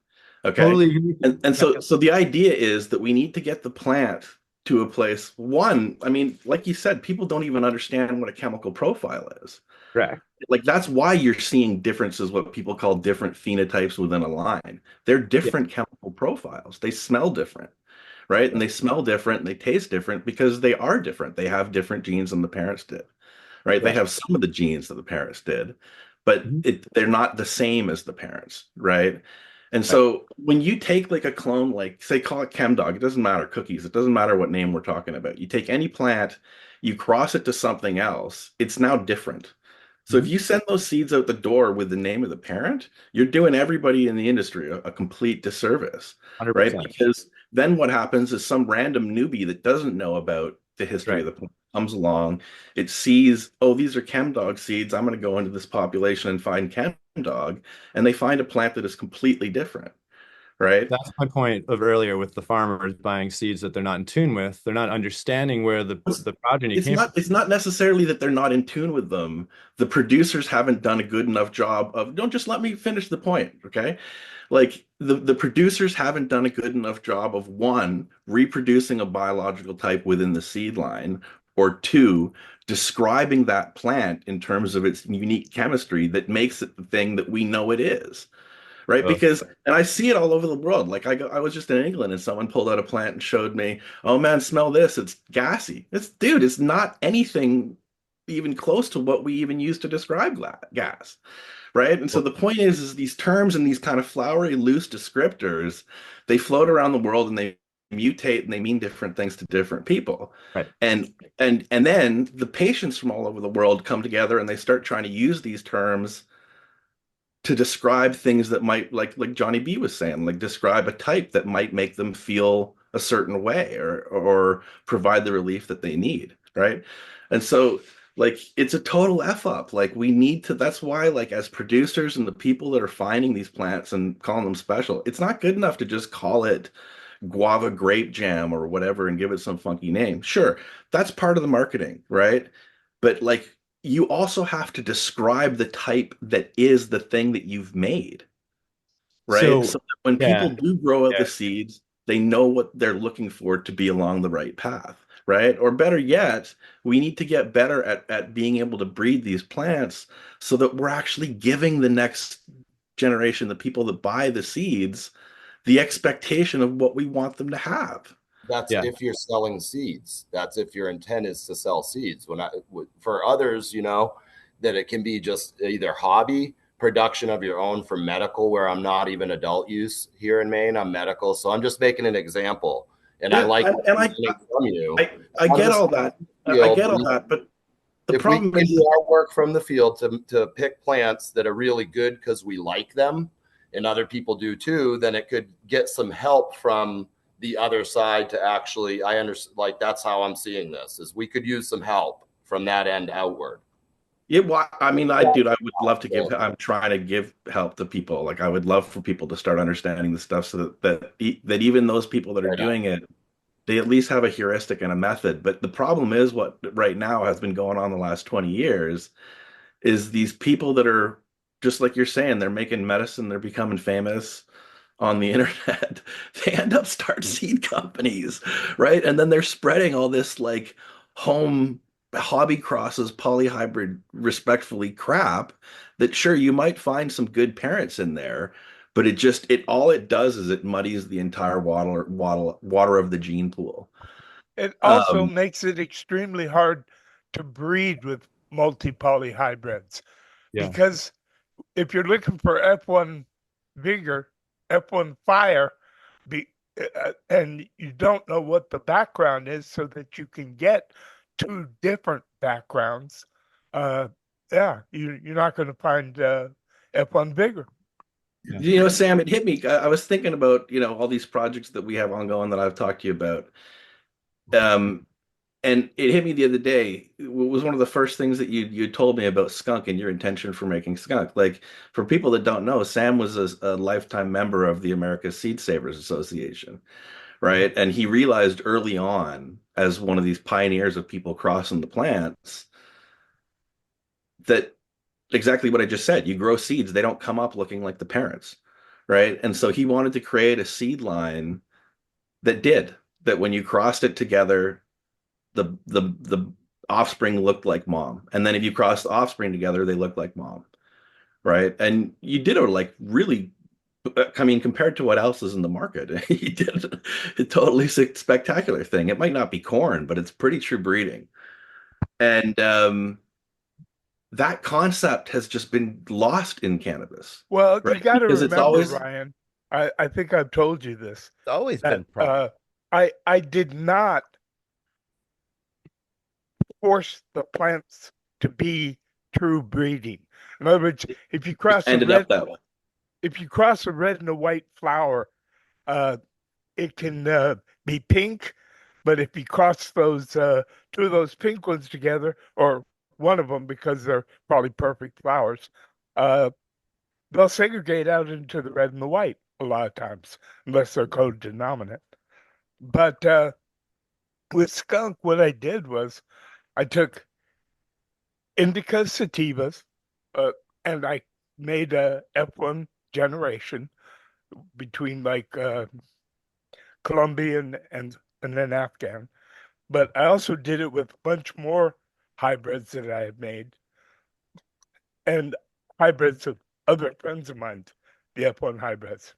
Okay. Totally agree with you. And Yep. so the idea is that we need to get the plant to a place. One, I mean, like you said, people don't even understand what a chemical profile is. Correct. Like that's why you're seeing differences, what people call different phenotypes within a line. They're Yeah. different chemical profiles. They smell different, right? And they smell different and they taste different because they are different. They have different genes than the parents did, right? They Yeah. have some of the genes that the parents did, but Mhm. they're not the same as the parents, right? And Right. so when you take like a clone, like say call it ChemDog, it doesn't matter, cookies, it doesn't matter what name we're talking about. You take any plant, you cross it to something else, it's now different. So if Mhm. you send those seeds out the door with the name of the parent, you're doing everybody in the industry a complete disservice, right? 100%. Because then what happens is some random newbie that doesn't know about the history of Right. the plant comes along, it sees, oh, these are ChemDog seeds. I'm going to go into this population and find ChemDog, and they find a plant that is completely different, right? That's my point of earlier with the farmers buying seeds that they're not in tune with. They're not understanding where the progeny It's came from. not it's not necessarily that they're not in tune with them. The producers haven't done a good enough job of, don't, just let me finish the point, okay? Like the producers haven't done a good enough job of one, reproducing a biological type within the seed line, or two, describing that plant in terms of its unique chemistry that makes it the thing that we know it is. Right? Both. Because, and I see it all over the world. Like I was just in England and someone pulled out a plant and showed me, oh man, smell this. It's gassy. Dude, it's not anything even close to what we even use to describe gas. Right? And so the point is these terms and these kind of flowery, loose descriptors, they float around the world and they mutate and they mean different things to different people. Right. And then the patients from all over the world come together and they start trying to use these terms to describe things that might, like Johnny B was saying, like describe a type that might make them feel a certain way or provide the relief that they need, right? And so like it's a total F up. Like we need to, that's why like as producers and the people that are finding these plants and calling them special, it's not good enough to just call it guava grape jam or whatever and give it some funky name. Sure, that's part of the marketing, right? But like you also have to describe the type that is the thing that you've made, right? So that when people do grow out the seeds, they know what they're looking for to be along the right path, right? Or better yet, we need to get better at being able to breed these plants so that we're actually giving the next generation, the people that buy the seeds, the expectation of what we want them to have. That's if you're selling seeds. That's if your intent is to sell seeds. For others, that it can be just either hobby production of your own for medical, where I'm not even adult use here in Maine. I'm medical, so I'm just making an example. And I like from you. I get all that. I get all that, but the problem is do our work from the field to pick plants that are really good because we like them, and other people do too. Then it could get some help from the other side to actually, I understand, like that's how I'm seeing this, is we could use some help from that end outward. Yeah, well, I mean, I would love to I'm trying to give help to people. Like I would love for people to start understanding the stuff so that even those people that are doing it, they at least have a heuristic and a method. But the problem is what right now has been going on the last 20 years is these people that are just like you're saying, they're making medicine, they're becoming famous on the internet. They end up start seed companies, right? And then they're spreading all this like home hobby crosses, polyhybrid, respectfully crap that sure you might find some good parents in there, but all it does is it muddies the entire water of the gene pool. It also makes it extremely hard to breed with multi-poly hybrids because if you're looking for F1 vigor, F1 fire, and you don't know what the background is so that you can get two different backgrounds, you're not going to find F1 vigor. Sam, it hit me. I was thinking about, all these projects that we have ongoing that I've talked to you about. And it hit me the other day. It was one of the first things that you told me about skunk and your intention for making skunk. Like for people that don't know, Sam was a lifetime member of the America Seed Savers Association, right? And he realized early on, as one of these pioneers of people crossing the plants, that exactly what I just said. You grow seeds, they don't come up looking like the parents, right? And so he wanted to create a seed line that when you crossed it together, the offspring looked like mom. And then if you crossed the offspring together, they looked like mom, right? And you did it like really, I mean, compared to what else is in the market, you did a totally spectacular thing. It might not be corn, but it's pretty true breeding. And that concept has just been lost in cannabis. Well, right? You got to remember, it's Ryan, I think I've told you this. It's always been a problem. I did not force the plants to be true breeding. In other words, if you cross a red and a white flower, it can be pink. But if you cross those two of those pink ones together, or one of them because they're probably perfect flowers, they'll segregate out into the red and the white a lot of times, unless they're codenominate. But with skunk, what I did was I took indica sativas, and I made a F1 generation between like Colombian and then Afghan. But I also did it with a bunch more hybrids that I had made, and hybrids of other friends of mine, the F1 hybrids.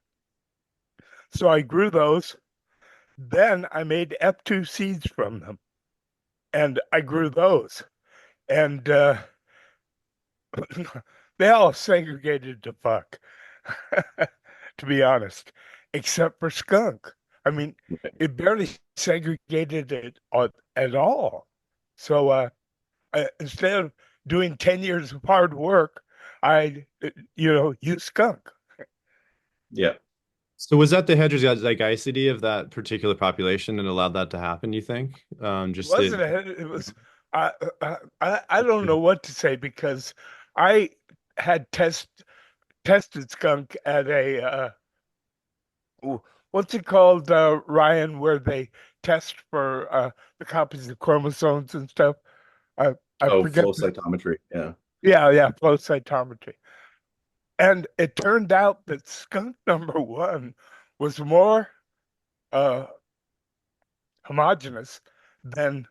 So I grew those. Then I made F2 seeds from them, and I grew those. And they all segregated to fuck, to be honest, except for skunk. I mean, it barely segregated it at all. So instead of doing 10 years of hard work, I, use skunk. Yeah. So was that the heterozygosity of that particular population that allowed that to happen, you think? It wasn't it was I don't know what to say because I had tested skunk at a what's it called, Ryan, where they test for the copies of chromosomes and stuff. I Oh, forget. flow cytometry. Yeah. Yeah, flow cytometry. And it turned out that skunk number one was more uh, homogeneous than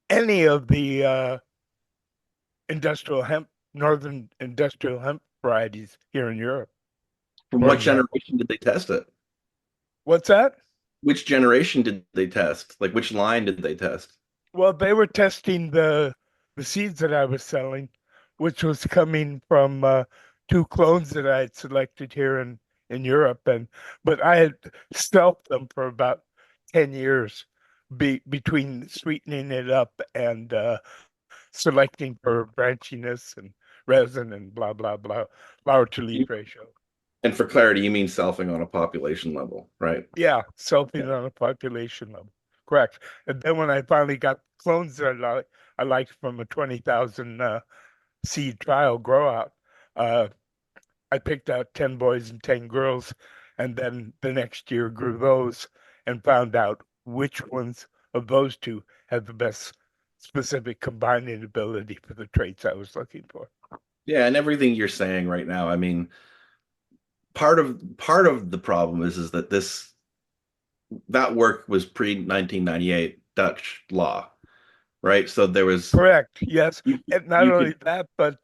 any of the northern industrial hemp varieties here in Europe. From For what example. generation did they test it? What's that? Which generation did they test? Like which line did they test? Well, they were testing the seeds that I was selling, which was coming from two clones that I had selected here in Europe, but I had stealthed them for about 10 years between sweetening it up and selecting for branchiness and resin and blah blah blah, flower to leaf ratio. And for clarity, you mean selfing on a population level, right? Yeah, selfing on a population level. Correct. And then when I finally got clones that I liked from a 20,000 seed trial grow out, uh, I picked out 10 boys and 10 girls, and then the next year grew those and found out which ones of those two had the best specific combining ability for the traits I was looking for. Yeah, and everything you're saying right now, I mean, part of the problem is that that work was pre 1998 Dutch law, right? So there was Correct. Yes. And not you only could that, but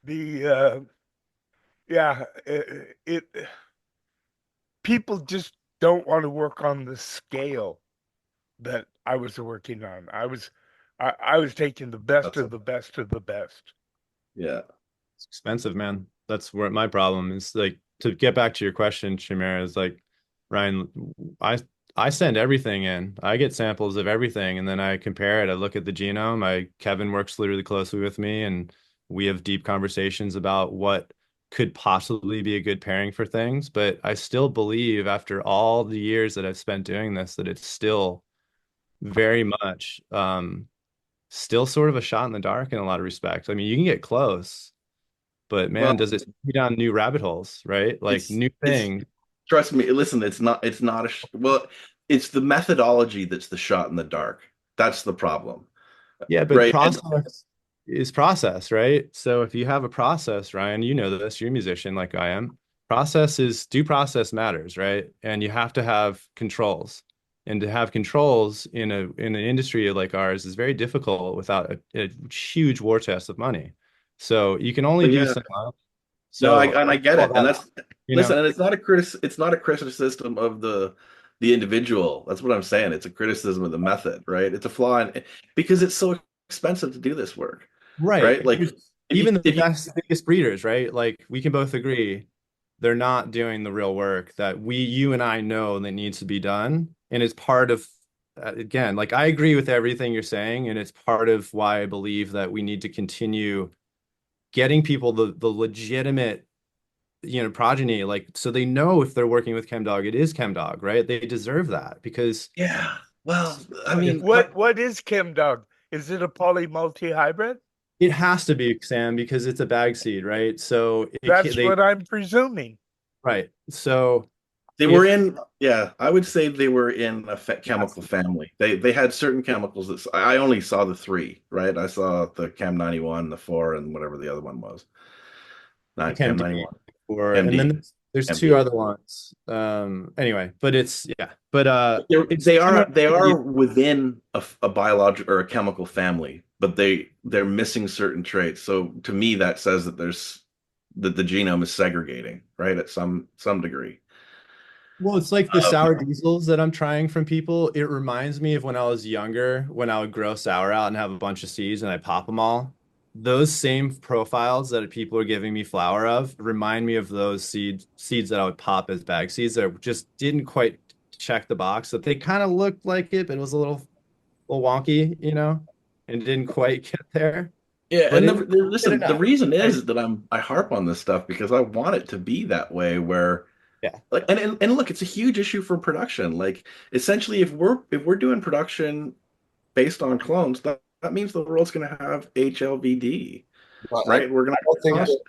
the yeah, people just don't want to work on the scale that I was working on. I was taking the best that's of the best of the best. yeah. It's expensive, man. That's where my problem is. Like, to get back to your question, Chimera, is like, Ryan, I I send everything in. I get samples of everything and then I compare it. I look at the genome. Kevin works literally closely with me and we have deep conversations about what could possibly be a good pairing for things. But I still believe after all the years that I've spent doing this, that it's still very much still sort of a shot in the dark in a lot of respects. I mean, you can get close, but Well, man, does it take you down new rabbit holes, right? Like new it's thing. trust me, listen, it's not well, it's the methodology that's the shot in the dark. That's the problem. Yeah, but Right. And process is process, right? So if you have a process, Ryan, you know this, you're a musician like I am. Due process matters, right? And you have to have controls. And to have controls in an industry like ours is very difficult without a huge war chest of money. So you can only do yeah, so much. no, I So and I get well, it. And that, that's you know, listen, and it's not a criticism of the individual. That's what I'm saying. It's a criticism of the method, right? It's a flaw because it's so expensive to do this work, right. right? Like Even the if you best, biggest breeders, right? Like we can both agree they're not doing the real work that you and I know that needs to be done. And it's part of, again, like I agree with everything you're saying. And it's part of why I believe that we need to continue getting people the legitimate, progeny, like, so they know if they're working with ChemDog, it is ChemDog, right? They deserve that because yeah, well, I if mean, What is ChemDog? Is it a poly multi hybrid? it has to be, Sam, because it's a bag seed, right? So That's what I'm presuming. right. So they were if in, yeah, I would say they were in a chemical family. They had certain chemicals that I only saw the three, right? I saw the Chem 91, the four, and whatever the other one was. Not Chem MD 91, and then MD, there's two MD. other ones. Anyway, but it's yeah, but it's They similar are they to are within a biological or a chemical family, but they're missing certain traits. So to me, that says that that the genome is segregating, right, at some degree. well, it's like the Um, sour diesels that I'm trying from people. It reminds me of when I was younger, when I would grow sour out and have a bunch of seeds and I pop them all. those same profiles that people are giving me flour of remind me of those seeds that I would pop as bag seeds that just didn't quite check the box. That they kind of looked like it, but it was little wonky, and didn't quite get there. Yeah, But and it listen, the enough, reason right? is that I harp on this stuff because I want it to be that way where Yeah. like and look, it's a huge issue for production. Like essentially if we're doing production based on clones, that means the world's gonna have HLVD, But right? We're gonna I don't think cost. that,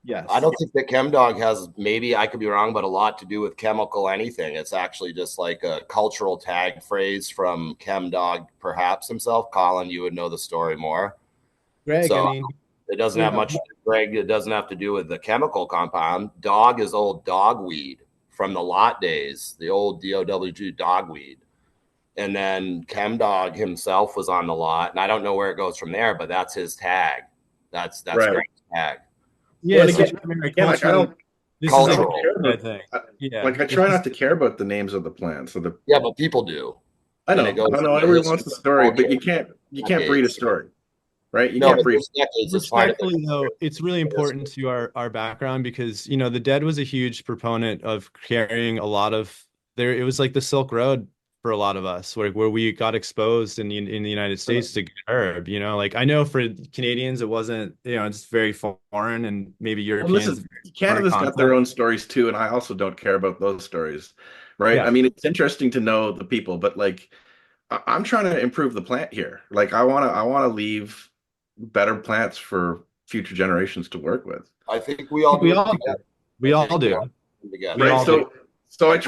Yes. I don't think that ChemDog has, maybe I could be wrong, but a lot to do with chemical anything. It's actually just like a cultural tag phrase from ChemDog, perhaps himself. Colin, you would know the story more. Greg, I So mean, it doesn't have much, Greg, it doesn't have to do with the chemical compound. Dog is old dogweed from the lot days, the old DOWG dogweed. And then ChemDog himself was on the lot. And I don't know where it goes from there, but that's his tag. That's Right. Greg's tag. yeah, And so again, like I don't this Cultural. is I like don't care a about, thing. I- Yeah. like I try not to care about the names of the plants. So Yeah, but people do. I And know, it goes I know into everyone history, wants a story, but culture, you can't breed a decades. story, right? You No, can't but breed. there's decades. It's fine. Respectfully, though, it's really important to our background because, the Dead was a huge proponent of carrying a lot of there. It was like the Silk Road for a lot of us, where we got exposed in the United States to good herb. Like I know for Canadians, it wasn't, it's very foreign, and maybe And Europeans, listen, foreign Canada's got their concept. own stories too, and I also don't care about those stories, right? I Yeah. mean, it's interesting to know the people, but like, I'm trying to improve the plant here. Like, I want to leave better plants for future generations to work with, I think we all do We it all together. we I all think we all do. do it together. We right? all do. So Like I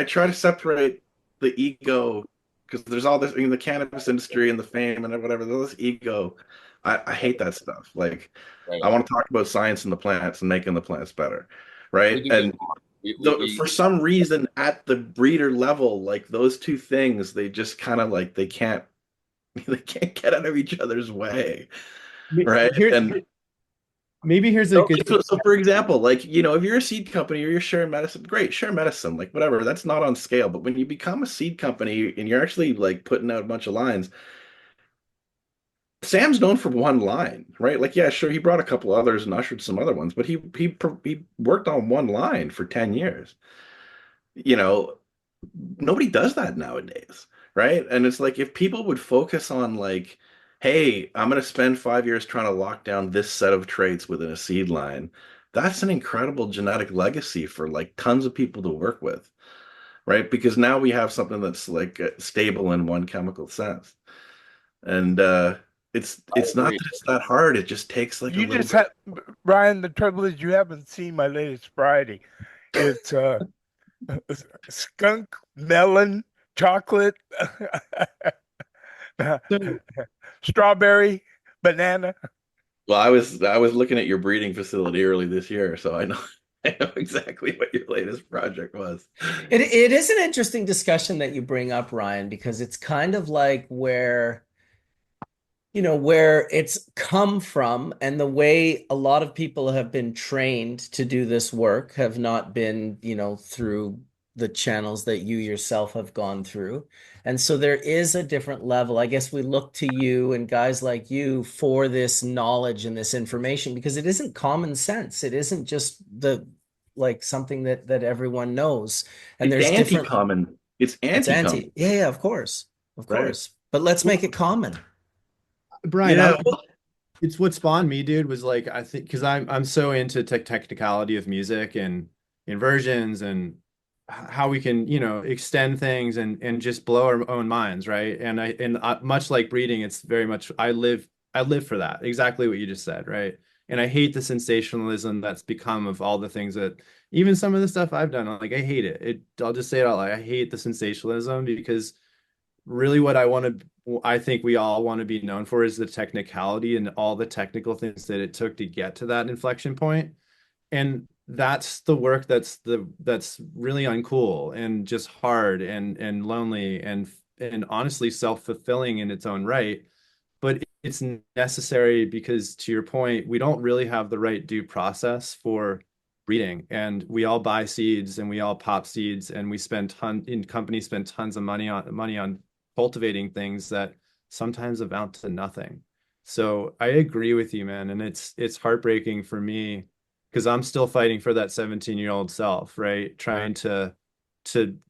try to separate the ego because there's all this in the cannabis industry and the fame and whatever. There's this ego. I hate that stuff. Like, right I on. want to talk about science and the plants and making the plants better, We right? can get And more. We for some reason, at the breeder level, like those two things, they just kind of like they can't get out of each other's way, right? And Maybe here's a good so for example, like, if you're a seed company or you're sharing medicine, great, share medicine, like whatever, that's not on scale. But when you become a seed company and you're actually like putting out a bunch of lines, Sam's known for one line, right? Like, yeah, sure, he brought a couple others and ushered some other ones, but he worked on one line for 10 years. You know, nobody does that nowadays, right? And it's like if people would focus on like, hey, I'm going to spend 5 years trying to lock down this set of traits within a seed line, that's an incredible genetic legacy for like tons of people to work with, right? Because now we have something that's like stable in one chemical sense, and it's not agree. that it's that hard. It just takes like a You little just bit. have, Brian, the trouble is you haven't seen my latest variety. It's skunk melon chocolate strawberry banana. Well, I was looking at your breeding facility early this year, so I know I know exactly what your latest project was. It is an interesting discussion that you bring up, Ryan, because it's kind of like where it's come from and the way a lot of people have been trained to do this work have not been, through the channels that you yourself have gone through. And so there is a different level. I guess we look to you and guys like you for this knowledge and this information because it isn't common sense. It isn't just like something that everyone knows. And It's there's different, anti-common. It's it's anti-common, anti. Yeah, of course. Of right? course. But let's make it common. Brian, Yeah. it's what spawned me, dude, was like I think because I'm so into technicality of music and inversions and how we can, extend things and just blow our own minds, right? And much like breeding, it's very much I live for that. Exactly what you just said, right? And I hate the sensationalism that's become of all the things that even some of the stuff I've done, like I hate it. I'll just say it out loud. I hate the sensationalism because really what I think we all want to be known for is the technicality and all the technical things that it took to get to that inflection point. And that's the work that's really uncool and just hard and lonely and honestly self-fulfilling in its own right. But it's necessary because to your point, we don't really have the right due process for breeding. And we all buy seeds and we all pop seeds and companies spend tons of money on cultivating things that sometimes amount to nothing. So I agree with you, man. And it's heartbreaking for me because I'm still fighting for that 17-year-old self, right? Trying to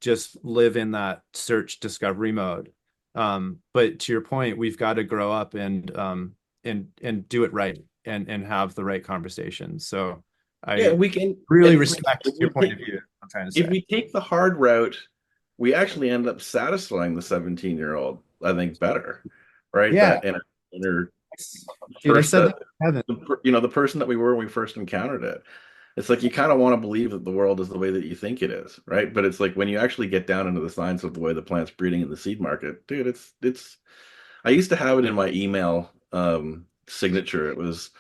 just live in that search discovery mode. But to your point, we've got to grow up and do it right and have the right conversations. So Yeah, I we can really and respect if your we point take of view, I'm trying to if say. we take the hard route, we actually end up satisfying the 17-year-old, I think, better, right? Yeah, That inner dude, I first said that to Kevin. the person that we were when we first encountered it. It's like you kind of want to believe that the world is the way that you think it is, right? But it's like when you actually get down into the science of the way the plant's breeding in the seed market, dude, it's I used to have it in my email signature. It was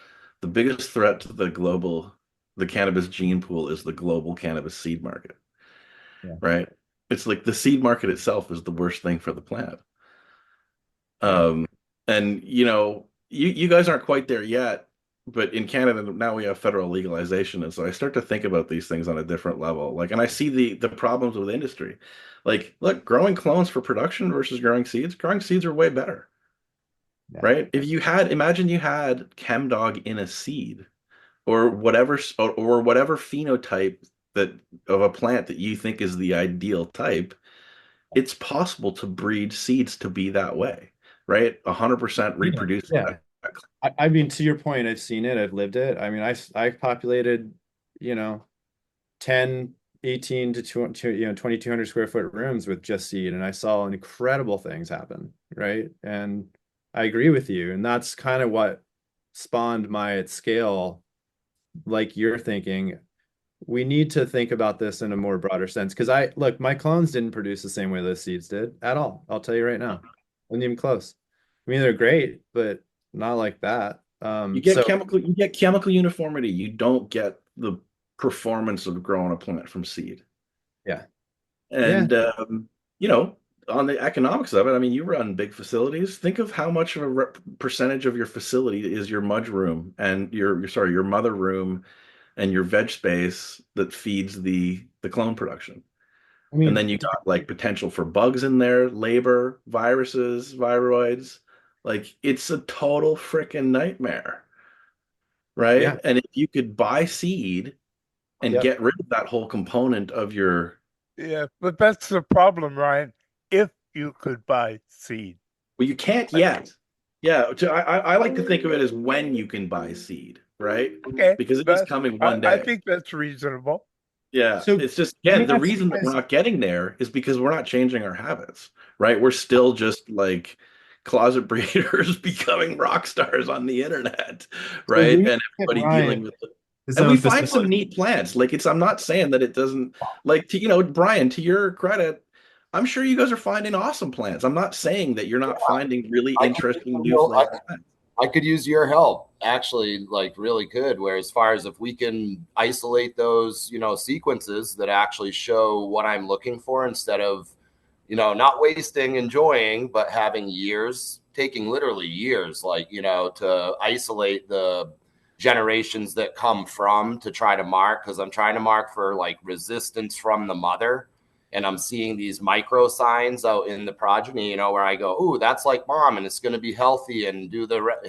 the biggest threat to the cannabis gene pool is the global cannabis seed market, Yeah. right? It's like the seed market itself is the worst thing for the plant. Yeah. And you guys aren't quite there yet, but in Canada now we have federal legalization, and so I start to think about these things on a different level. Like, and I see the problems with industry. Like, look, growing clones for production versus growing seeds are way better, Yeah. right? Imagine you had ChemDog in a seed or whatever phenotype that of a plant that you think is the ideal type. It's possible to breed seeds to be that way, right? 100% reproduce. Yeah. I mean, to your point, I've seen it, I've lived it. I mean, I populated, 10, 18 to 20, 2,200 square foot rooms with just seed, and I saw incredible things happen, right? And I agree with you. And that's kind of what spawned my at scale, like you're thinking. We need to think about this in a more broader sense. Because look, my clones didn't produce the same way those seeds did at all. I'll tell you right now. Wasn't even close. I mean, they're great, but not like that. You So get chemical uniformity. You don't get the performance of growing a plant from seed. yeah. And you know, on the economics of it, I mean, you run big facilities. Think of how much of a percentage of your facility is your mudge room and your mother room and your veg space that feeds the clone production. I And mean, then you got like potential for bugs in there, labor, viruses, viroids. Like it's a total freaking nightmare, right? yeah. And if you could buy seed and Yep. get rid of that whole component of your, Yeah, but that's the problem, Ryan. If you could buy seed. well, you can't yet. Yeah, I like to think of it as when you can buy seed, right? Okay, Because it is coming one I day. think that's reasonable. Yeah, So it's just let again me the ask you reason that we're guys- not getting there is because we're not changing our habits, right? We're still just like closet breeders becoming rock stars on the internet, right? when you And look at everybody Ryan, dealing with it. is And that we with the find some neat plants. Like I'm not saying that it doesn't like Brian, to your credit, I'm sure you guys are finding awesome plants. I'm not saying that you're not finding really I interesting new flavor plants. I could use your help, actually, like really could. Where as far as if we can isolate those, sequences that actually show what I'm looking for instead of, not wasting, enjoying, but having years, taking literally years, like, to isolate the generations that come from to try to mark, because I'm trying to mark for like resistance from the mother. And I'm seeing these micro signs out in the progeny, where I go, "Ooh, that's like mom, and it's going to be healthy and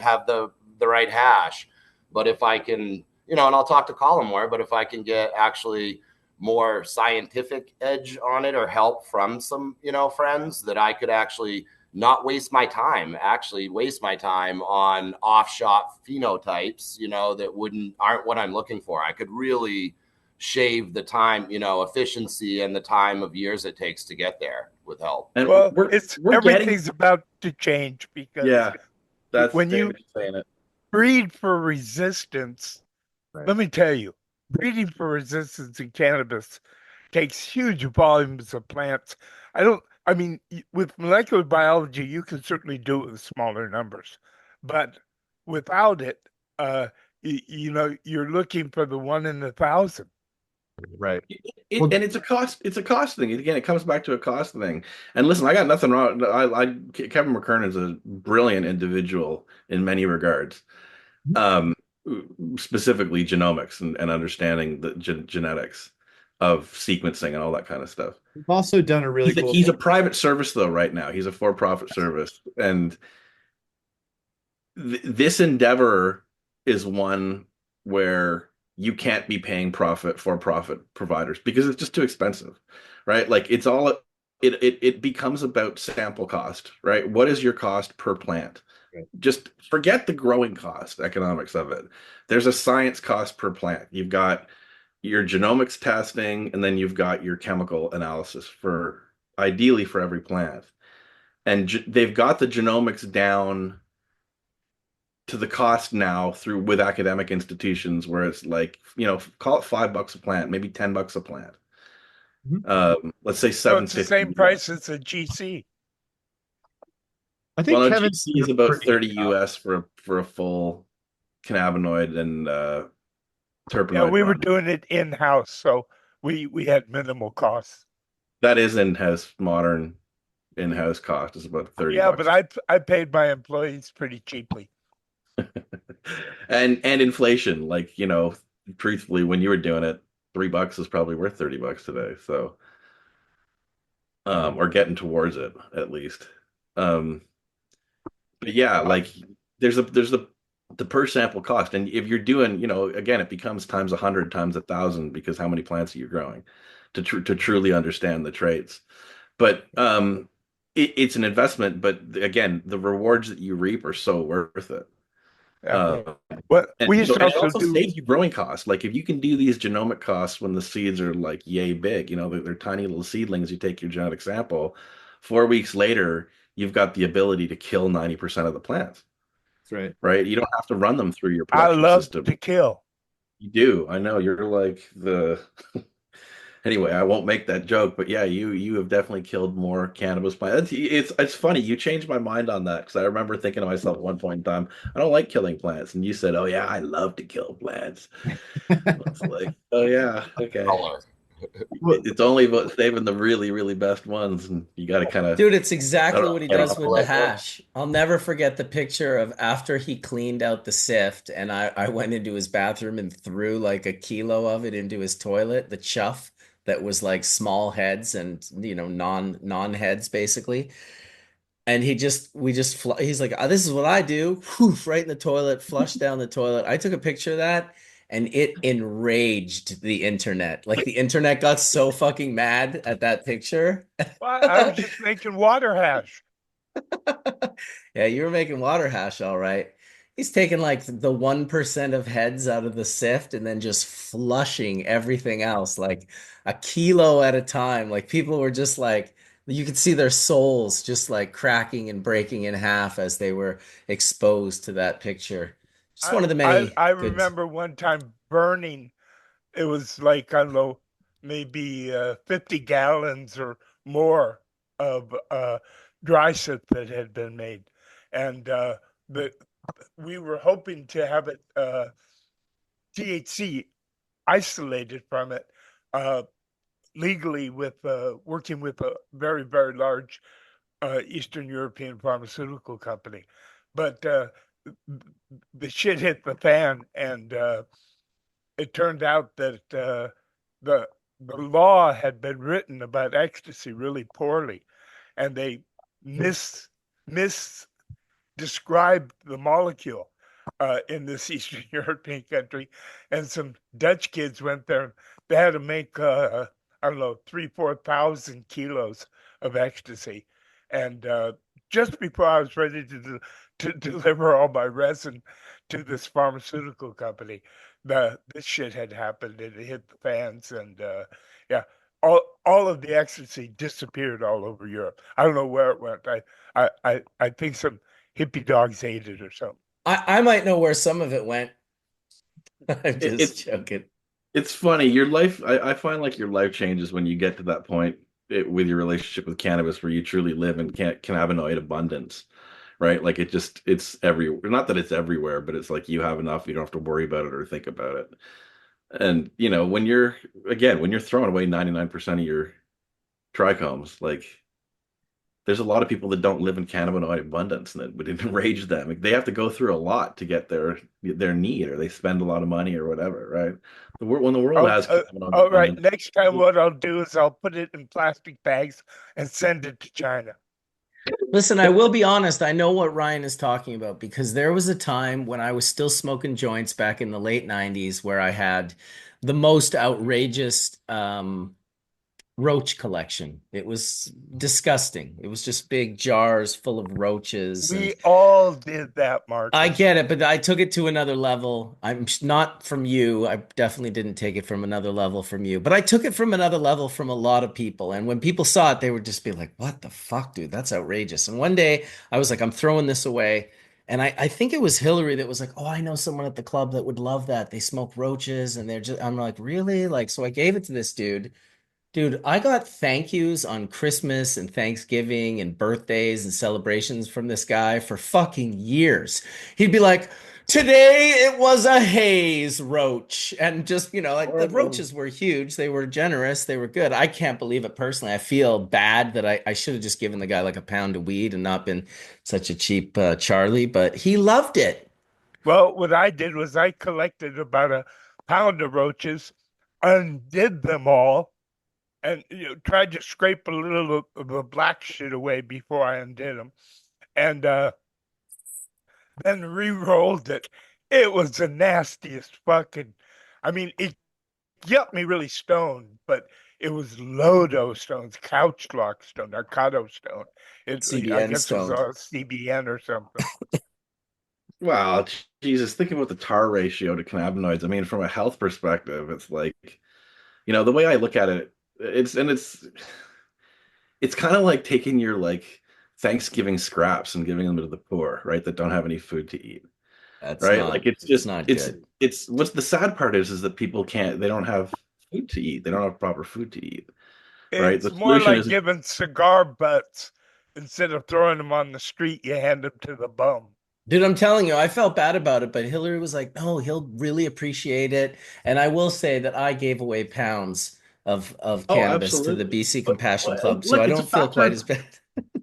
have the right hash." But if I can, and I'll talk to Collin more, but if I can get actually more scientific edge on it or help from some, friends, that I could actually not waste my time, on offshot phenotypes, that aren't what I'm looking for. I could really shave the time, efficiency and the time of years it takes to get there with help. And Well, we're everything's about to change because yeah, that's when you David saying it. breed for resistance, let me tell you, breeding for resistance in cannabis takes huge volumes of plants. I mean, with molecular biology, you can certainly do it with smaller numbers, but without it, you're looking for the one in 1,000. right. And it's a cost thing. Again, it comes back to a cost thing. And listen, I got nothing wrong. Kevin McKernan is a brilliant individual in many regards, specifically genomics and understanding the genetics of sequencing and all that kind of stuff. We've also done a really cool He's thing. a private service though right now. He's a for-profit service, and this endeavor is one where you can't be paying for profit providers because it's just too expensive, right? Like it's all it becomes about sample cost, right? What is your cost per plant? Right. Just forget the growing cost economics of it. There's a science cost per plant. You've got your genomics testing, and then you've got your chemical analysis for ideally for every plant. And they've got the genomics down to the cost now through with academic institutions where it's like, call it $5 a plant, maybe $10 a plant. Let's say So it's the 750 same price as a GC. I Well, think no, Kevin, GC is about 30 US for a full cannabinoid and Yeah, terpenoid we were run. doing it in-house, so we had minimal costs. That is in-house modern in-house cost is about 30 Yeah, bucks. but I paid my employees pretty cheaply. And inflation, like, truthfully, when you were doing it, $3 is probably worth 30 bucks today. So, or getting towards it at least. But yeah, like there's the per sample cost. And if you're doing, again, it becomes times 100 times 1,000 because how many plants are you growing to truly understand the traits. But it's an investment, but again, the rewards that you reap are so worth it. Yeah. Uh, What and we used to and it also also do. saves you growing costs. Like if you can do these genomic costs when the seeds are like yay big, they're tiny little seedlings. You take your genetic sample, 4 weeks later, you've got the ability to kill 90% of the plants, that's right. right? You don't have to run them through your I production love system. to kill. You do. I know you're like the anyway, I won't make that joke, but yeah, you have definitely killed more cannabis plants. It's funny. You changed my mind on that because I remember thinking to myself at one point in time, I don't like killing plants, and you said, "Oh yeah, I love to kill plants." It's like, oh yeah, okay. Color. It's only about saving the really, really best ones, and you got to kind of, Dude, it's I don't exactly know, what he get does off the with the light bulb. hash. I'll never forget the picture of after he cleaned out the sift and I went into his bathroom and threw like a kilo of it into his toilet, the chuff that was like small heads and non-heads basically. And he's like, this is what I do. Whoof, right in the toilet, flush down the toilet. I took a picture of that and it enraged the internet. Like the internet got so fucking mad at that picture. Well, I was just making water hash. Yeah, you were making water hash, all right. He's taking like the 1% of heads out of the sift and then just flushing everything else, like a kilo at a time. Like people were just like, you could see their souls just like cracking and breaking in half as they were exposed to that picture. Just I one of the I, many I good. remember one time burning. It was like, I don't know, maybe 50 gallons or more of dry sip that had been made, and the we were hoping to have it THC isolated from it uh, legally with working with a very, very large Eastern European pharmaceutical company. But the shit hit the fan, and it turned out that the the law had been written about ecstasy really poorly, and they mis mis described the molecule in this Eastern European country, and some Dutch kids went there. And they had to make I don't know 3,000-4,000 kilos of ecstasy, and just before I was ready to deliver all my resin to this pharmaceutical company, this shit had happened. It hit the fans, and yeah, all of the ecstasy disappeared all over Europe. I don't know where it went. I think some hippie dogs ate it or something. I might know where some of it went. I'm It, it just joking. it's funny. Your life, I find like your life changes when you get to that point with your relationship with cannabis where you truly live in cannabinoid abundance, right? Like it's everywhere. Not that it's everywhere, but it's like you have enough, you don't have to worry about it or think about it. And when you're throwing away 99% of your trichomes, like there's a lot of people that don't live in cannabinoid abundance and that would enrage them. Like, they have to go through a lot to get their need, or they spend a lot of money or whatever, right? When the world Oh, has cannabinoid all right. abundance, Next time, what I'll do is I'll put it in plastic bags and send it to China. Listen, I will be honest. I know what Ryan is talking about because there was a time when I was still smoking joints back in the late 90s where I had the most outrageous roach collection. It was disgusting. It was just big jars full of roaches and We all did that, I Marcus. get it, but I took it to another level. Not from you. I definitely didn't take it from another level from you, but I took it from another level from a lot of people. And when people saw it, they would just be like, "What the fuck, dude? That's outrageous." And one day I was like, "I'm throwing this away." And I think it was Hillary that was like, "Oh, I know someone at the club that would love that. They smoke roaches and they're just," I'm like, "Really?" Like, so I gave it to this dude. Dude, I got thank yous on Christmas and Thanksgiving and birthdays and celebrations from this guy for fucking years. He'd be like, "Today it was a haze roach." And just, like the roaches were huge. They were generous. They were good. I can't believe it personally. I feel bad that I should have just given the guy like a pound of weed and not been such a cheap Charlie, but he loved it. Well, what I did was I collected about a pound of roaches, undid them all, and tried to scrape a little of the black shit away before I undid them, and then re-rolled it. It was the nastiest fucking. I mean, it got me really stoned, but it was low dose stones, couch lock stone, narcoto stone. I CBN guess it was stoned. a CBN or something. Wow, Jesus, think about the tar ratio to cannabinoids. I mean, from a health perspective, it's like, the way I look at it, it's kind of like taking your like Thanksgiving scraps and giving them to the poor, right? That don't have any food to eat, That's right? Like not, it's it's just not good. it's what's the sad part is that people can't they don't have food to eat. They don't have proper food to eat, right? It's The more solution like is giving cigar butts instead of throwing them on the street. You hand them to the bum. Dude, I'm telling you, I felt bad about it, but Hillary was like, "No, he'll really appreciate it." And I will say that I gave away pounds of oh, cannabis to the absolutely. BC But Compassion Club, so look, I it's a don't feel factor quite of as bad.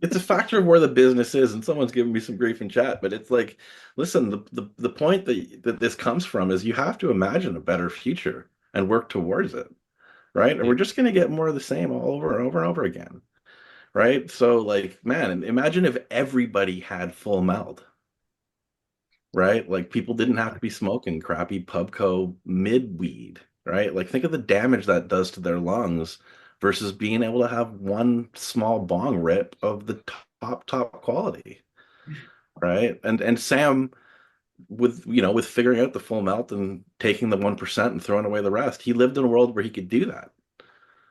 it's a factor of where the business is, and someone's giving me some grief in chat, but it's like, listen, the point that this comes from is you have to imagine a better future and work towards it, right? And Yeah. we're just going to get more of the same all over and over and over again, right? So, like, man, imagine if everybody had full meld, right? Like, people didn't have to be smoking crappy Pubco mid weed, right? Like, think of the damage that does to their lungs versus being able to have one small bong rip of the top quality, right? And Sam, with figuring out the full melt and taking the 1% and throwing away the rest, he lived in a world where he could do that,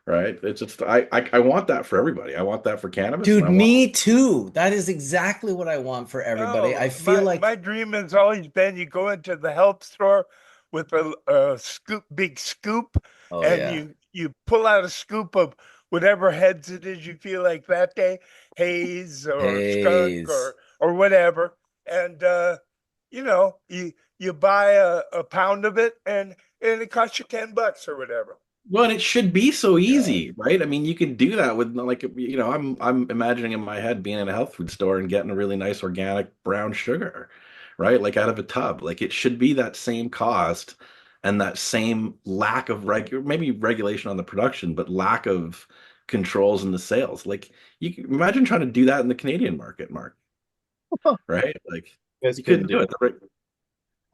right? It's just I want that for everybody. I want that for cannabis, and Dude, I want me too. That is exactly what I want for everybody. I No, feel my like, dream has always been you go into the health store with a big scoop, oh and yeah, you pull out a scoop of whatever heads it is you feel like that day, haze or skunk haze. or whatever, and you buy a pound of it, and it costs you $10 or whatever. well, and it should be so God. easy, right? I mean, you can do that with like I'm imagining in my head being in a health food store and getting a really nice organic brown sugar, right? Like out of a tub. Like it should be that same cost and that same lack of maybe regulation on the production, but lack of controls in the sales. Like you can imagine trying to do that in the Canadian market, Mark, right? Like You guys you couldn't couldn't do do it. it. Right?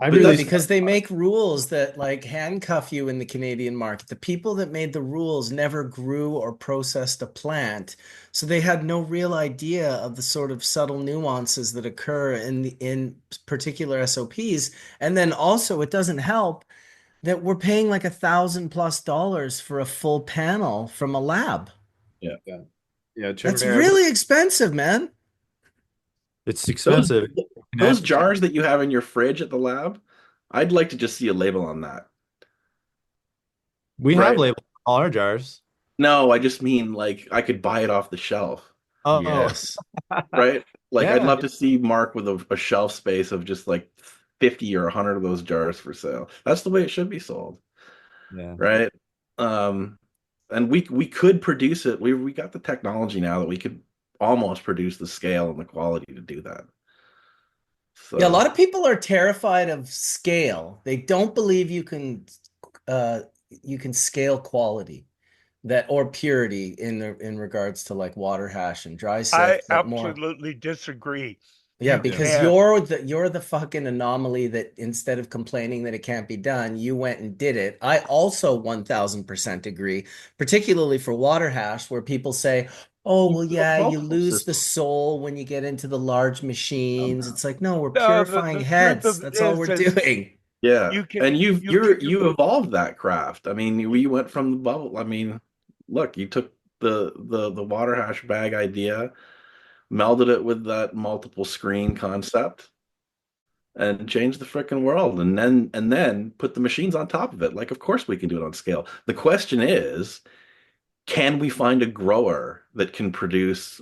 I But Yeah, really that's because they make rules that like handcuff you in the Canadian market. The people that made the rules never grew or processed a plant, so they had no real idea of the sort of subtle nuances that occur in particular SOPs. And then also, it doesn't help that we're paying like $1,000+ for a full panel from a lab. yeah. Yeah. Yeah, That's Chimera. really expensive, man. It's Those expensive. those Connect. jars that you have in your fridge at the lab, I'd like to just see a label on that, We have right? labeled all our jars. No, I just mean like I could buy it off the shelf, Oh, Yes. right? Like I'd yeah. love to see Mark with a shelf space of just like 50 or 100 of those jars for sale. That's the way it should be sold, Yeah. right? Um, and we could produce it. We got the technology now that we could almost produce the scale and the quality to do that. Yeah, a lot So of people are terrified of scale. They don't believe you can scale quality. that or purity in regards to like water hash and dry I sift, that more. absolutely disagree. Yeah, You because can't. you're the fucking anomaly that instead of complaining that it can't be done, you went and did it. I also 1000% agree, particularly for water hash, where people say, "Oh, well, yeah, you Multiple lose the systems. soul when you get into the large machines." It's like, no, we're No, purifying the truth heads. of it That's all we're is doing. Yeah, you can and you can you evolved that craft. I mean, we went from the bubble. I mean, look, you took the water hash bag idea, melded it with that multiple screen concept, and changed the freaking world. And then put the machines on top of it. Like, of course we can do it on scale. The question is, can we find a grower that can produce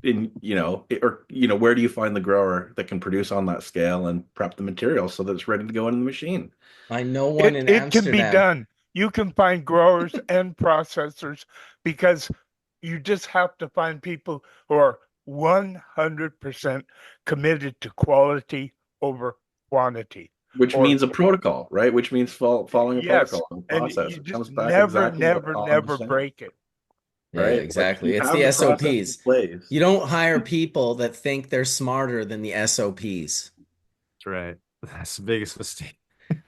where do you find the grower that can produce on that scale and prep the material so that it's ready to go into the machine? I know one it in it can be Amsterdam. done. You can find growers and processors because you just have to find people who are 100% committed to quality over quantity. Which Or means a protocol, right? Which means following a yes, protocol and and process. you It just comes back never, exactly what never, Collin never was saying, break it. Yeah, right? Like exactly. you It's have the the process in SOPs. place. You don't hire people that think they're smarter than the SOPs. That's right. That's the biggest mistake.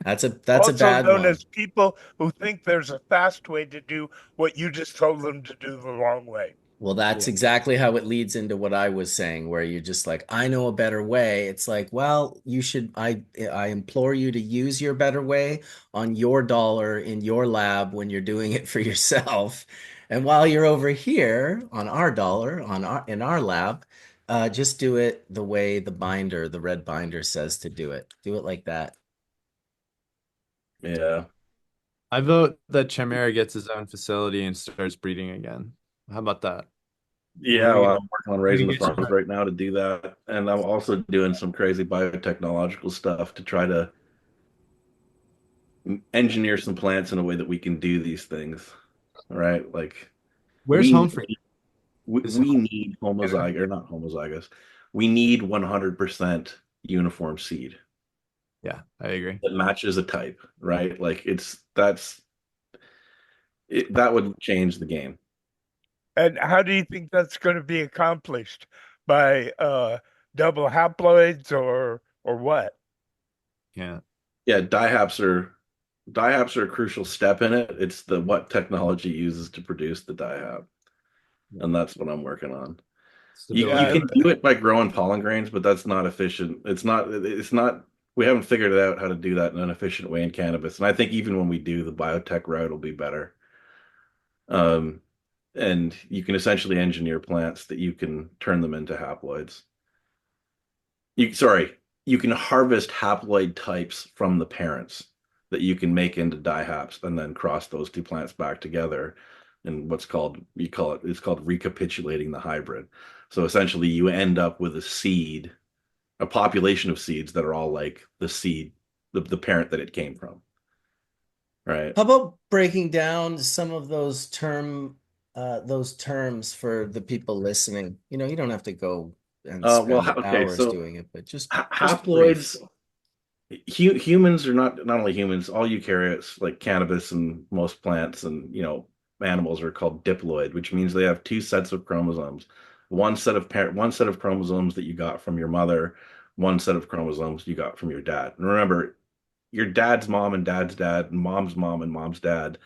That's a Also bad known one. as people who think there's a fast way to do what you just told them to do the wrong way. Well, that's Yeah. exactly how it leads into what I was saying, where you're just like, I know a better way. It's like, well, you should, I implore you to use your better way on your dollar in your lab when you're doing it for yourself. And while you're over here on our dollar, in our lab, just do it the way the red binder says to do it. Do it like that. Yeah. I vote that Chimera gets his own facility and starts breeding again. How about that? Yeah, Maybe well, I'm working on maybe raising the get farms Chimera. right now to do that. And I'm also doing some crazy biotechnological stuff to try to engineer some plants in a way that we can do these things. All right. Like Where's we home for you? Is we home need homozygous or not homozygous. We need 100% uniform seed Yeah, I agree. that matches a type, right? Like that would change the game. And how do you think that's going to be accomplished? By double haploids or what? Yeah. Yeah, dihap's are a crucial step in it. It's the what technology uses to produce the dihap, and that's what I'm working on. You Stability. Yeah, can do it by growing pollen grains, but that's not efficient. It's not we haven't figured out how to do that in an efficient way in cannabis. And I think even when we do, the biotech route will be better. Um, and you can essentially engineer plants that you can turn them into haploids. You can harvest haploid types from the parents that you can make into dihaps and then cross those two plants back together in it's called recapitulating the hybrid. So essentially you end up with a population of seeds that are all like the seed, the parent that it came from. Right. How about breaking down some of those terms for the people listening? You know, you don't have to go and spend Okay, hours so doing it, but just brief. haploids, humans are not only humans, all eukaryotes like cannabis and most plants and animals are called diploid, which means they have two sets of chromosomes. One set of chromosomes that you got from your mother, one set of chromosomes you got from your dad. And remember, your dad's mom and dad's dad, and mom's mom and mom's dad,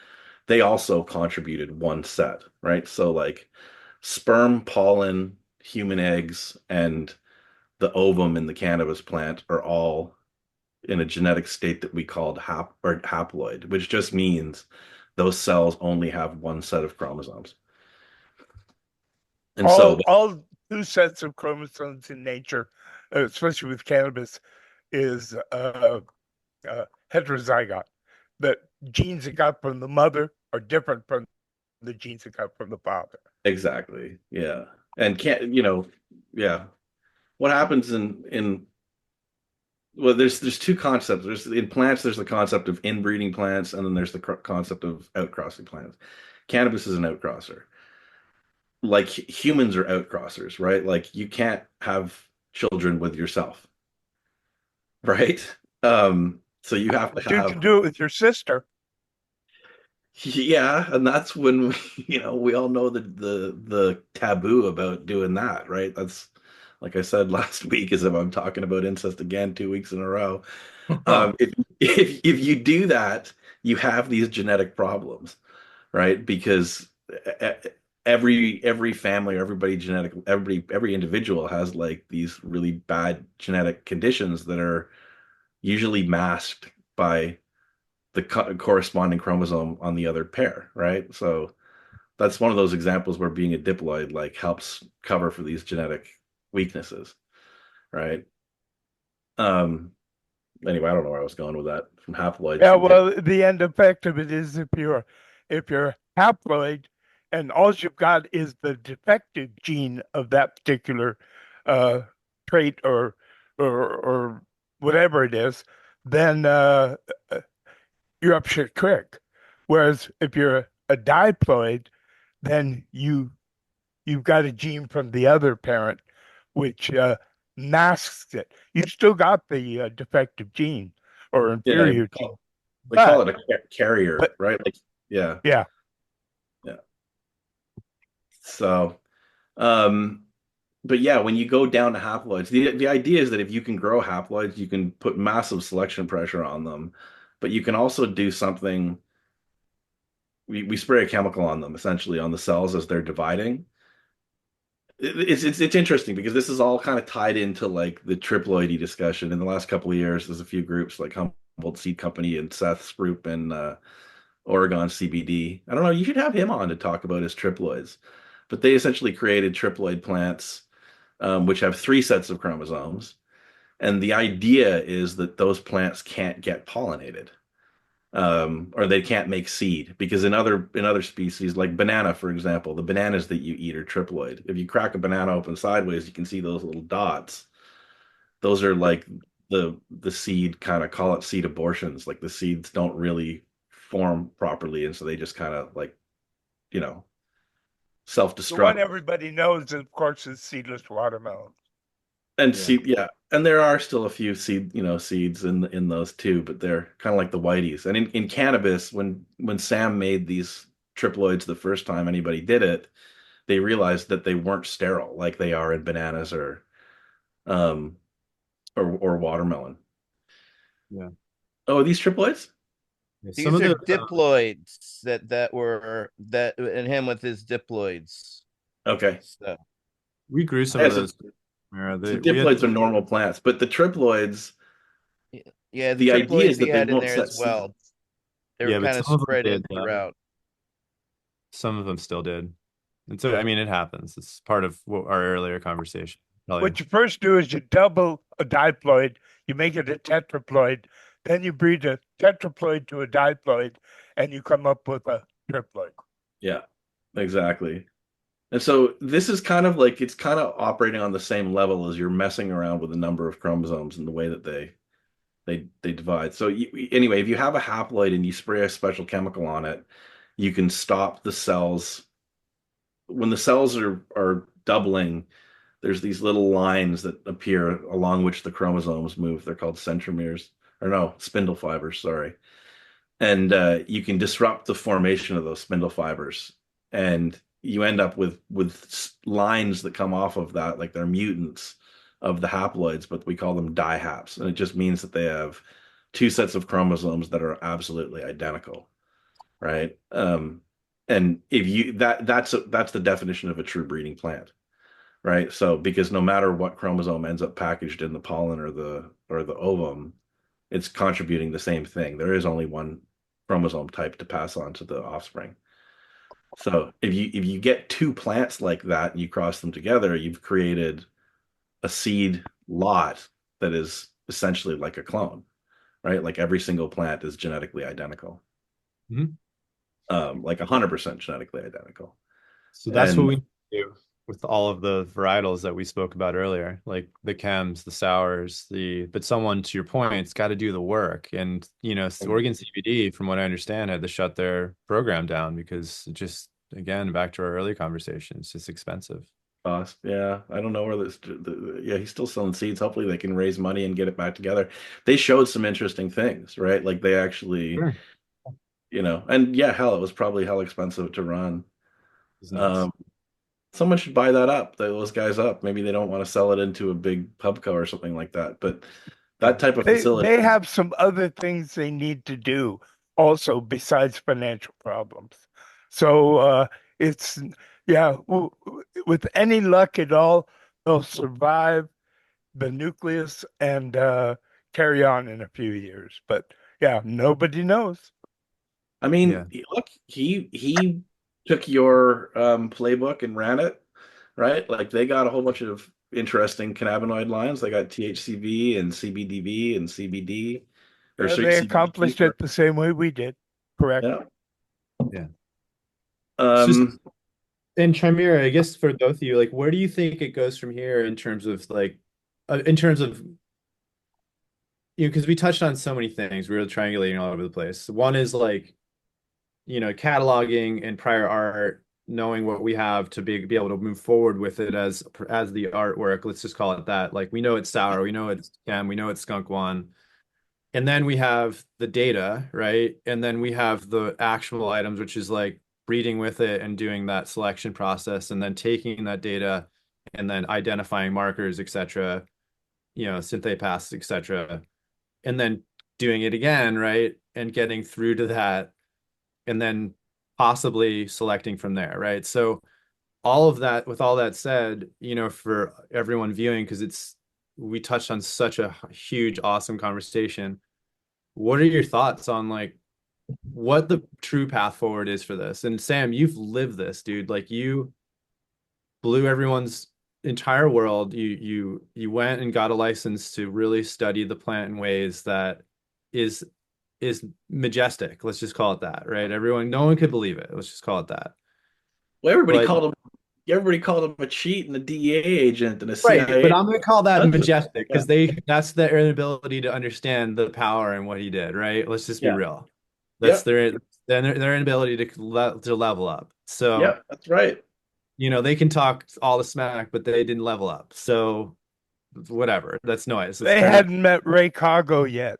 they also contributed one set, right? So like sperm, pollen, human eggs, and the ovum in the cannabis plant are all in a genetic state that we called haploid, which just means those cells only have one set of chromosomes. And so, all two sets of chromosomes in nature, especially with cannabis, is heterozygote. The genes it got from the mother are different from the genes it got from the father. exactly, yeah. And yeah. What happens in well, there's two concepts. There's in plants, there's the concept of inbreeding plants, and then there's the concept of outcrossing plants. Cannabis is an outcrosser. Like humans are outcrossers, right? Like you can't have children with yourself, right? So you have to But you have can do it with your sister. Yeah, and that's when we, we all know the taboo about doing that, right? That's like I said last week, is if I'm talking about incest again 2 weeks in a row. If you do that, you have these genetic problems, right? Because e- e- every family or every individual has like these really bad genetic conditions that are usually masked by the corresponding chromosome on the other pair, right? So that's one of those examples where being a diploid like helps cover for these genetic weaknesses, right? Um, anyway, I don't know where I was going with that from haploids Yeah, to well, the end effect of it is if you're haploid and all you've got is the defective gene of that particular uh, trait or whatever it is, then uh, you're up shit creek. Whereas if you're a diploid, then you've got a gene from the other parent, which masks it. You've still got the defective gene or yeah, inferior gene, they call but it a carrier, but right? Like, yeah, yeah. yeah. So, um, but yeah, when you go down to haploids, the idea is that if you can grow haploids, you can put massive selection pressure on them, but you can also do something. We spray a chemical on them, essentially on the cells as they're dividing. It's interesting because this is all kind of tied into like the triploidy discussion in the last couple of years. There's a few groups like Humboldt Seed Company and Seth's group and Oregon CBD. I don't know. You should have him on to talk about his triploids, but they essentially created triploid plants, which have three sets of chromosomes, and the idea is that those plants can't get pollinated, or they can't make seed because in other species like banana, for example, the bananas that you eat are triploid. If you crack a banana open sideways, you can see those little dots. Those are like the seed, kind of call it seed abortions. Like the seeds don't really form properly, and so they just kind of like you know The one self-destruct. everybody knows, of course, is seedless watermelon. And Yeah. seed, yeah, and there are still a few seeds in those too, but they're kind of like the whiteys. And in cannabis, when Sam made these triploids the first time anybody did it, they realized that they weren't sterile like they are in bananas um or watermelon. Yeah. Oh, are these triploids? Yeah, some These of are the diploids that were that and him with his diploids. Okay. So we grew some Yeah, of so, those. Chimera. so We had diploids are normal plants, but the triploids, yeah, the the idea triploids is he that they had in won't there set as seed. well. They were yeah, but kind of some of them spread in did. throughout. Some of them still did. And so, I mean, it happens. It's part of our earlier conversation. Probably. What you first do is you double a diploid, you make it a tetraploid, then you breed a tetraploid to a diploid, and you come up with a triploid. Yeah, exactly. And so this is kind of like it's kind of operating on the same level as you're messing around with the number of chromosomes and the way that they divide. So anyway, if you have a haploid and you spray a special chemical on it, you can stop the cells when the cells are doubling. There's these little lines that appear along which the chromosomes move. They're called centromeres, or no, spindle fibers. Sorry, and you can disrupt the formation of those spindle fibers, and you end up with lines that come off of that, like they're mutants of the haploids, but we call them dihaps, and it just means that they have two sets of chromosomes that are absolutely identical, right? And if you that's the definition of a true breeding plant, right? So because no matter what chromosome ends up packaged in the pollen or the ovum, it's contributing the same thing. There is only one chromosome type to pass on to the offspring. So if you get two plants like that and you cross them together, you've created a seed lot that is essentially like a clone, right? Like every single plant is genetically identical, Mhm. like 100% genetically identical. So that's what And we do with all of the varietals that we spoke about earlier, like the chems, the sours, but someone, to your point, it's got to do the work. And, Oregon CBD, from what I understand, had to shut their program down because it just, again, back to our early conversation, it's just expensive. cost, yeah, I don't know where yeah, he's still selling seeds. Hopefully they can raise money and get it back together. They showed some interesting things, right? Like they actually Sure. you know, and yeah, hell, it was probably hell expensive to run. It's nuts. Someone should buy that up, those guys up. Maybe they don't want to sell it into a big pubco or something like that, but that type of facility. They have some other things they need to do also besides financial problems. So it's yeah, with any luck at all, they'll survive the nucleus and carry on in a few years. But yeah, nobody knows. I mean, Yeah. look, he took your playbook and ran it, right? Like they got a whole bunch of interesting cannabinoid lines. They got THCV and CBDV and CBD, or Yeah, sorry, they CBD. accomplished it the same way we did. Correct. Yeah. Yeah. So, Um, and Chimera, I guess for both of you, like, where do you think it goes from here in terms of in terms of, because we touched on so many things, we were triangulating all over the place. One is like, cataloging and prior art, knowing what we have to be able to move forward with it as the artwork. Let's just call it that. Like we know it's sour, we know it's chem, we know it's skunk one. And then we have the data, right? And then we have the actual items, which is like breeding with it and doing that selection process, and then taking that data and then identifying markers, etc., synthase paths, etc., and then doing it again, right? And getting through to that, and then possibly selecting from there, right? So all of that, with all that said, for everyone viewing, because we touched on such a huge, awesome conversation. What are your thoughts on like what the true path forward is for this? And Sam, you've lived this, dude. Like you blew everyone's entire world. You went and got a license to really study the plant in ways that is majestic. Let's just call it that, right? No one could believe it. Let's just call it that. well, But everybody called him a cheat and a DEA agent and a right, CIA. but I'm going to call that That's majestic because yeah. that's their inability to understand the power and what he did, right? Let's just be Yeah. real. That's Yep. their inability to level up. So, Yep, that's right. they can talk all the smack, but they didn't level up. So whatever, that's noise. It's They kind hadn't met Ray Cargo yet.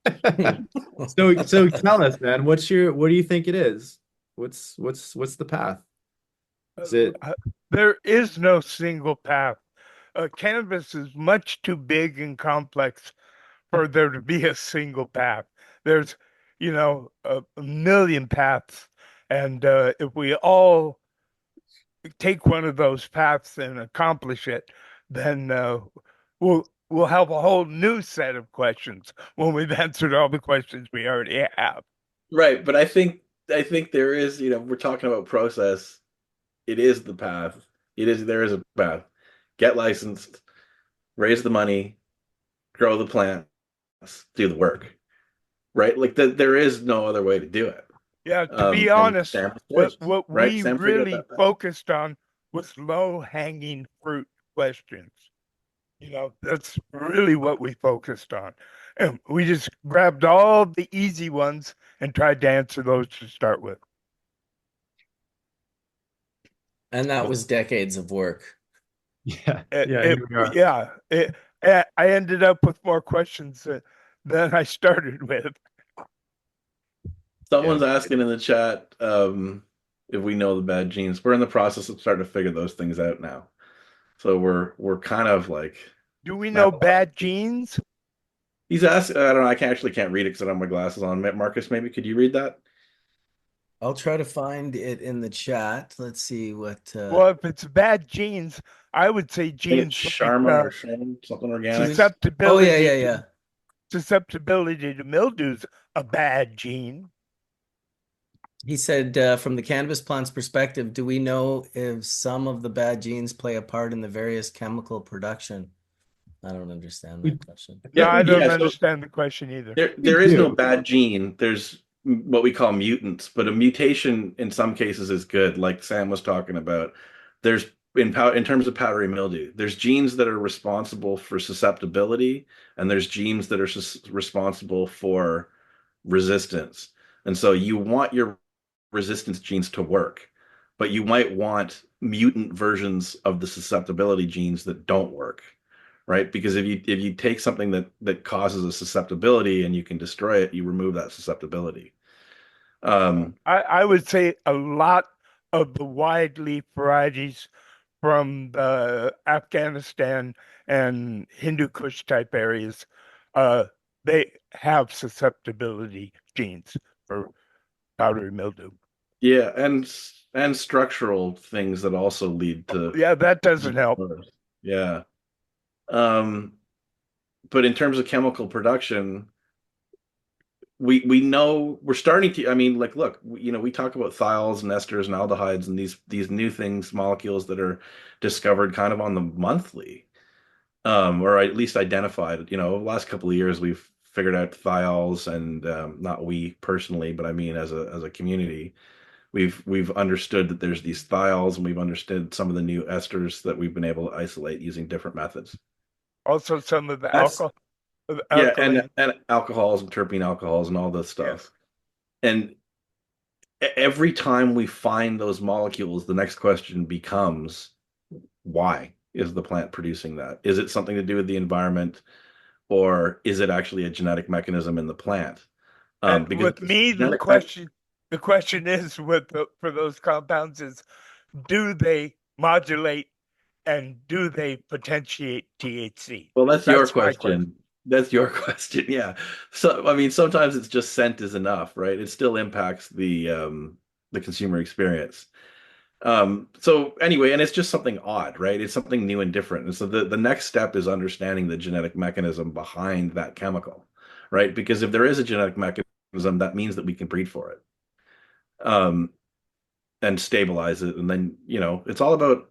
of so tell us, man, what do you think it is? What's the path? Is it There is no single path. Cannabis is much too big and complex for there to be a single path. There's, a million paths, and if we all take one of those paths and accomplish it, then we'll have a whole new set of questions when we've answered all the questions we already have. Right, but I think there is, we're talking about process. It is the path. There is a path. Get licensed, raise the money, grow the plants, do the work. Right? Like there is no other way to do it. Yeah, to be And honest, Sam was what first, what right? we Sam figured out really that path. focused on was low-hanging fruit questions. That's really what we focused on. And we just grabbed all the easy ones and tried to answer those to start with. And that was decades of work. yeah It, yeah it, here we are. yeah, I ended up with more questions than I started with. Someone's asking in the chat if we know the bad genes. We're in the process of starting to figure those things out now. So we're kind of like Do we know bad genes? he's asking. I don't know. I can't read it because I don't have my glasses on. Marcus, maybe could you read that? I'll try to find it in the chat. Let's see what Well, if it's bad genes, I would say I think it's genes Sharma or something organic. Oh susceptibility. yeah. Susceptibility to mildew's a bad gene. He said, from the cannabis plant's perspective, do we know if some of the bad genes play a part in the various chemical production? I don't understand that question. No, I don't so understand the question either. there is no bad gene. There's what we call mutants, but a mutation in some cases is good, like Sam was talking about. There's in terms of powdery mildew, there's genes that are responsible for susceptibility, and there's genes that are responsible for resistance. And so you want your resistance genes to work, but you might want mutant versions of the susceptibility genes that don't work, right? Because if you take something that causes a susceptibility and you can destroy it, you remove that susceptibility. I would say a lot of the wide leaf varieties from the Afghanistan and Hindu Kush type areas, uh, they have susceptibility genes for powdery mildew. Yeah, and structural things that also lead to Yeah, that doesn't help. yeah. Um, but in terms of chemical production, we know we're starting to. I mean, like, look, we talk about thiols and esters and aldehydes and these new things, molecules that are discovered kind of on the monthly, or at least identified. The last couple of years we've figured out thiols, and not we personally, but I mean as a community, we've understood that there's these thiols, and we've understood some of the new esters that we've been able to isolate using different methods. Also, some of the That's alcohol, Yeah, alkaline. and alcohols and terpene alcohols and all this Yes. stuff. And every time we find those molecules, the next question becomes, why is the plant producing that? Is it something to do with the environment, or is it actually a genetic mechanism in the plant? And Because with me, genetic the question is for those compounds is, do they modulate and do they potentiate THC? well, that's your That's my question. question. That's your question. Yeah. So, I mean, sometimes it's just scent is enough, right? It still impacts the consumer experience. So anyway, and it's just something odd, right? It's something new and different. And so the next step is understanding the genetic mechanism behind that chemical, right? Because if there is a genetic mechanism, that means that we can breed for it, um, and stabilize it. And then, it's all about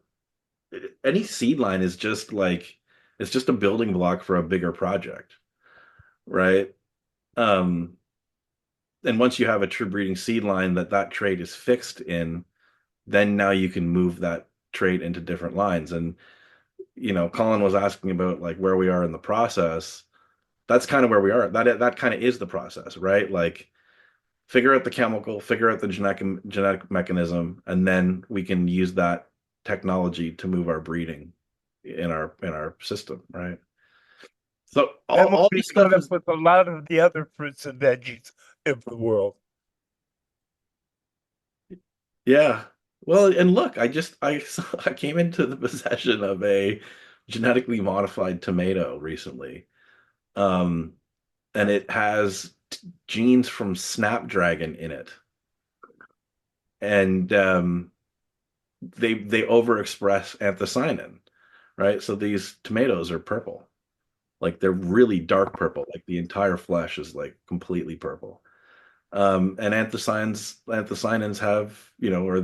any seed line is just like it's just a building block for a bigger project, right? Um, and once you have a true breeding seed line that trait is fixed in, then now you can move that trait into different lines. And Collin was asking about like where we are in the process. That's kind of where we are. That kind of is the process, right? Like figure out the chemical, figure out the genetic mechanism, and then we can use that technology to move our breeding in our system, right? So all, Then we'll all be this caught stuff up is with a lot of the other fruits and veggies of the world. yeah. Well, and look, I came into the possession of a genetically modified tomato recently. Um, and it has genes from snapdragon in it, and they overexpress anthocyanin, right? So these tomatoes are purple, like they're really dark purple, like the entire flesh is like completely purple. And anthocyanins have, or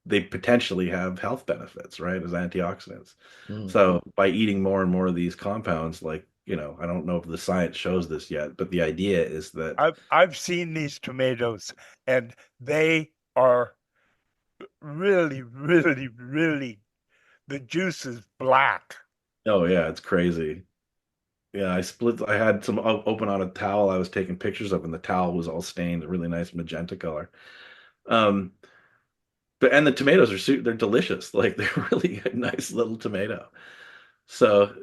they potentially have health benefits, right, as antioxidants. Mm. So by eating more and more of these compounds, like, I don't know if the science shows this yet, but the idea is that, I've seen these tomatoes, and they are really, really, really. The juice is black. oh yeah, it's crazy. Yeah, I had some open on a towel I was taking pictures of, and the towel was all stained, a really nice magenta color. Um, and the tomatoes they're delicious. Like they're really a nice little tomato. So,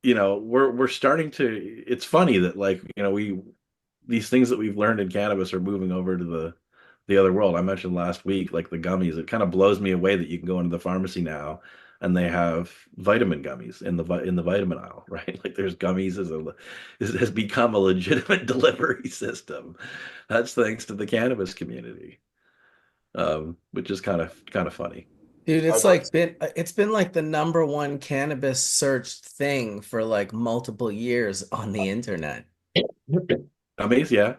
we're starting to, it's funny that like, these things that we've learned in cannabis are moving over to the other world. I mentioned last week, like the gummies. It kind of blows me away that you can go into the pharmacy now and they have vitamin gummies in the vitamin aisle, right? Like there's gummies has become a legitimate delivery system. That's thanks to the cannabis community, which is kind of funny. Dude, I'd it's like like been like the number one cannabis searched thing for like multiple years on the internet. Gummies, yeah.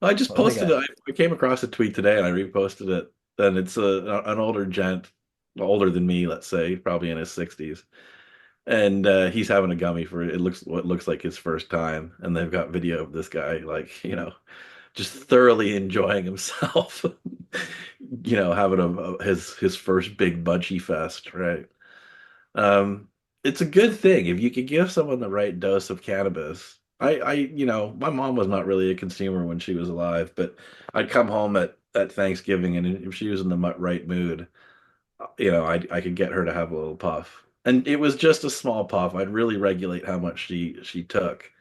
I just What do they posted it. got? I came across a tweet today and I reposted it. And it's an older gent, older than me, let's say, probably in his 60s. And he's having a gummy for what looks like his first time. And they've got video of this guy, like, just thoroughly enjoying himself, having his first big budgie fest, right? It's a good thing if you could give someone the right dose of cannabis. My mom was not really a consumer when she was alive, but I'd come home at Thanksgiving, and if she was in the right mood, I could get her to have a little puff. And it was just a small puff. I'd really regulate how much she took,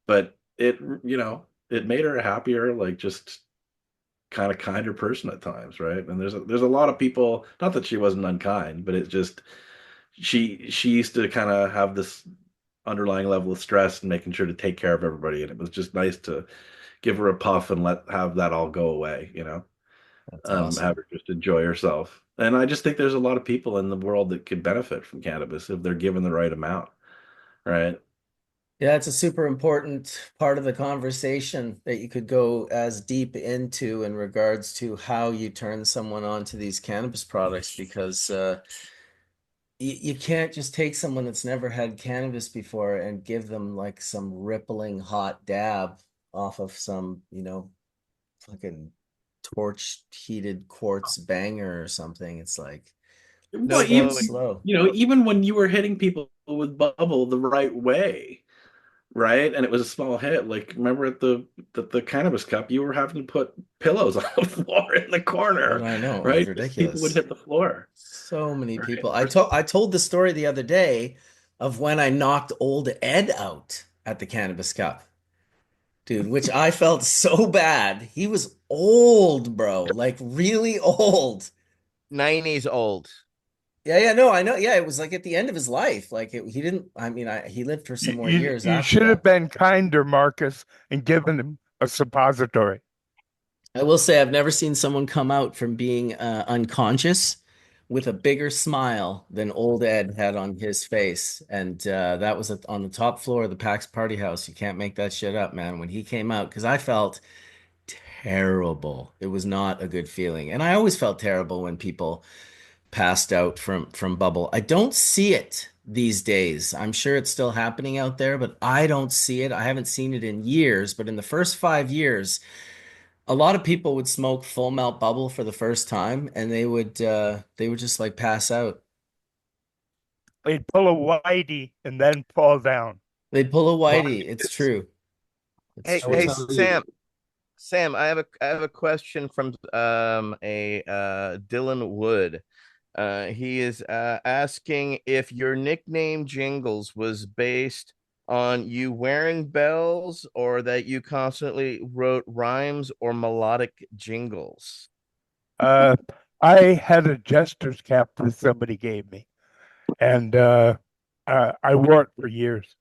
but it made her happier. Like just kind of kinder person at times, right? And there's a lot of people, not that she wasn't unkind, but it's just she used to kind of have this underlying level of stress and making sure to take care of everybody, and it was just nice to give her a puff and let have that all go away, That's awesome. have her just enjoy herself. And I just think there's a lot of people in the world that could benefit from cannabis if they're given the right amount, right? Yeah, it's a super important part of the conversation that you could go as deep into in regards to how you turn someone on to these cannabis products, because you can't just take someone that's never had cannabis before and give them like some rippling hot dab off of some, fucking torch heated quartz banger or something. It's like Well, start even Chloe. slow. even when you were hitting people with bubble the right way, right? And it was a small hit. Like remember at the cannabis cup, you were having to put pillows on the floor in the corner, I know, it was right? Just people would ridiculous. hit the floor. So many Right? people. I told the story the other day of when I knocked old Ed out at the Cannabis Cup. Dude, which I felt so bad. He was old, bro, like really old. 90s old. Yeah, yeah, no, I know. Yeah, it was like at the end of his life. Like he didn't, I mean, he lived for some more years You after should have that. been kinder, Marcus, and given him a suppository. I will say I've never seen someone come out from being unconscious with a bigger smile than old Ed had on his face. And that was on the top floor of the PAX Party House. You can't make that shit up, man. When he came out, because I felt terrible. It was not a good feeling. And I always felt terrible when people passed out from bubble. I don't see it these days. I'm sure it's still happening out there, but I don't see it. I haven't seen it in years, but in the first 5 years, a lot of people would smoke full melt bubble for the first time and they would just like pass out. They'd pull a whitey and then fall down. They'd pull a whitey. It's Marcus. true. It's Hey, I will hey, true. tell you. Sam, I have a question from a Dylan Wood. He is asking if your nickname Jingles was based on you wearing bells or that you constantly wrote rhymes or melodic jingles. Uh, I had a jester's cap that somebody gave me, and I wore it for years.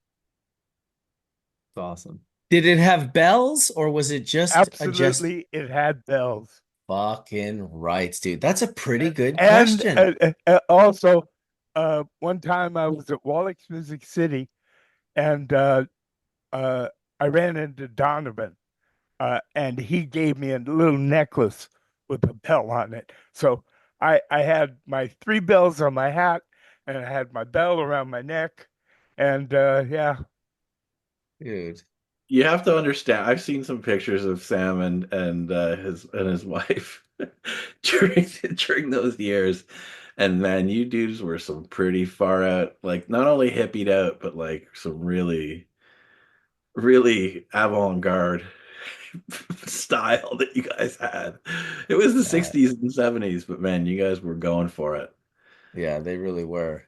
It's awesome. Did it have bells or was it just a just Absolutely, it had bells. fucking rights, dude? That's a pretty good And question. also, one time I was at Wallach's Music City, and uh, I ran into Donovan, and he gave me a little necklace with a bell on it. So I had my three bells on my hat, and I had my bell around my neck, and yeah. Dude. You have to understand. I've seen some pictures of Sam and his wife during those years, and man, you dudes were some pretty far out, like not only hippied out, but like some really avant-garde style that you guys had. It was the Yeah, 60s and 70s, but man, you guys were going for it. yeah, they really were.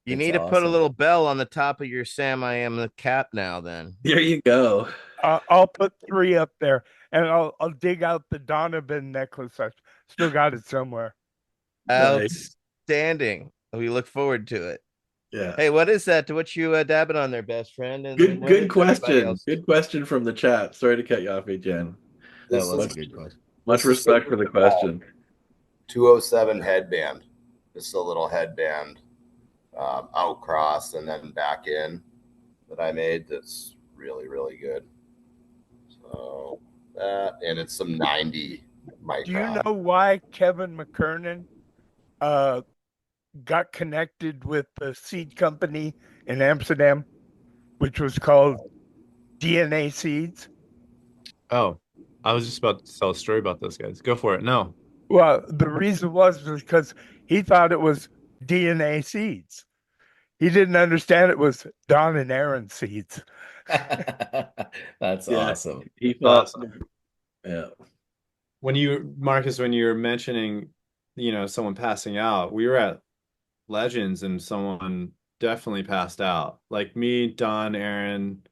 You It's need to put a awesome. little bell on the top of your Sam I am the cap now then. There you go. I'll put three up there, and I'll dig out the Donovan necklace. I still got it somewhere. Nice. Outstanding. We look forward to it. Yeah. Hey, what is that? What you dabbing on there, best friend? And Good what good is everybody question. else? Good question from the chat. Sorry to cut you off, Jen. That This was is a good question. Much this is respect for the question. 207 headband. This is a little headband out cross and then back in that I made. That's really really good. So that and it's some 90 Do you micron. know why Kevin McKernan uh, got connected with the seed company in Amsterdam, which was called DNA Seeds? Oh, I was just about to tell a story about those guys. Go for it. No. Well, the reason was because he thought it was DNA Seeds. He didn't understand it was Don and Aaron Seeds. That's Yeah, awesome. he thought. Awesome. Yeah, Marcus, when you were mentioning, someone passing out, we were at Legends and someone definitely passed out. Like me, Don, Aaron,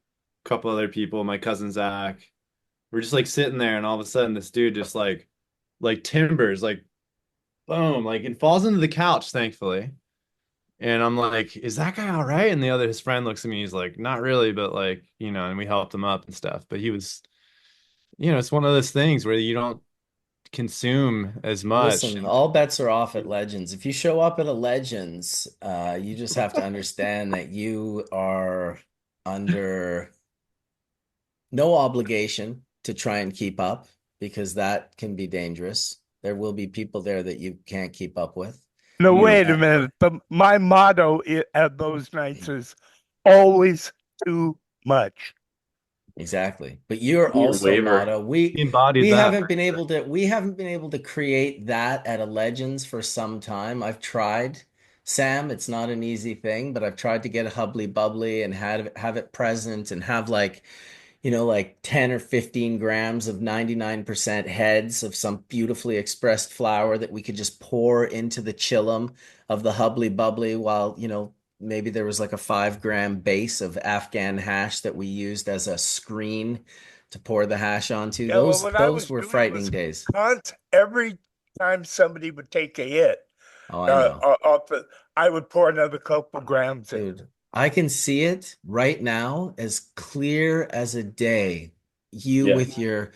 a couple other people, my cousin Zach. we're just like sitting there, and all of a sudden this dude just like timbers, like boom, like and falls into the couch, thankfully. And I'm like, is that guy all right? And his friend looks at me, he's like, not really, but like, and we helped him up and stuff. But he was, it's one of those things where you don't consume as much. Listen, all bets are off at Legends. If you show up at a Legends, you just have to understand that you are under no obligation to try and keep up, because that can be dangerous. There will be people there that you can't keep up with. No, wait a minute. But my motto at those nights is always too much. Exactly. But you're also motto. We haven't been able to create that at a Legends for some time. I've tried, Sam. It's not an easy thing, but I've tried to get a hubbly bubbly and have it present and have like 10 or 15 grams of 99% heads of some beautifully expressed flour that we could just pour into the chillum of the hubbly bubbly, while, maybe there was like a 5-gram base of Afghan hash that we used as a screen to pour the hash onto. Yeah, those were frightening days. Every time somebody would take a hit, I know. I would pour another couple grams in. Dude, I can see it right now as clear as a day. You with your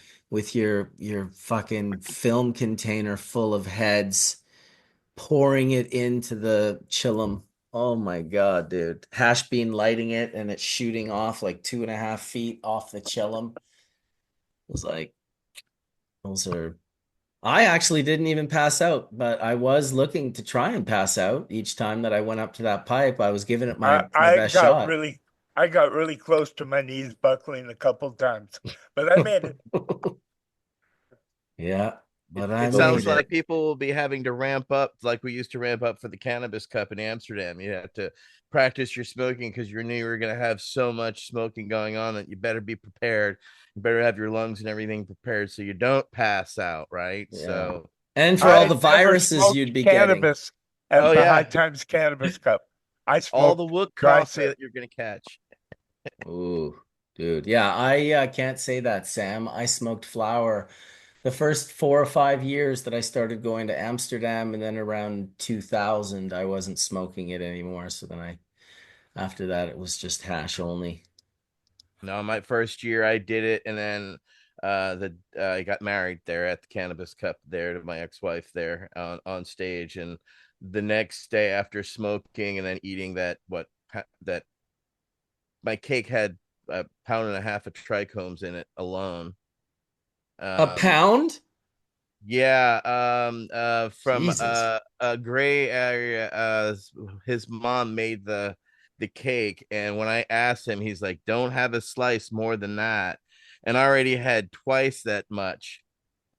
fucking film container full of heads, pouring it into the chillum. Oh my God, dude. Hash bean lighting it and it's shooting off like 2.5 feet off the chillum. It was like, I actually didn't even pass out, but I was looking to try and pass out each time that I went up to that pipe. I was giving it my best shot. I got really close to my knees buckling a couple times, but I made it. Yeah. But it sounds like people will be having to ramp up like we used to ramp up for the Cannabis Cup in Amsterdam. You have to practice your smoking because you knew you were going to have so much smoking going on that you better be prepared. You better have your lungs and everything prepared so you don't pass out, right? Yeah. So, and for all the viruses you'd be cannabis getting. At the High Times Cannabis Cup. I smoked all the wood coffee that you're going to catch. Ooh, dude. Yeah, I can't say that, Sam. I smoked flower the first 4 or 5 years that I started going to Amsterdam, and then around 2000, I wasn't smoking it anymore. So then after that, it was just hash only. No, my first year I did it, and then I got married there at the Cannabis Cup there to my ex-wife there on stage, and the next day after smoking and then eating that my cake had 1.5 pounds of trichomes in it alone. A pound? Yeah. From a gray area. His mom made the cake, and when I asked him, he's like, "Don't have a slice more than that." And I already had twice that much.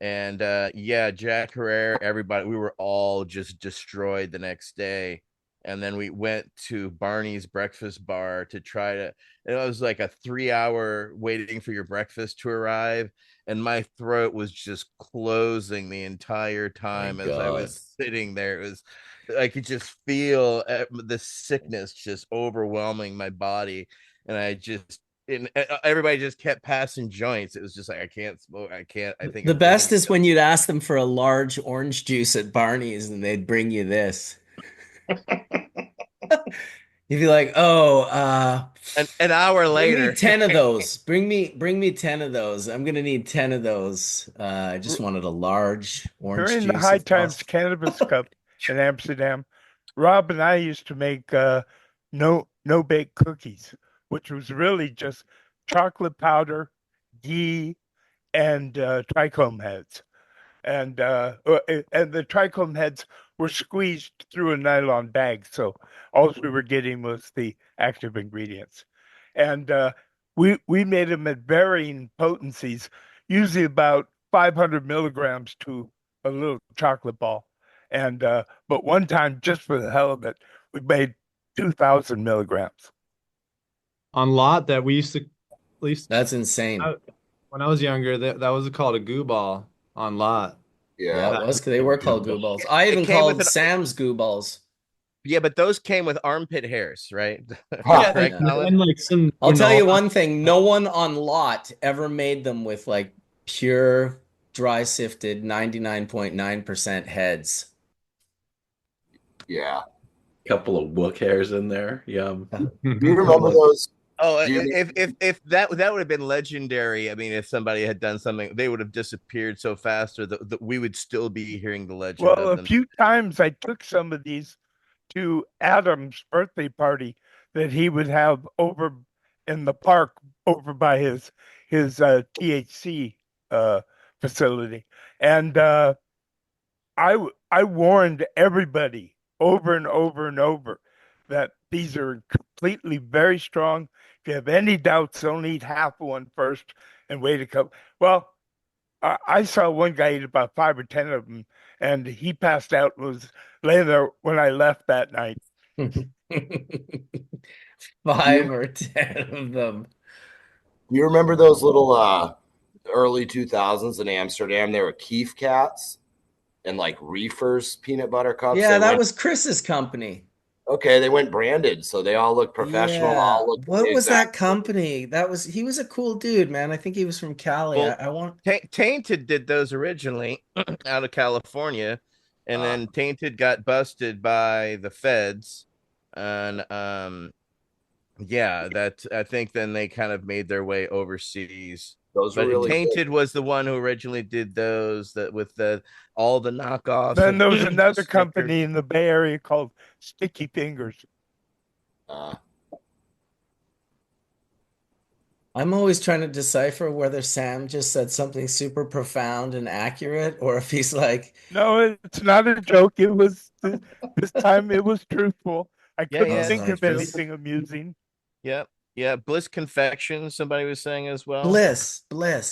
And Jack Herrera, everybody, we were all just destroyed the next day. And then we went to Barney's breakfast bar to try to, it was like a 3-hour waiting for your breakfast to arrive. And my throat was just closing the entire time as I was sitting there. It was, I could just feel the sickness just overwhelming my body. And everybody just kept passing joints. It was just like, I can't smoke. I think the best is when you'd ask them for a large orange juice at Barney's and they'd bring you this. You'd be like, an hour later, bring me 10 of those. Bring me 10 of those. I'm gonna need 10 of those. I just wanted a large orange juice. During the High Times Cannabis Cup in Amsterdam, Rob and I used to make no bake cookies, which was really just chocolate powder, ghee, and trichome heads. And the trichome heads were squeezed through a nylon bag, so all we were getting was the active ingredients. And we made them at varying potencies, usually about 500 milligrams to a little chocolate ball. And but one time, just for the hell of it, we made 2,000 milligrams. On lot that we used to, at least that's insane. When I was younger, that was called a goo ball on lot. Yeah, it was. They were called goo balls. I even called Sam's goo balls. Yeah, but those came with armpit hairs, right? I'll tell you one thing: no one on lot ever made them with like Pure, dry sifted, 99.9% heads. Yeah. Couple of wook hairs in there. Yum. Do you remember those? Oh, Do you if that would have been legendary. I mean, if somebody had done something, they would have disappeared so fast, or that we would still be hearing the legend Well, of a them. few times I took some of these to Adam's birthday party that he would have over in the park over by his THC facility, and I warned everybody over and over and over that these are completely very strong. If you have any doubts, don't eat half of one first and wait a couple. Well, I saw one guy eat about 5 or 10 of them, and he passed out and was laying there when I left that night. 5 or 10 of them. Do you remember those little early 2000s in Amsterdam? They were Keef cats and like Reefers peanut butter cups. Yeah, They that went was Chris's company. okay. They went branded, so they all look professional. Yeah. All look What was that exact. company? He was a cool dude, man. I think he was from Cali. Well, I want Tainted did those originally out of California, and then Tainted got busted by the feds, and yeah, that I think then they kind of made their way overseas. Those were But really good. Tainted was the one who originally did those that with the all the knockoffs. Then of there was another Snickers. company in the Bay Area called Sticky Fingers. I'm always trying to decipher whether Sam just said something super profound and accurate or if he's like, No, it's not a joke. It was this time it was truthful. I Yeah, couldn't yeah. think of Just- anything amusing. Yep. Yeah, Bliss Confection, somebody was saying as well. Bliss.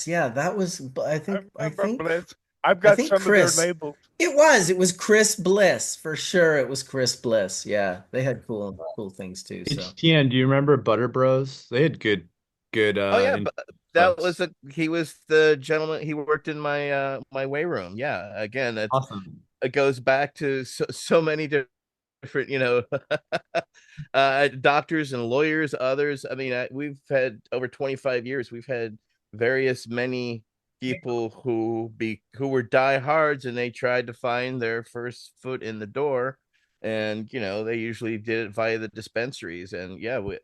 Yeah, that was I I think remember Blitz. I I've got think some Chris. of their labels. It was Chris Bliss for sure. It was Chris Bliss. Yeah, they had cool things too. So Etienne, do you remember Butter Bros? They had good Oh yeah, in- but that was he was the gentleman. He worked in my my way room. Yeah, again, awesome. it goes back to so many different, doctors and lawyers, others. I mean, we've had over 25 years. We've had many people who were diehards, and they tried to find their first foot in the door, and they usually did it via the dispensaries. And yeah, we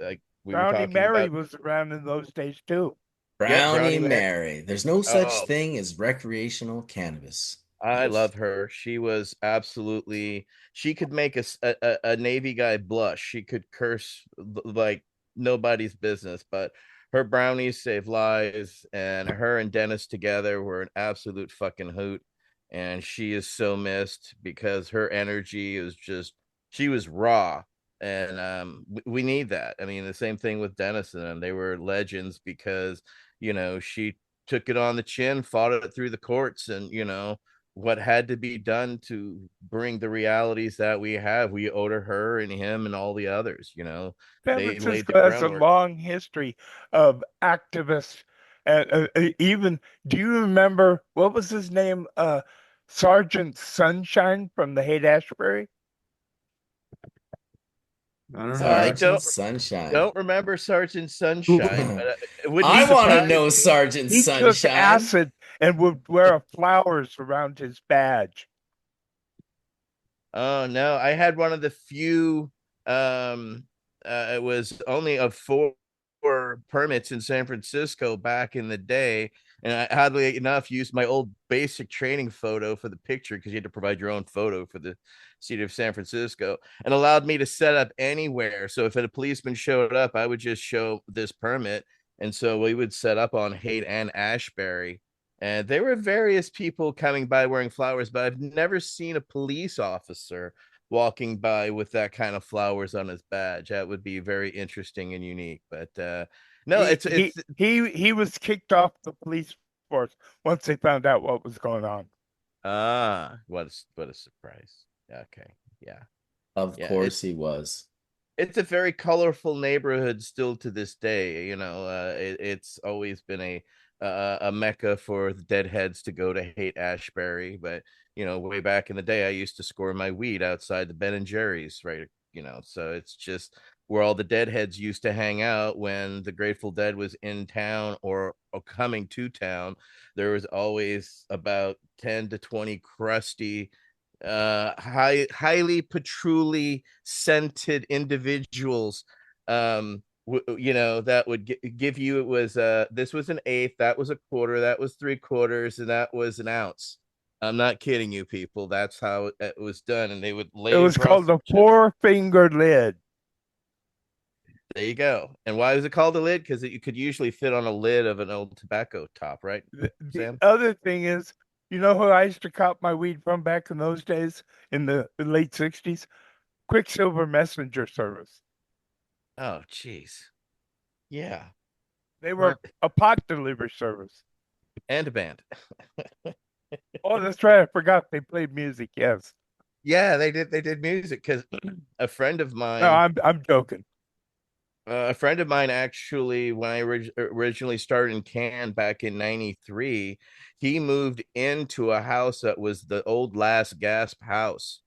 were Brownie talking Mary about was around in those days too. Brownie Brownie Mary. Mary. There's no such Oh, thing as recreational cannabis. I love her. She was absolutely. She could make a Navy guy blush. She could curse like nobody's business. But her brownies save lives, and her and Dennis together were an absolute fucking hoot. And she is so missed because her energy is just. She was raw, and we need that. I mean, the same thing with Dennis and them. They were legends because she took it on the chin, fought it through the courts, and what had to be done to bring the realities that we have. We owe to her and him and all the others. San They laid the Francisco has a groundwork. long history of activists. And even, do you remember what was his name? Sergeant Sunshine from the Haight Ashbury. I don't know. Sergeant Sunshine. Don't remember Sergeant Sunshine. But it wouldn't I be want to surprising. know Sergeant He took Sunshine. acid and would wear flowers around his badge. Oh no, I had one of the few. It was only of four permits in San Francisco back in the day, and I oddly enough used my old basic training photo for the picture because you had to provide your own photo for the city of San Francisco, and allowed me to set up anywhere. So if a policeman showed up, I would just show this permit, and so we would set up on Haight and Ashbury. And there were various people coming by wearing flowers, but I've never seen a police officer walking by with that kind of flowers on his badge. That would be very interesting and unique. But no, he was kicked off the police force once they found out what was going on. What a surprise. Okay, yeah. Of course he was. It's a very colorful neighborhood still to this day. It's always been a mecca for the deadheads to go to Haight Ashbury. But way back in the day, I used to score my weed outside the Ben and Jerry's, right? So it's just where all the Deadheads used to hang out when the Grateful Dead was in town or coming to town. There was always about 10 to 20 crusty, highly patchouli scented individuals, that would give you, it was this was an eighth, that was a quarter, that was 3/4, and that was an ounce. I'm not kidding you, people. That's how it was done, and they would lay It was called the 4-finger lid. There you go. And why is it called a lid? Because you could usually fit on a lid of an old tobacco top, right, Sam? The other thing is, you know who I used to cop my weed from back in those days in the late 60s? Quicksilver Messenger Service. Oh, jeez. Yeah. They were a pot delivery service. And a band. Oh, that's right. I forgot they played music. Yes. Yeah, they did music, because a friend of mine. No, I'm joking. A friend of mine, actually, when I originally started in Cannes back in '93, he moved into a house that was the old Last Gasp house.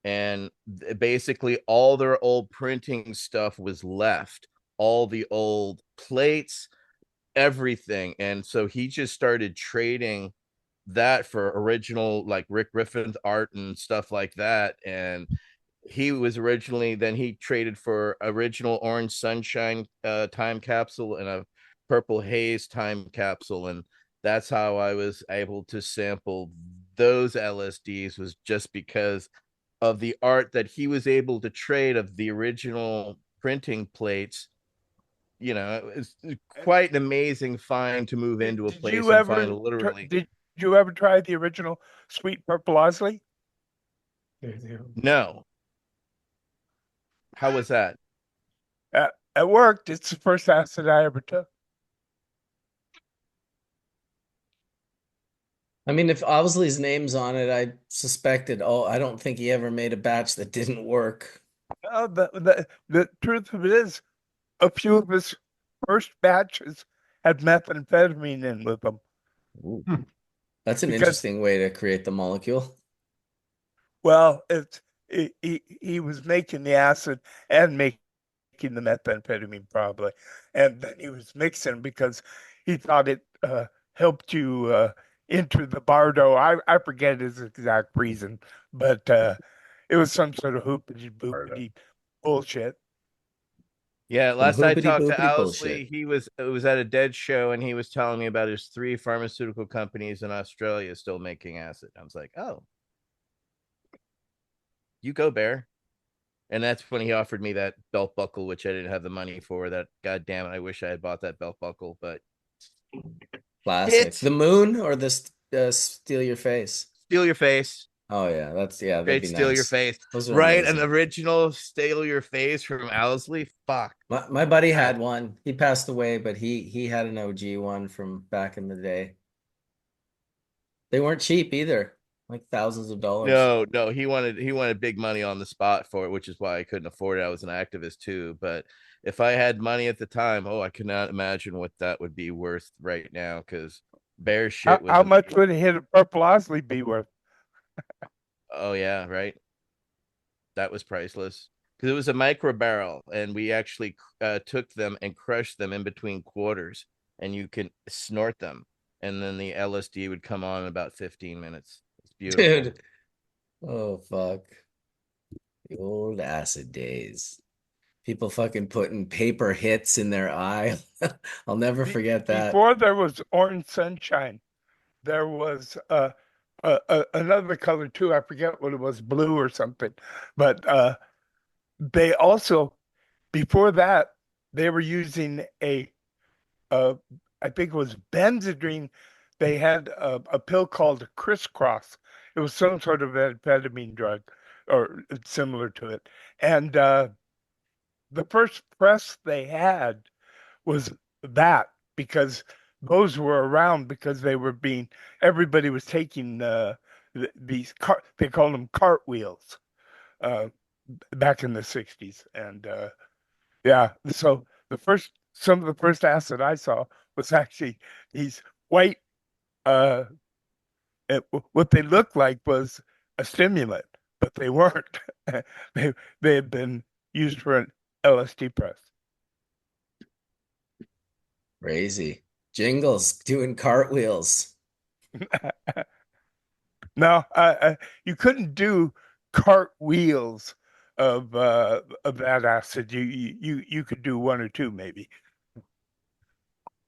And basically all their old printing stuff was left, all the old plates, everything. And so he just started trading that for original, like Rick Griffin's art and stuff like that. And he was originally, then he traded for original Orange Sunshine time capsule and a Purple Haze time capsule. And that's how I was able to sample those LSDs, was just because of the art that he was able to trade of the original printing plates. It's quite an amazing find to move into a place and find literally. Did you ever try the original Sweet Purple Osley? No. How was that? It worked. It's the first acid I ever took. I mean, if Owsley's name's on it, I suspected. Oh, I don't think he ever made a batch that didn't work. The truth of it is, a few of his first batches had methamphetamine in with them. Ooh. That's an interesting way to create the molecule. Well, he was making the acid and making the methamphetamine probably, and then he was mixing because he thought it helped you enter the bardo. I forget his exact reason, but it was some sort of hoopity boopity bullshit. Yeah, last I talked to Owsley, it was at a Dead show, and he was telling me about his 3 pharmaceutical companies in Australia still making acid. I was like, oh, you go, Bear. And that's when he offered me that belt buckle, which I didn't have the money for. That, God damn it, I wish I had bought that belt buckle, but classic. The Moon or the Steal Your Face? Steal Your Face. Oh yeah, that'd be Steal nice. Your Face. Those are right, amazing. an original Steal Your Face from Owsley. Fuck. My buddy had one. He passed away, but he had an OG one from back in the day. They weren't cheap either, like thousands of dollars. No, he wanted big money on the spot for it, which is why I couldn't afford it. I was an activist too, but if I had money at the time, I cannot imagine what that would be worth right now, because Bear shit was. How much would a hit of Purple Osley be worth? Oh yeah, right. That was priceless, because it was a micro barrel, and we actually took them and crushed them in between quarters, and you can snort them, and then the LSD would come on in about 15 minutes. It's beautiful. Dude. Oh fuck. The old acid days. People fucking putting paper hits in their eye. I'll never forget that. Before there was Orange Sunshine, there was another color too. I forget what it was, blue or something. But they also, before that, they were using I think it was Benzedrine. They had a pill called Crisscross. It was some sort of amphetamine drug or similar to it. And the first press they had was that, because those were around because everybody was taking these they called them cartwheels back in the 60s. And yeah, so some of the first acid I saw was actually these white what they looked like was a stimulant, but they weren't. They had been used for LSD press. Crazy. Jingles doing cartwheels. No, you couldn't do cartwheels of that acid. You could do one or two maybe.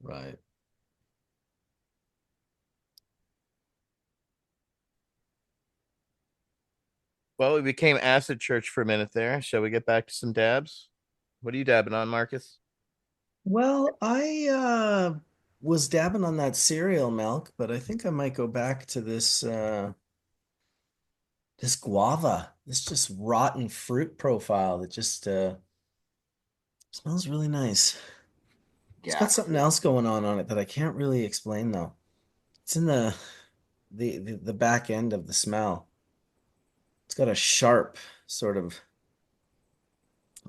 Right. Well, we became acid church for a minute there. Shall we get back to some dabs? What are you dabbing on, Marcus? Well, I was dabbing on that cereal milk, but I think I might go back to this guava, this just rotten fruit profile that just smells really nice. It's got Yeah. something else going on it that I can't really explain though. It's in the back end of the smell. It's got a sharp sort of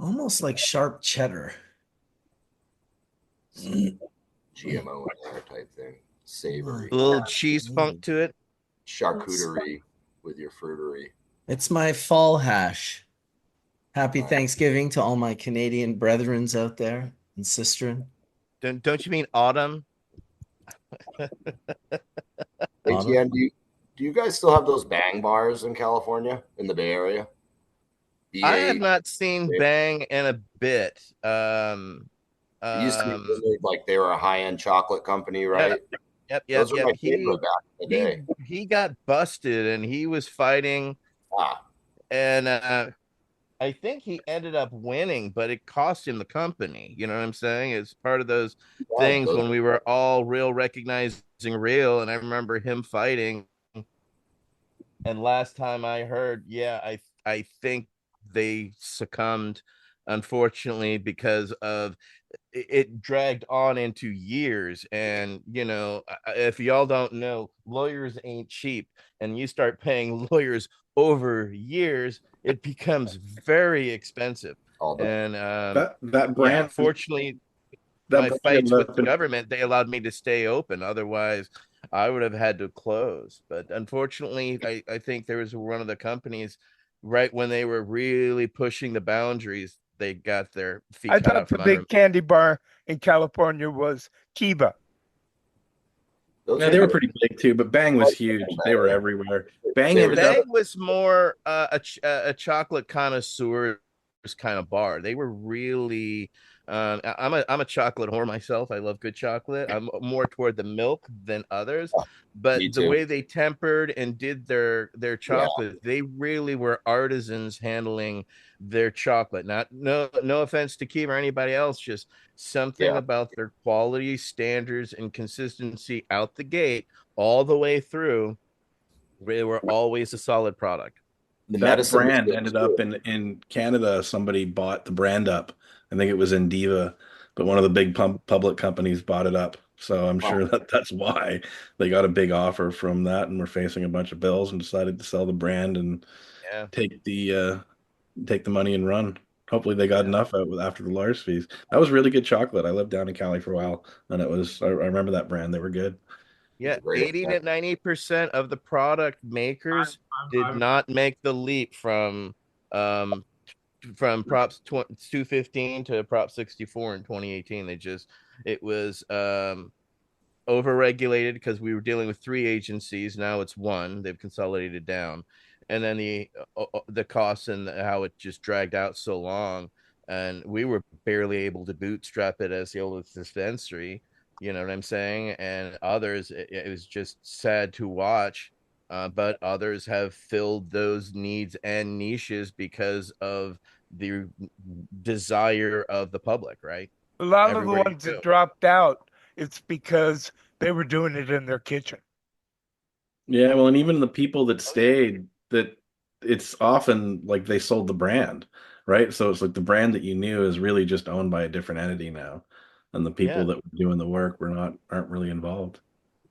almost like sharp cheddar. GMO in there type thing. Savory. A little cheese funk to it. Charcuterie with your fruitery. It's my fall hash. Happy Thanksgiving to all my Canadian brethrens out there and sisterin. Don't you mean autumn? Etienne, do you guys still have those bang bars in California, in the Bay Area? I have not seen Bang in a bit. It used to be like they were a high-end chocolate company, right? Yep. Those were my favorite back in the day. He got busted and he was fighting. And I think he ended up winning, but it cost him the company. You know what I'm saying? It's part of those things when we were all real recognizing real. And I remember him fighting. And last time I heard, I think they succumbed, unfortunately, because of it dragged on into years. And if y'all don't know, lawyers ain't cheap, and you start paying lawyers over years, it becomes very expensive. And that brand, fortunately, that my brand fights with the government, they allowed me to stay open. Otherwise, I would have had to close. But unfortunately, I think there was one of the companies right when they were really pushing the boundaries, they got their feet I cut thought out the from under big candy bar in California was Kiva. Yeah, they were pretty big too, but Bang was huge. They were everywhere. Bang ended up. Bang was more a chocolate connoisseur kind of bar. They were really. I'm a chocolate whore myself. I love good chocolate. I'm more toward the milk than others, but the way they tempered and did their chocolate, they really were artisans handling their chocolate. No offense to Keith or anybody else, just something about their quality standards and consistency out the gate all the way through. They were always a solid product. That brand ended up in Canada. Somebody bought the brand up. I think it was Indiva, but one of the big public companies bought it up. So I'm sure that's why they got a big offer from that, and were facing a bunch of bills and decided to sell the brand and take the money and run. Hopefully they got enough out after the lawyers fees. That was really good chocolate. I lived down in Cali for a while, and I remember that brand. They were good. Yeah, 80 to 90% of the product makers did not make the leap from props 215 to prop 64 in 2018. It was overregulated because we were dealing with 3 agencies. Now it's one. They've consolidated down, and then the costs and how it just dragged out so long, and we were barely able to bootstrap it as the oldest dispensary. You know what I'm saying? And others, it was just sad to watch. But others have filled those needs and niches because of the desire of the public, right? A lot of the ones that dropped out, it's because they were doing it in their kitchen. Yeah, well, and even the people that stayed, that it's often like they sold the brand, right? So it's like the brand that you knew is really just owned by a different entity now, and the people that were doing the work aren't really involved.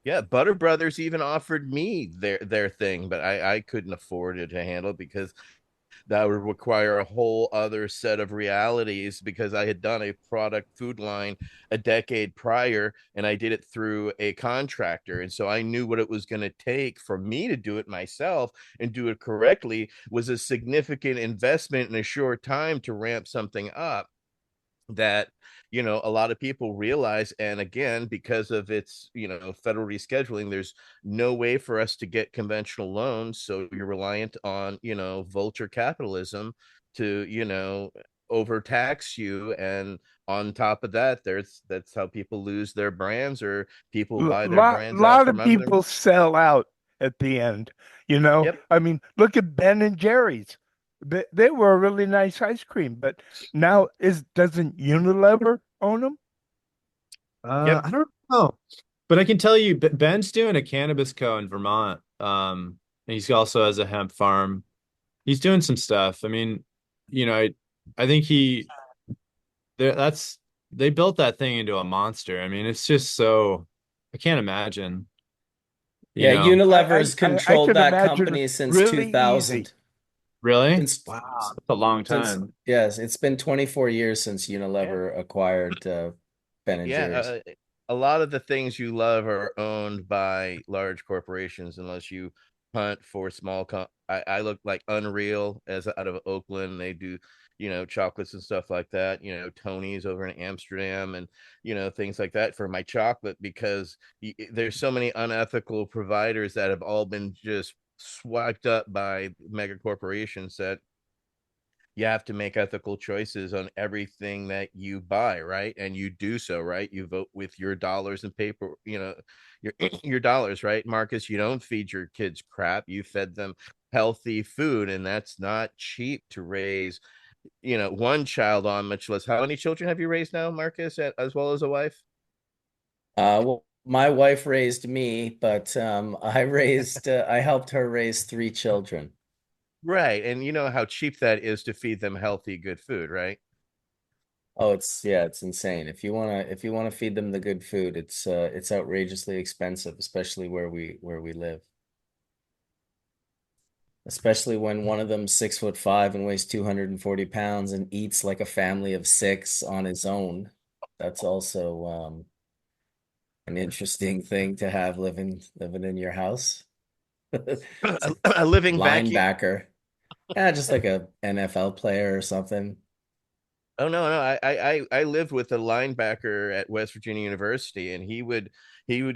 Yeah, Butter Brothers even offered me their thing, but I couldn't afford it to handle because that would require a whole other set of realities, because I had done a product food line a decade prior and I did it through a contractor. And so I knew what it was going to take for me to do it myself and do it correctly was a significant investment in a short time to ramp something up. that a lot of people realize. And again, because of its federal rescheduling, there's no way for us to get conventional loans, so you're reliant on vulture capitalism to overtax you. And on top of that, that's how people lose their brands, or people buy their brands out Lot from of under them. people sell out at the end, Yep. I mean, look at Ben and Jerry's. They were a really nice ice cream, but now doesn't Unilever own them? Yep. I don't know, but I can tell you, Ben's doing a cannabis co in Vermont. And he's also has a hemp farm. He's doing some stuff. I mean, I think that's they built that thing into a monster. I mean, it's just so I can't imagine, you Yeah, know. Unilever's I controlled can that imagine company since really easy. 2000. Really? Since Wow, that's a long since time. yes, it's been 24 years since Unilever acquired Ben and Yeah, Jerry's. a lot of the things you love are owned by large corporations, unless you hunt for I look like Unreal as out of Oakland. They do, chocolates and stuff like that. Tony's over in Amsterdam, and things like that for my chocolate, because there's so many unethical providers that have all been just swiped up by mega corporations, that you have to make ethical choices on everything that you buy, right? And you do so, right? You vote with your dollars and paper, your your dollars, right, Marcus? You don't feed your kids crap. You fed them healthy food, and that's not cheap to raise, one child on, much less. How many children have you raised now, Marcus, as well as a wife? Well, my wife raised me, but I helped her raise 3 children. Right. And you know how cheap that is to feed them healthy, good food, right? Oh, it's insane. If you wanna feed them the good food, it's outrageously expensive, especially where we live. Especially when one of them's 6'5" and weighs 240 pounds and eats like a family of 6 on his own. That's also an interesting thing to have living in your house. A living vacuum. Linebacker. Yeah, just like a NFL player or something. Oh no, I lived with a linebacker at West Virginia University, and he would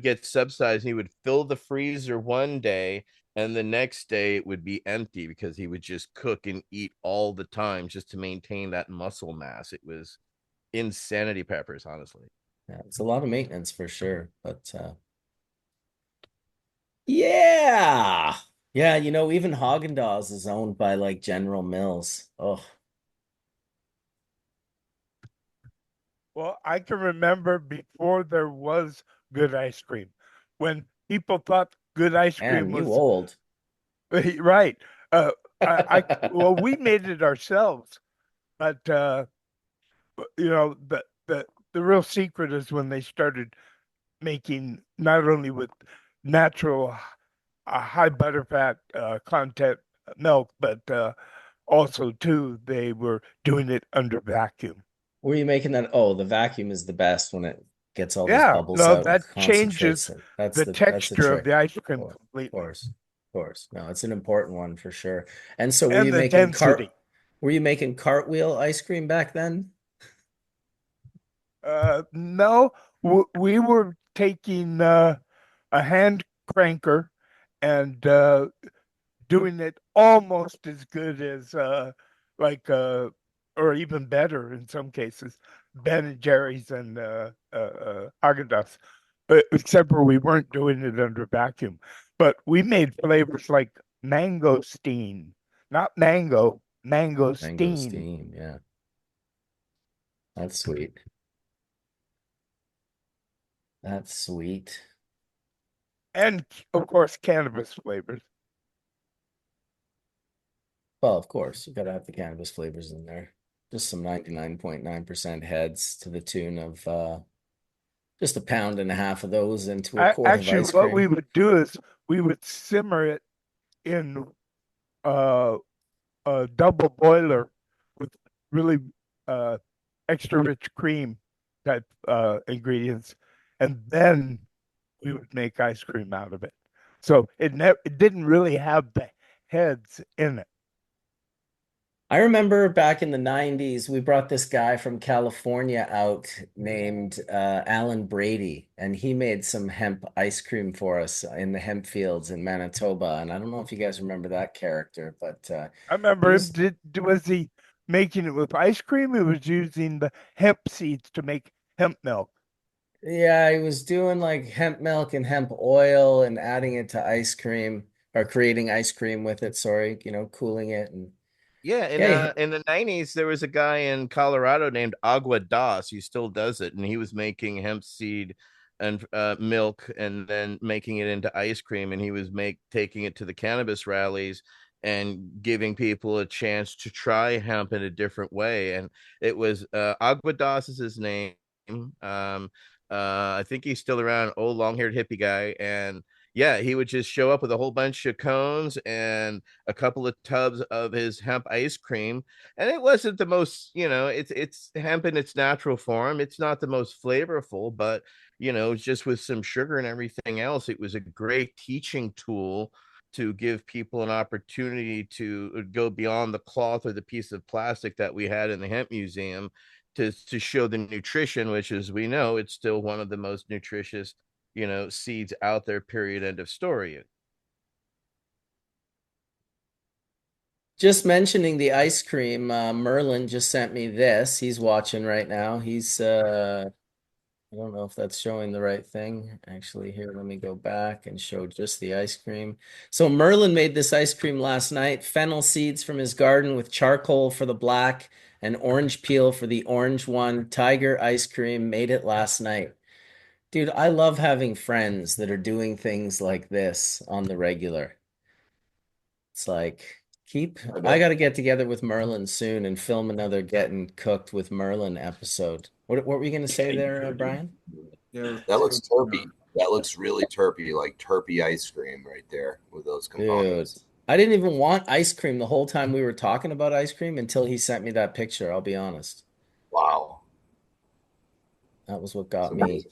get subsidized. He would fill the freezer one day, and the next day it would be empty, because he would just cook and eat all the time just to maintain that muscle mass. It was insanity peppers, honestly. Yeah, it's a lot of maintenance for sure. But yeah. Yeah, even Haagen-Dazs is owned by like General Mills. Oh, Well, I can remember before there was good ice cream, when people thought good ice cream man, you was old. right. Well, we made it ourselves, but the real secret is when they started making not only with natural high butterfat content milk, but also too they were doing it under vacuum. Were you making that? Oh, the vacuum is the best when it gets all those Yeah, bubbles no, out and that concentrates changes it. the That's the texture of trick. the ice cream Of completely course, of course. No, it's an important one for sure. And so and the density. were you making cartwheel ice cream back then? No, we were taking a hand cranker and doing it almost as good as like or even better in some cases, Ben and Jerry's and Haagen-Dazs, except for we weren't doing it under vacuum. But we made flavors like mangosteen, not mango, Mango mangosteen, steam, yeah. That's sweet. That's sweet. and of course cannabis flavors. Well, of course, you gotta have the cannabis flavors in there. Just some 99.9% heads to the tune of just a pound and a half of those into a quart of Actually, ice what we cream. would do is we would simmer it in uh, a double boiler with really uh, extra rich cream type ingredients, and then we would make ice cream out of it. So it didn't really have the heads in it. I remember back in the 90s, we brought this guy from California out named Alan Brady, and he made some hemp ice cream for us in the hemp fields in Manitoba. And I don't know if you guys remember that character, but I he remember him. was, Was he making it with ice cream? He was using the hemp seeds to make hemp milk. yeah, he was doing like hemp milk and hemp oil and adding it to ice cream or creating ice cream with it, sorry, cooling it. And Yeah, yeah, in the 90s there was a guy in Colorado named Agua Das. He still does it, and he was making hemp seed and milk and then making it into ice cream, and he was taking it to the cannabis rallies and giving people a chance to try hemp in a different way. And it was Agua Das is his name. Um I think he's still around, old long-haired hippie guy. And yeah, he would just show up with a whole bunch of cones and a couple of tubs of his hemp ice cream. And it wasn't the most, it's hemp in its natural form. It's not the most flavorful, but just with some sugar and everything else, it was a great teaching tool to give people an opportunity to go beyond the cloth or the piece of plastic that we had in the hemp museum to show the nutrition, which, as we know, it's still one of the most nutritious seeds out there, period, end of story. just mentioning the ice cream, Merlin just sent me this. He's watching right now. I don't know if that's showing the right thing. Actually, here, let me go back and show just the ice cream. So Merlin made this ice cream last night, fennel seeds from his garden with charcoal for the black and orange peel for the orange one. Tiger ice cream, made it last night. Dude, I love having friends that are doing things like this on the regular. It's like, I got to get together with Merlin soon and film another Getting Cooked with Merlin episode. What were you going to say there, Brian? Yeah, That looks terpy. That looks really terpy, like terpy ice cream right there with those Dude, components. I didn't even want ice cream the whole time we were talking about ice cream until he sent me that picture, I'll be honest. Wow. That was what It's got me. amazing.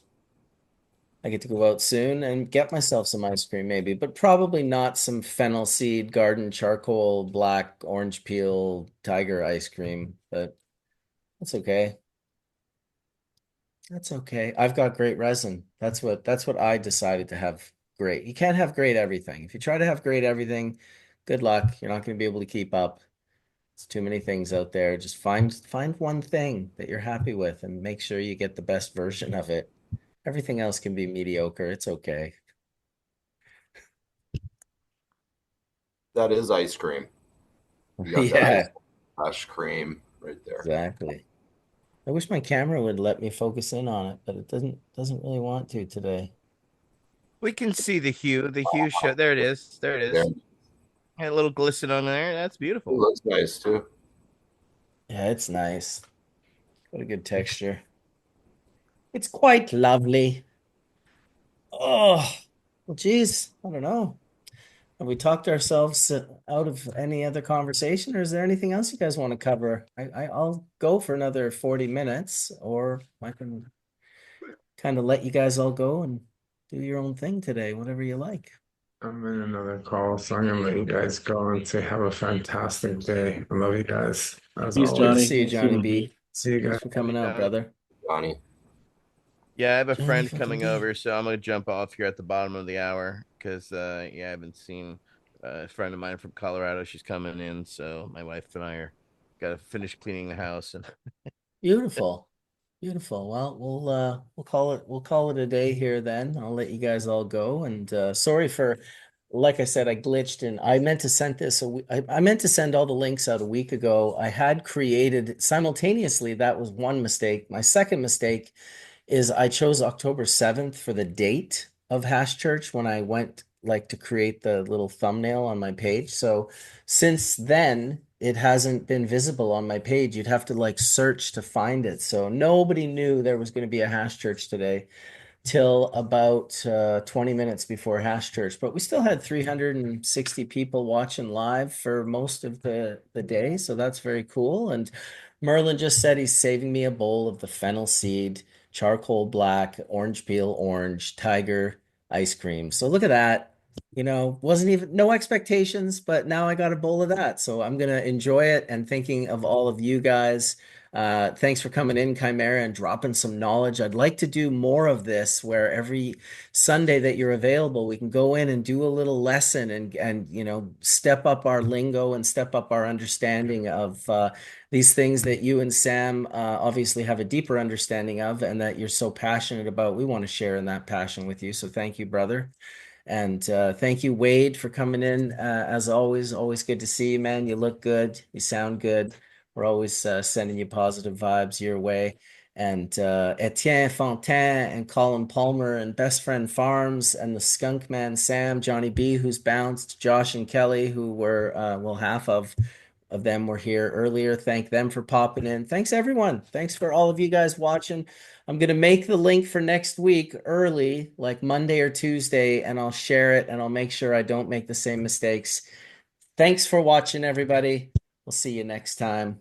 I get to go out soon and get myself some ice cream, maybe, but probably not some fennel seed, garden charcoal, black, orange peel, tiger ice cream, but that's okay. That's okay. I've got great resin. That's what I decided to have great. You can't have great everything. If you try to have great everything, good luck. You're not going to be able to keep up. It's too many things out there. Just find one thing that you're happy with and make sure you get the best version of it. Everything else can be mediocre. It's okay. That is ice cream. You got that Yeah, ice cream right there. exactly. I wish my camera would let me focus in on it, but it doesn't really want to today. We can see the hue show. There it is. There it There. is. Had a little glisten on there. That's It beautiful. looks nice too. Yeah, it's nice. Got a good texture. It's quite lovely. Oh, well, geez, I don't know. Have we talked ourselves out of any other conversation, or is there anything else you guys want to cover? I'll go for another 40 minutes, or I can kind of let you guys all go and do your own thing today, whatever you like. I'm in another call, so I'm gonna let you guys go and say have a fantastic day. I love you guys as Good to always. see you, Johnny B. See you Thanks guys. for coming out, Johnny. brother. Johnny. Yeah, I have a Johnny friend fucking coming B. over, so I'm gonna jump off here at the bottom of the hour because yeah, I haven't seen a friend of mine from Colorado. She's coming in, so my wife and I are gotta finish cleaning the house. And Beautiful. Beautiful. Well, we'll call it a day here then. I'll let you guys all go. And sorry for, like I said, I glitched and I meant to send this I meant to send all the links out a week ago. I had created simultaneously, that was one mistake. My second mistake is I chose October 7th for the date of Hash Church when I went like to create the little thumbnail on my page. So since then, it hasn't been visible on my page. You'd have to like search to find it. So nobody knew there was going to be a Hash Church today till about 20 minutes before Hash Church. But we still had 360 people watching live for most of the day. So that's very cool. And Merlin just said he's saving me a bowl of the fennel seed, charcoal black, orange peel orange, tiger ice cream. So look at that. wasn't even no expectations, but now I got a bowl of that. So I'm gonna enjoy it and thinking of all of you guys. Thanks for coming in, Chimera, and dropping some knowledge. I'd like to do more of this where every Sunday that you're available, we can go in and do a little lesson and step up our lingo and step up our understanding of these things that you and Sam obviously have a deeper understanding of and that you're so passionate about. We want to share in that passion with you. So thank you, brother. And thank you, Wade, for coming in. As always, always good to see you, man. You look good. You sound good. We're always sending you positive vibes your way. And Etienne Fontain and Colin Palmer and Best Friend Farms and the Skunkman Sam, Johnny B, who's bounced, Josh and Kelly, who were, well, half of them were here earlier. Thank them for popping in. Thanks, everyone. Thanks for all of you guys watching. I'm going to make the link for next week early, like Monday or Tuesday, and I'll share it and I'll make sure I don't make the same mistakes. Thanks for watching, everybody. We'll see you next time.